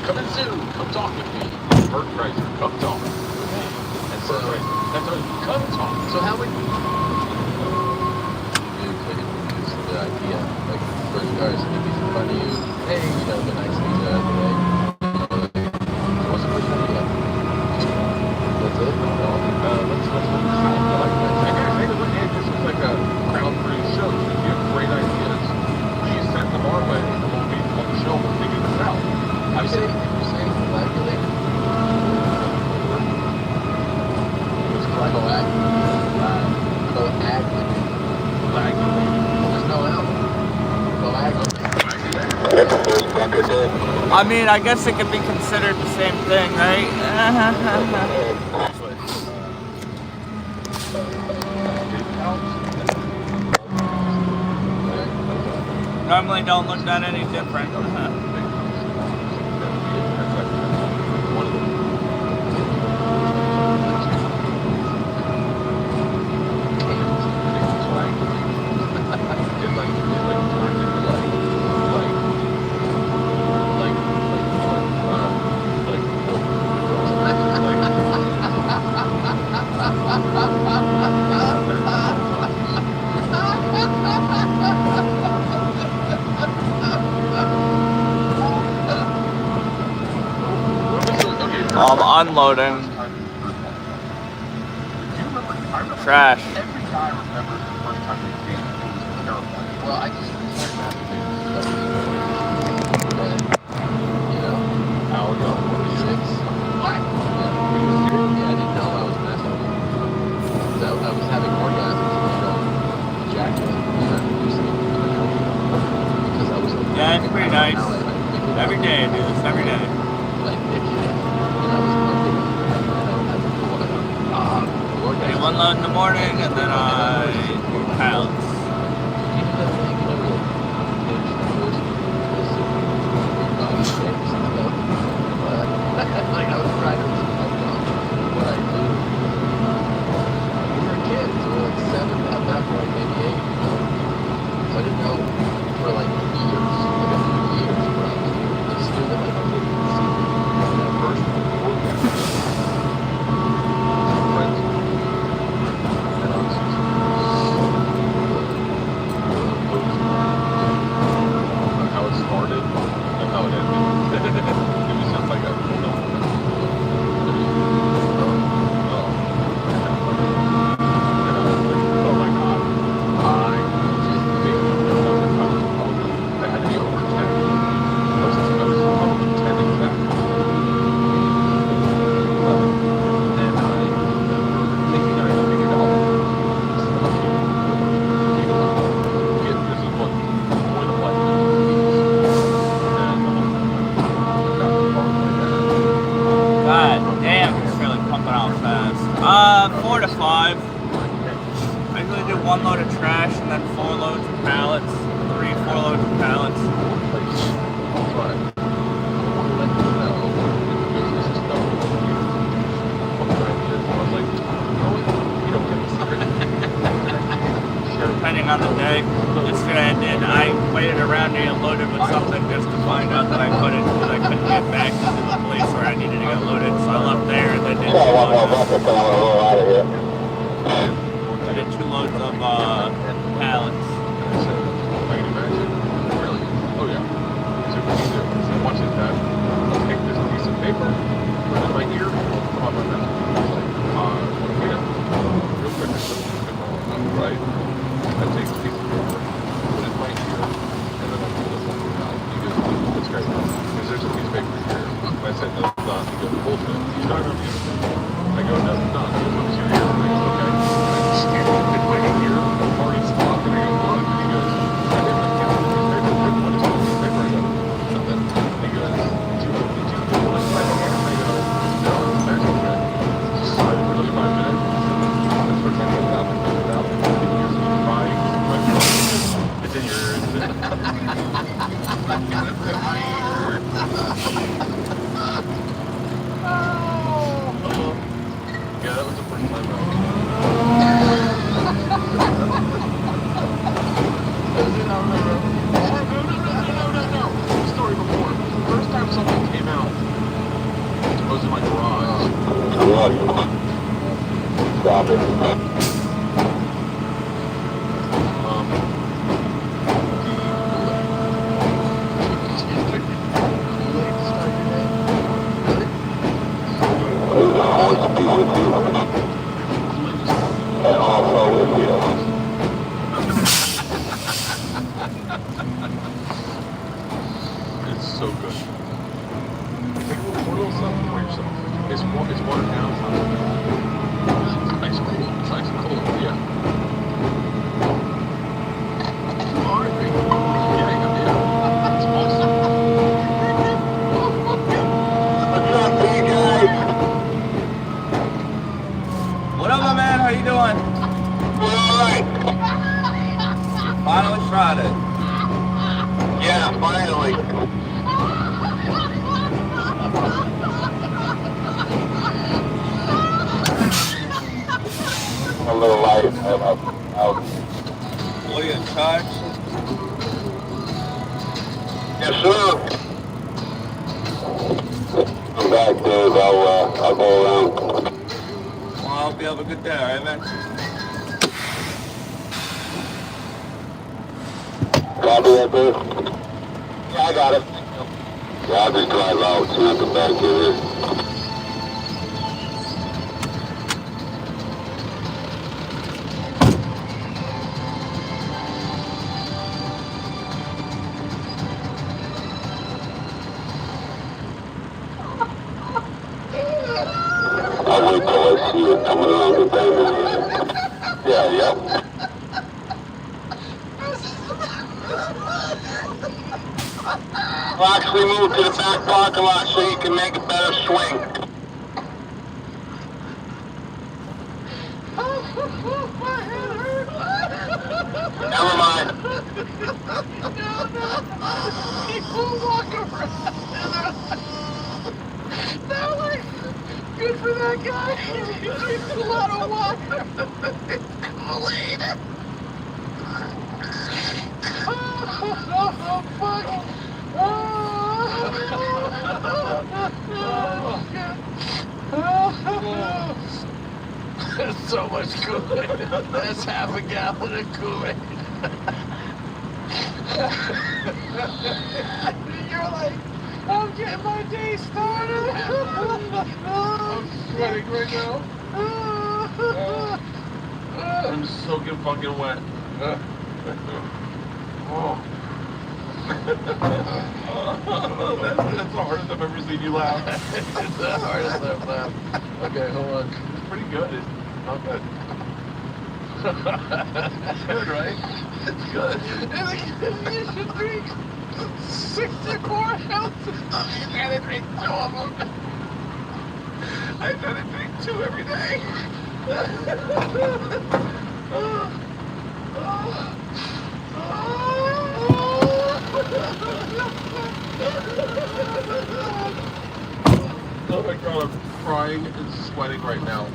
Come in soon. Come talk with me. Bert Glazer. Come talk. And so, come talk. So how would you introduce the idea? Like, first guys, Nikki's in front of you. Hey, the nice things out of the way. What's the first idea? That's it? Let's this is like a crowd-produced show. If you have great ideas, please send them our way. And we'll be on the show. We'll figure this out. You're saying coagulate? What's coagulate? There's no L. Coagulate. I mean, I guess it could be considered the same thing, right? Normally don't look that any different. I'm unloading. Trash. Every guy remembers the first time they came. It was terrifying. Well, I just learned that hour ago, 46. What? Yeah, I didn't know I was masturbating. So I was having orgasms from ejaculate. Because I was. Yeah, it's pretty nice. Every day I do this, every day. Like, I do one load in the morning and then I do pounds. Like I was trying to what I do. We were kids, we were like 7 at that point, maybe 8. So I didn't know for like years, like a few years, but I just knew that like I didn't see that first friends. And I was just 4 to 5. I usually do 1 load of trash and then 4 loads of pallets. 3-4 loads of pallets. Depending on the day. Yesterday I waited around to get loaded with something just to find out that I couldn't get back to the place where I needed to get loaded. So I left there and then did 2 loads of pallets. I can imagine. Really? Oh yeah. So what you do is I watch that. I'll take this piece of paper, put it in my ear, come on my mouth. What do we do? Real quick, right? I take a piece of paper, put it in my ear, and then I pull this up your mouth. He goes, what's great? Because there's a piece of paper here. And I said, no, it's not. He goes, bullshit. He's not going to be able to. I go, no, it's not. He goes, let me see your ear. I go, okay. And I just stand in my ear, already stopped, and I go, look. And he goes, I didn't like it. What is this piece of paper? I go, nothing. And he goes, did you do like my hair? I go, no, that's okay. Just started for another 5 minutes. That's what trying to get it out and get it out. And he goes, it's in your ear, isn't it? It's in my ear. Yeah, that was the first time I No. The story before. First time something came out, it was in my garage. Stop it. It's so good. Take a little something for yourself. It's watered down. It's ice cold. Yeah. Yeah. It's awesome. What up, my man? How you doing? Alright. Finally Friday. Yeah, finally. A little light. Out. What are you in charge? Yes, sir. I'm back there. I'll go around. Well, I hope you have a good day, alright, man? Copy that, there? Yeah, I got it. Yeah, I'll just drive out so I can back in. I'll wait till I see it coming around the bend. Yeah, yep. I'll actually move to the back parking lot so you can make a better swing. Never mind. People walk around. That was good for that guy. He drinks a lot of water. Kool-Aid. Oh, fuck. That's so much Kool-Aid. That's half a gallon of Kool-Aid. You're like, I'm getting my day started. I'm sweating right now. I'm soaking fucking wet. Oh. That's the hardest I've ever seen you laugh. It's the hardest I've laughed. Okay, hold on. It's pretty good. It's not good. It's good, right? It's good. You should drink 64 ounces. You gotta drink 2 of them. I try to drink 2 every day. Oh my god, I'm crying and sweating right now.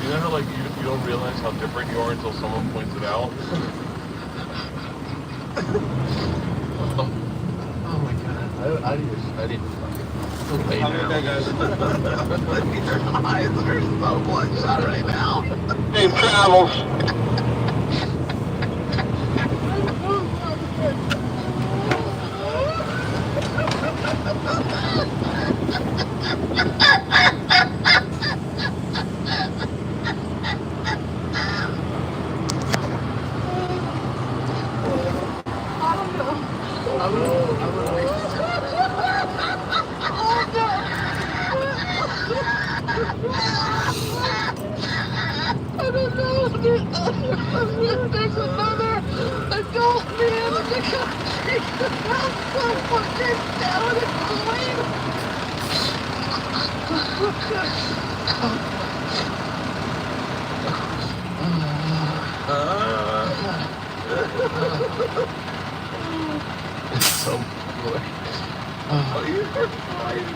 You know how like you don't realize how different you are until someone points it out? Oh my god. I need to fucking lay How down. did that, guys? Your eyes are so bloodshot right now. Safe travels. I don't know. There's another adult man in the country. I'm so fucking down and clean. It's so good. Oh, you're crying.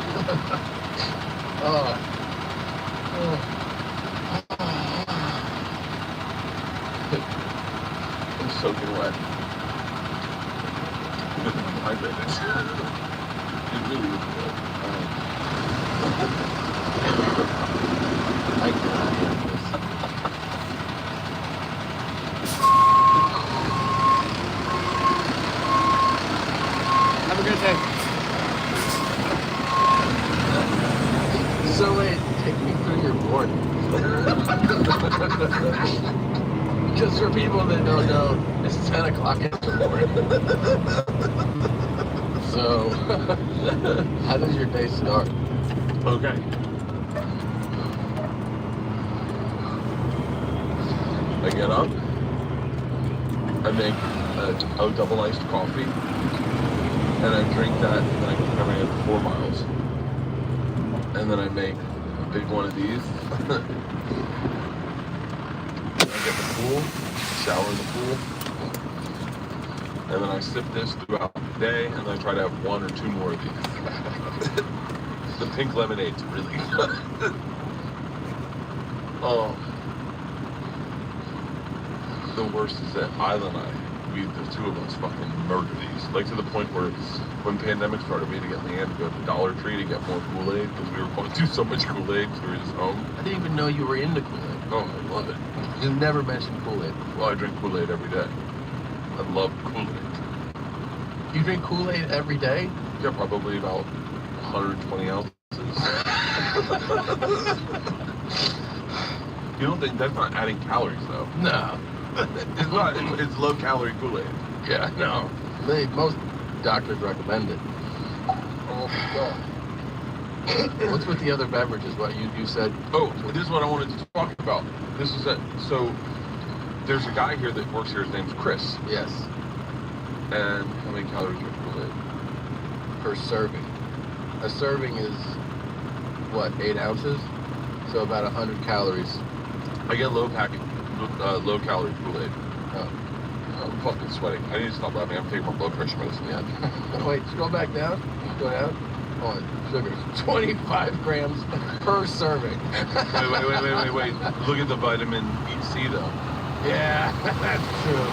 I'm soaking wet. My goodness. It really is good. I cannot handle this. Have a good day. So wait, take me through your morning. Just for people that don't know, it's 10 o'clock in the morning. So, how does your day start? Okay. I get up. I make a double iced coffee. And I drink that, and I ran 4 miles. And then I make a big one of these. I get the pool, shower in the pool. And then I sip this throughout the day, and then I try to have 1 or 2 more of these. The pink lemonade's really good. Oh. The worst is that Isla and I, the two of us fucking murder these. Like to the point where when pandemic started, we had to get Leanne to go to the Dollar Tree to get more Kool-Aid because we were going through so much Kool-Aid because we were just home. I didn't even know you were into Kool-Aid. Oh, I love it. You've never mentioned Kool-Aid before. Well, I drink Kool-Aid every day. I love Kool-Aid. You drink Kool-Aid every day? Yeah, probably about 120 ounces. You don't think that's not adding calories though? No. It's not. It's low calorie Kool-Aid. Yeah, no. Most doctors recommend it. Oh my god. What's with the other beverages? What you said? Oh, this is what I wanted to talk about. This is it. So there's a guy here that works here. His name's Chris. Yes. And how many calories is Kool-Aid? Per serving. A serving is what, 8 ounces? So about 100 calories. I get low calorie Kool-Aid. Oh. I'm fucking sweating. I need to stop laughing. I'm taking my blood pressure medicine yet. Wait, scroll back down. Go down. Oh, sugars. 25 grams per serving. Wait. Look at the vitamin C though. Yeah, that's true.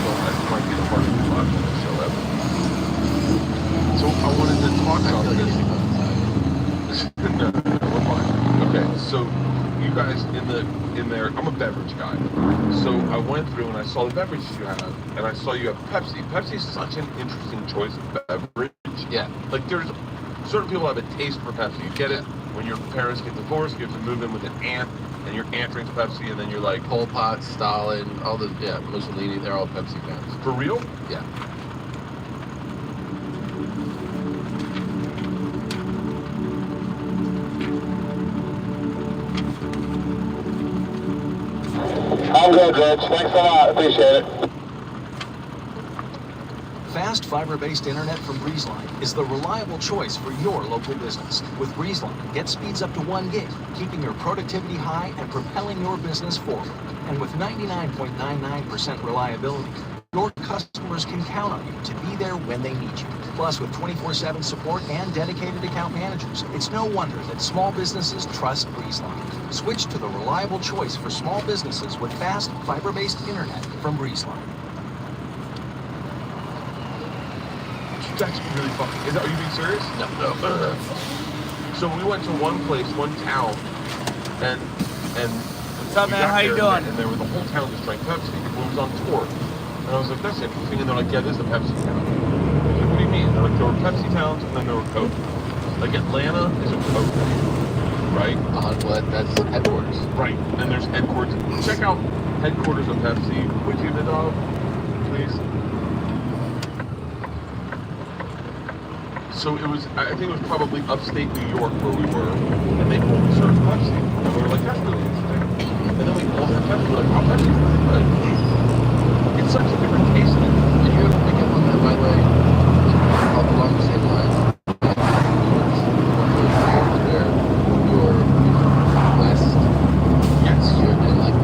That might be the hardest part of the show ever. So I wanted to talk about this. No, we're fine. Okay, so you guys in there, I'm a beverage guy. So I went through and I saw the beverages you have, and I saw you have Pepsi. Pepsi's such an interesting choice of beverage. Yeah. Like there's certain people have a taste for Pepsi. You get it when your parents get divorced, you have to move in with an aunt, and your aunt drinks Pepsi, and then you're like Pol Pot, Stalin, all the Mussolini, they're all Pepsi fans. For real? Yeah. I'm good, Rich. Thanks a lot. Appreciate it. Fast Fast fiber-based internet from BreezeLine is the reliable choice for your local business. With BreezeLine, get speeds up to 1 gig, keeping your productivity high and propelling your business forward. And with 99.99% reliability, your customers can count on you to be there when they need you. Plus, with 24/7 support and dedicated account managers, it's no wonder that small businesses trust BreezeLine. Switch to the reliable choice for small businesses with fast fiber-based internet from BreezeLine. That's really fucking. Are you being serious? No. So we went to one place, one town, and what's up, man? How you doing? And there was the whole town just drank Pepsi. It was on tour, and I was like, that's interesting. And they're like, yeah, this is a Pepsi town. I was like, what do you mean? They're like, there were Pepsi towns, and then there were Coke. Like Atlanta is a Coke, right? What? That's headquarters. Right. And there's headquarters. Check out headquarters of Pepsi. Would you, the dog, please? So it was, I think it was probably upstate New York where we were, and they only served Pepsi. And we were like, that's really interesting. And then we all had Pepsi. We're like, oh, Pepsi's really good. It's such a different taste. Did you ever pick up on that, by the way? Along the same lines. Where you're west. Yes. You're in like.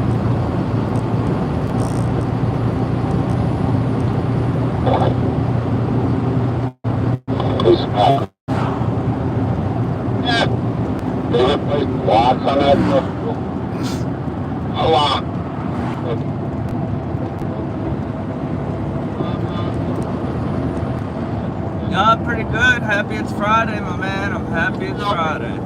Yeah, I'm pretty good. Happy it's Friday, my man. I'm happy it's Friday.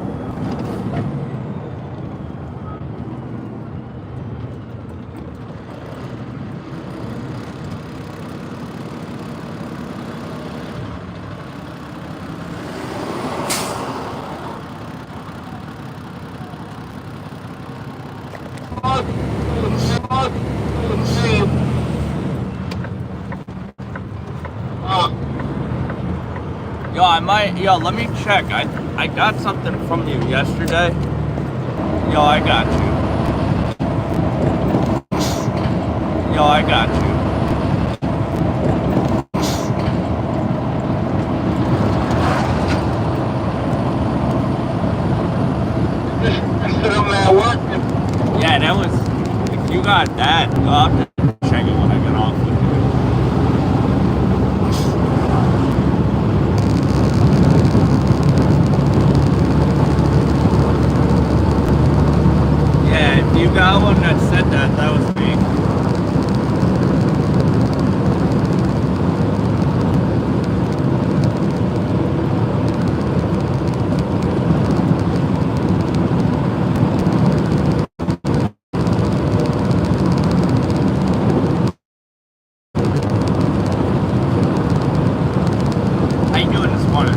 Let me check. I got something from you yesterday. Yo, I got you. Yeah, that was, if you got that, I'll have to check it when I get off with you. You got one that said that, that was me. How you doing this morning?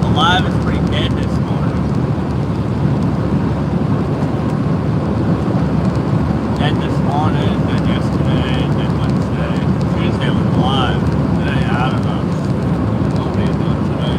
Alive is pretty dead this morning. Dead this morning, dead yesterday, dead Wednesday. Tuesday was alive. Today, I don't know. Nobody's doing today.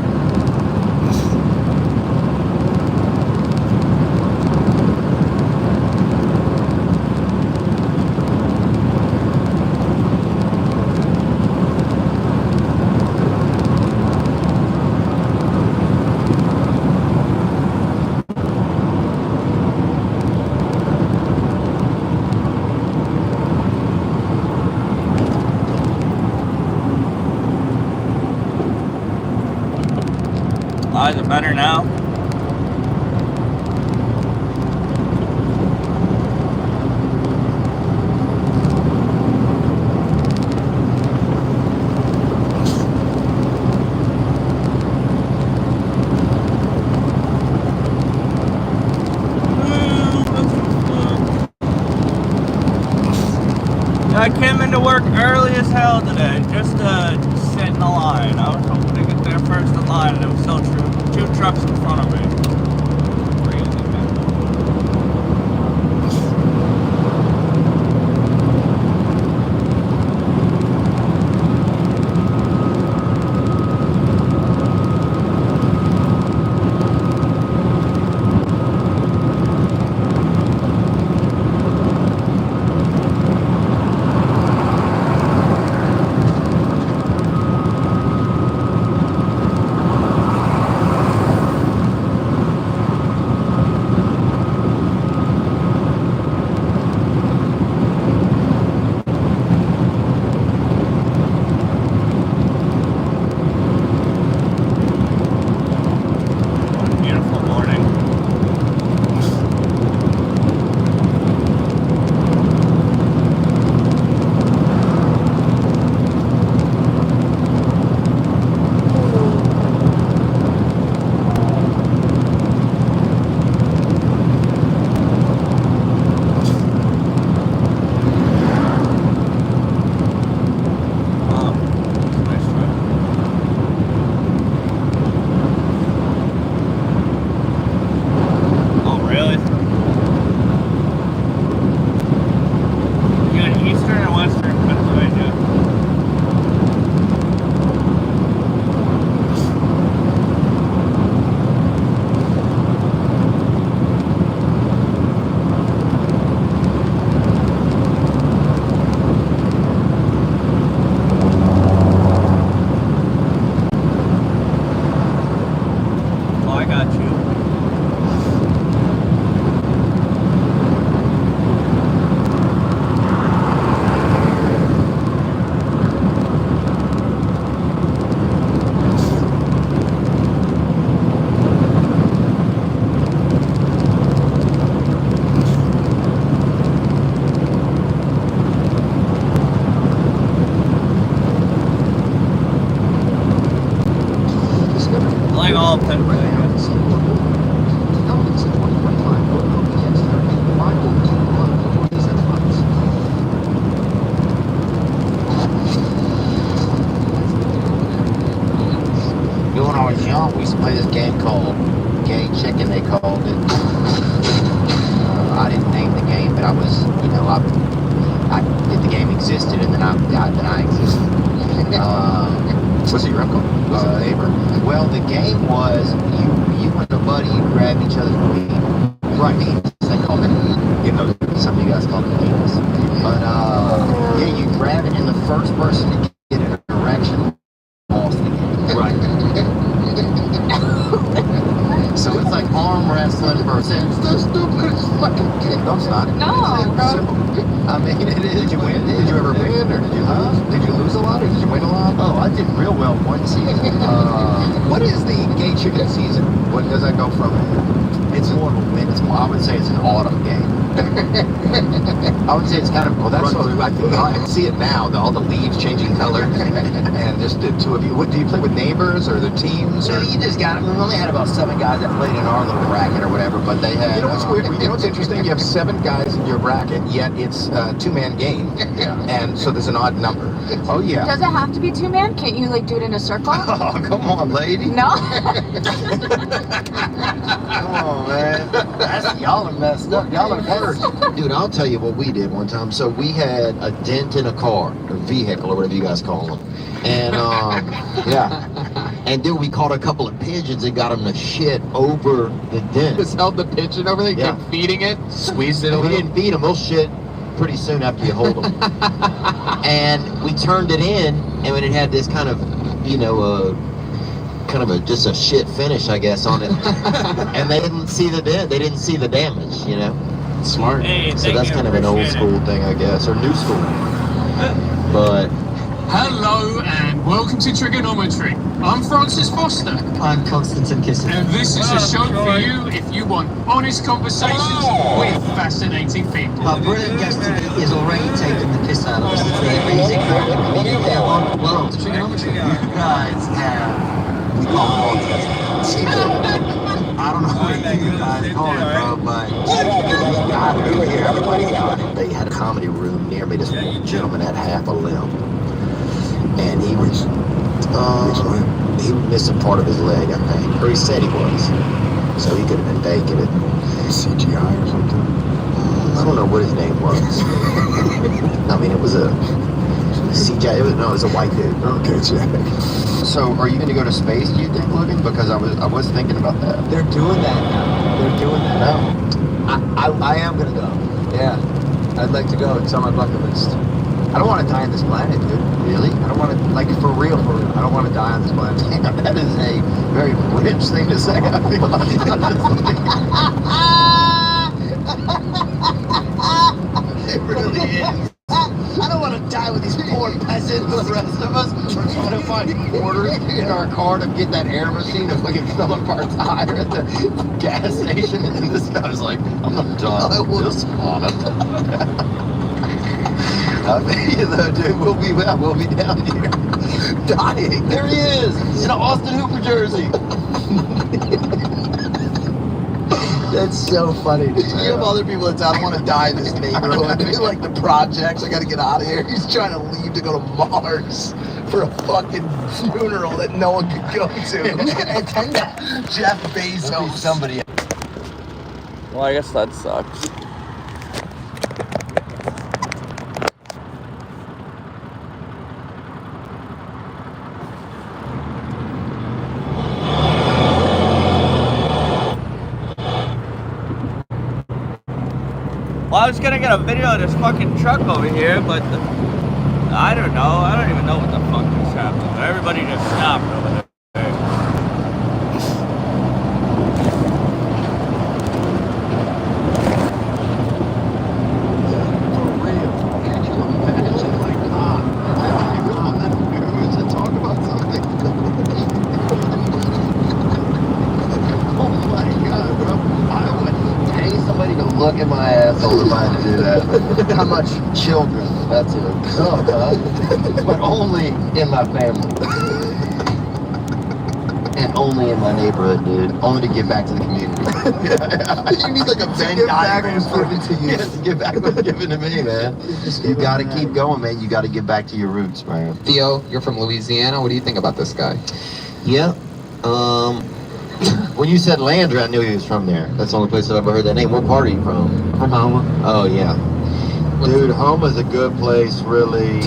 Is it better now? I came into work early as hell today, just to sit in the line. I was hoping to get there first in line, and it was still two trucks in front of me. Crazy, man. helped him. When I was young, we used to play this game called Gay Chicken, they called it. I didn't name the game, but I was, you know, the game existed, and then I existed. What's your rep called? Was it neighbor? Well, the game was you and a buddy, you grab each other's weed. Right, they call it weed. You know, some of you guys call it penis. But yeah, you grab it, and the first person to get an erection lost the game. Right. So it's like arm wrestling versus. It's the stupidest fucking game. No, it's not. No. I mean, it is. Did you win? Did you ever win, or did you lose? Did you lose a lot, or did you win a lot? Oh, I did real well one season. What is the Gay Chicken season? What does that go from? It's more of a win. I would say it's an autumn game. I would say it's kind of. Well, that's what I can see it now. All the leaves changing color, and just the two of you. What do you play with neighbors or the teams? Or? Yeah, you just got. We only had about 7 guys that played in our little bracket or whatever, but they had. You know what's weird? You know what's interesting? You have 7 guys in your bracket, yet it's a 2-man game, and so there's an odd number. Oh yeah. Does it have to be 2-man? Can't you like do it in a circle? Oh, come on, lady. No. Come on, man. Y'all are messed up. Y'all are hurt. Dude, I'll tell you what we did one time. So we had a dent in a car, or vehicle, or whatever you guys call them. And, yeah. And dude, we caught a couple of pigeons and got them to shit over the dent. Just held the pigeon over there, kept feeding it, squeezed it a little. We didn't feed them. They'll shit pretty soon after you hold them. And we turned it in, and when it had this kind of, you know, kind of just a shit finish, I guess, on it. And they didn't see the dent. They didn't see the damage, you know. Smart. Hey, So that's kind of an old school thing, I guess, or new school. But hello and welcome to Trigonometry. I'm Francis Foster. I'm Constantine Kissinger. And this is a show for you if you want honest conversations with fascinating people. Our brilliant guest today is already taking the piss out of us. It's the amazing American comedian there on the world. Trigonometry. You guys have, we call it contest. I don't know what you guys call it, bro, but you gotta be here. Everybody got it. they had a comedy room near me. This gentleman had half a limb. And he was missing part of his leg, I think. Or he said he was. So he could have been faking it. CGI or something? I don't know what his name was. I mean, it was a CGI. It was a white dude. Okay, Jack. So, are you going to go to space, do you think, Logan? Because I was thinking about that. They're doing that now. They're doing that now. I am gonna go. Yeah, I'd like to go. It's on my bucket list. I don't want to die on this planet, dude. Really? I don't want to, like, for real. I don't want to die on this planet. That is a very rich thing to say. I feel like. It really is. I don't want to die with these poor peasants. The rest of us are trying to find quarters in our car to get that air machine to fucking fill up our tire at the gas station. And this guy's like, I'm not done. I just want to die. I mean, you know, dude, we'll be down here dying. There he is in an Austin Hooper jersey. That's so funny. You have other people in town want to die in this neighborhood. They're like the projects. I got to get out of here. He's trying to leave to go to Mars for a fucking funeral that no one could go to. Who's going to attend that? Jeff Bezos. Somebody. Well, I guess that sucks. Well, I was gonna get a video of this fucking truck over here, but I don't know. I don't even know what the fuck just happened. But everybody just stopped over there. Look at my asshole if I had to do that. How much children that's in a cup, huh? But only in my family. And only in my neighborhood, dude. Only to give back to the community. You need like a Venn diagram for it to you. Yeah, to give back what's given to me, man. You gotta keep going, man. You gotta give back to your roots, man. Theo, you're from Louisiana. What do you think about this guy? Yeah. When you said Landry, I knew he was from there. That's the only place that I've ever heard that name. What part are you from? From Homa. Oh, yeah. Dude, Homa's a good place, really.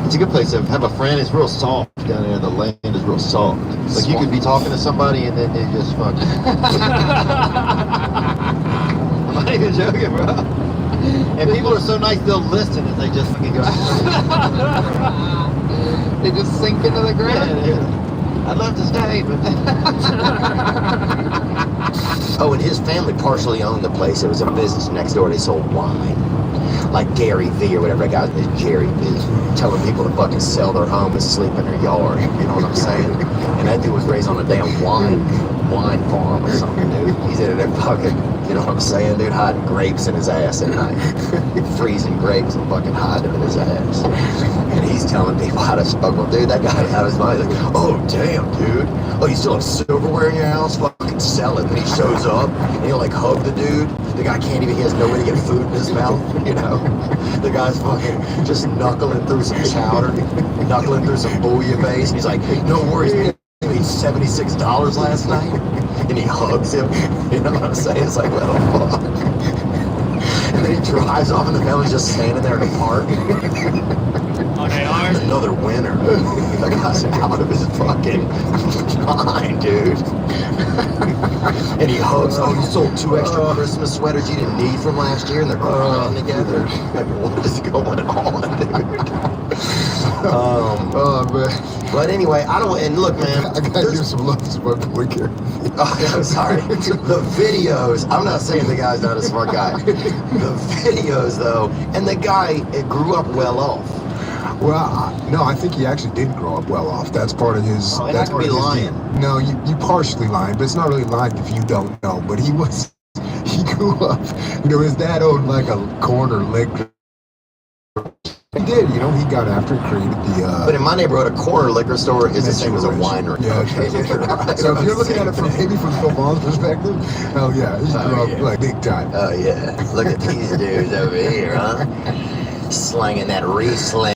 It's a good place to have a friend. It's real soft down there. The land is real soft. Like you could be talking to somebody and then they just fucking. I'm not even joking, bro. And people are so nice, they'll listen as they just fucking go. They just sink into the ground. Yeah. I'd love to stay, but. Oh, and his family partially owned the place. It was a business next door. They sold wine. Like Gary V or whatever that guy's name is, Jerry V, telling people to fucking sell their home and sleep in their yard. You know what I'm saying? And that dude was raised on a damn wine farm or something, dude. He's in there fucking, you know what I'm saying, dude, hiding grapes in his ass at night. Freezing grapes and fucking hiding them in his ass. And he's telling people how to smoke. Well, dude, that guy out of his mind, like, oh, damn, dude. Oh, you still have silverware in your house? Fucking sell it. And he shows up, and he'll, like, hug the dude. The guy can't even, he has no way to get food in his mouth, you know? The guy's fucking just knuckling through some chowder, knuckling through some bouillabaisse. And he's like, no worries, man. He made $76 last night. And he hugs him. You know what I'm saying? It's like, what the fuck? And then he drives off, and the family's just standing there in the park. Oh, they are? Another winner. That guy's out of his fucking mind, dude. And he hugs, oh, you sold 2 extra Christmas sweaters you didn't need from last year, and they're crying together. Like, what is going on, dude? Oh, man. But anyway, I don't, and look, man. I gotta give some love to my boy Gary. Oh, I'm sorry. The videos, I'm not saying the guy's not a smart guy. The videos, though, and the guy grew up well off. Well, no, I think he actually did grow up well off. That's part of his. Oh, and that's I could part be of his lying. deal. No, you partially lying, but it's not really lying if you don't know. But he grew up. You know, his dad owned like a corner liquor. He did, you know, he got after it, created the. But in my neighborhood, a corner liquor store is the same as a winery. Yeah, okay. So if you're looking at it from maybe from Phil Vaughn's perspective, hell yeah, he grew up like big time. Oh yeah, look at these dudes over here, huh? Slanging that Riesling.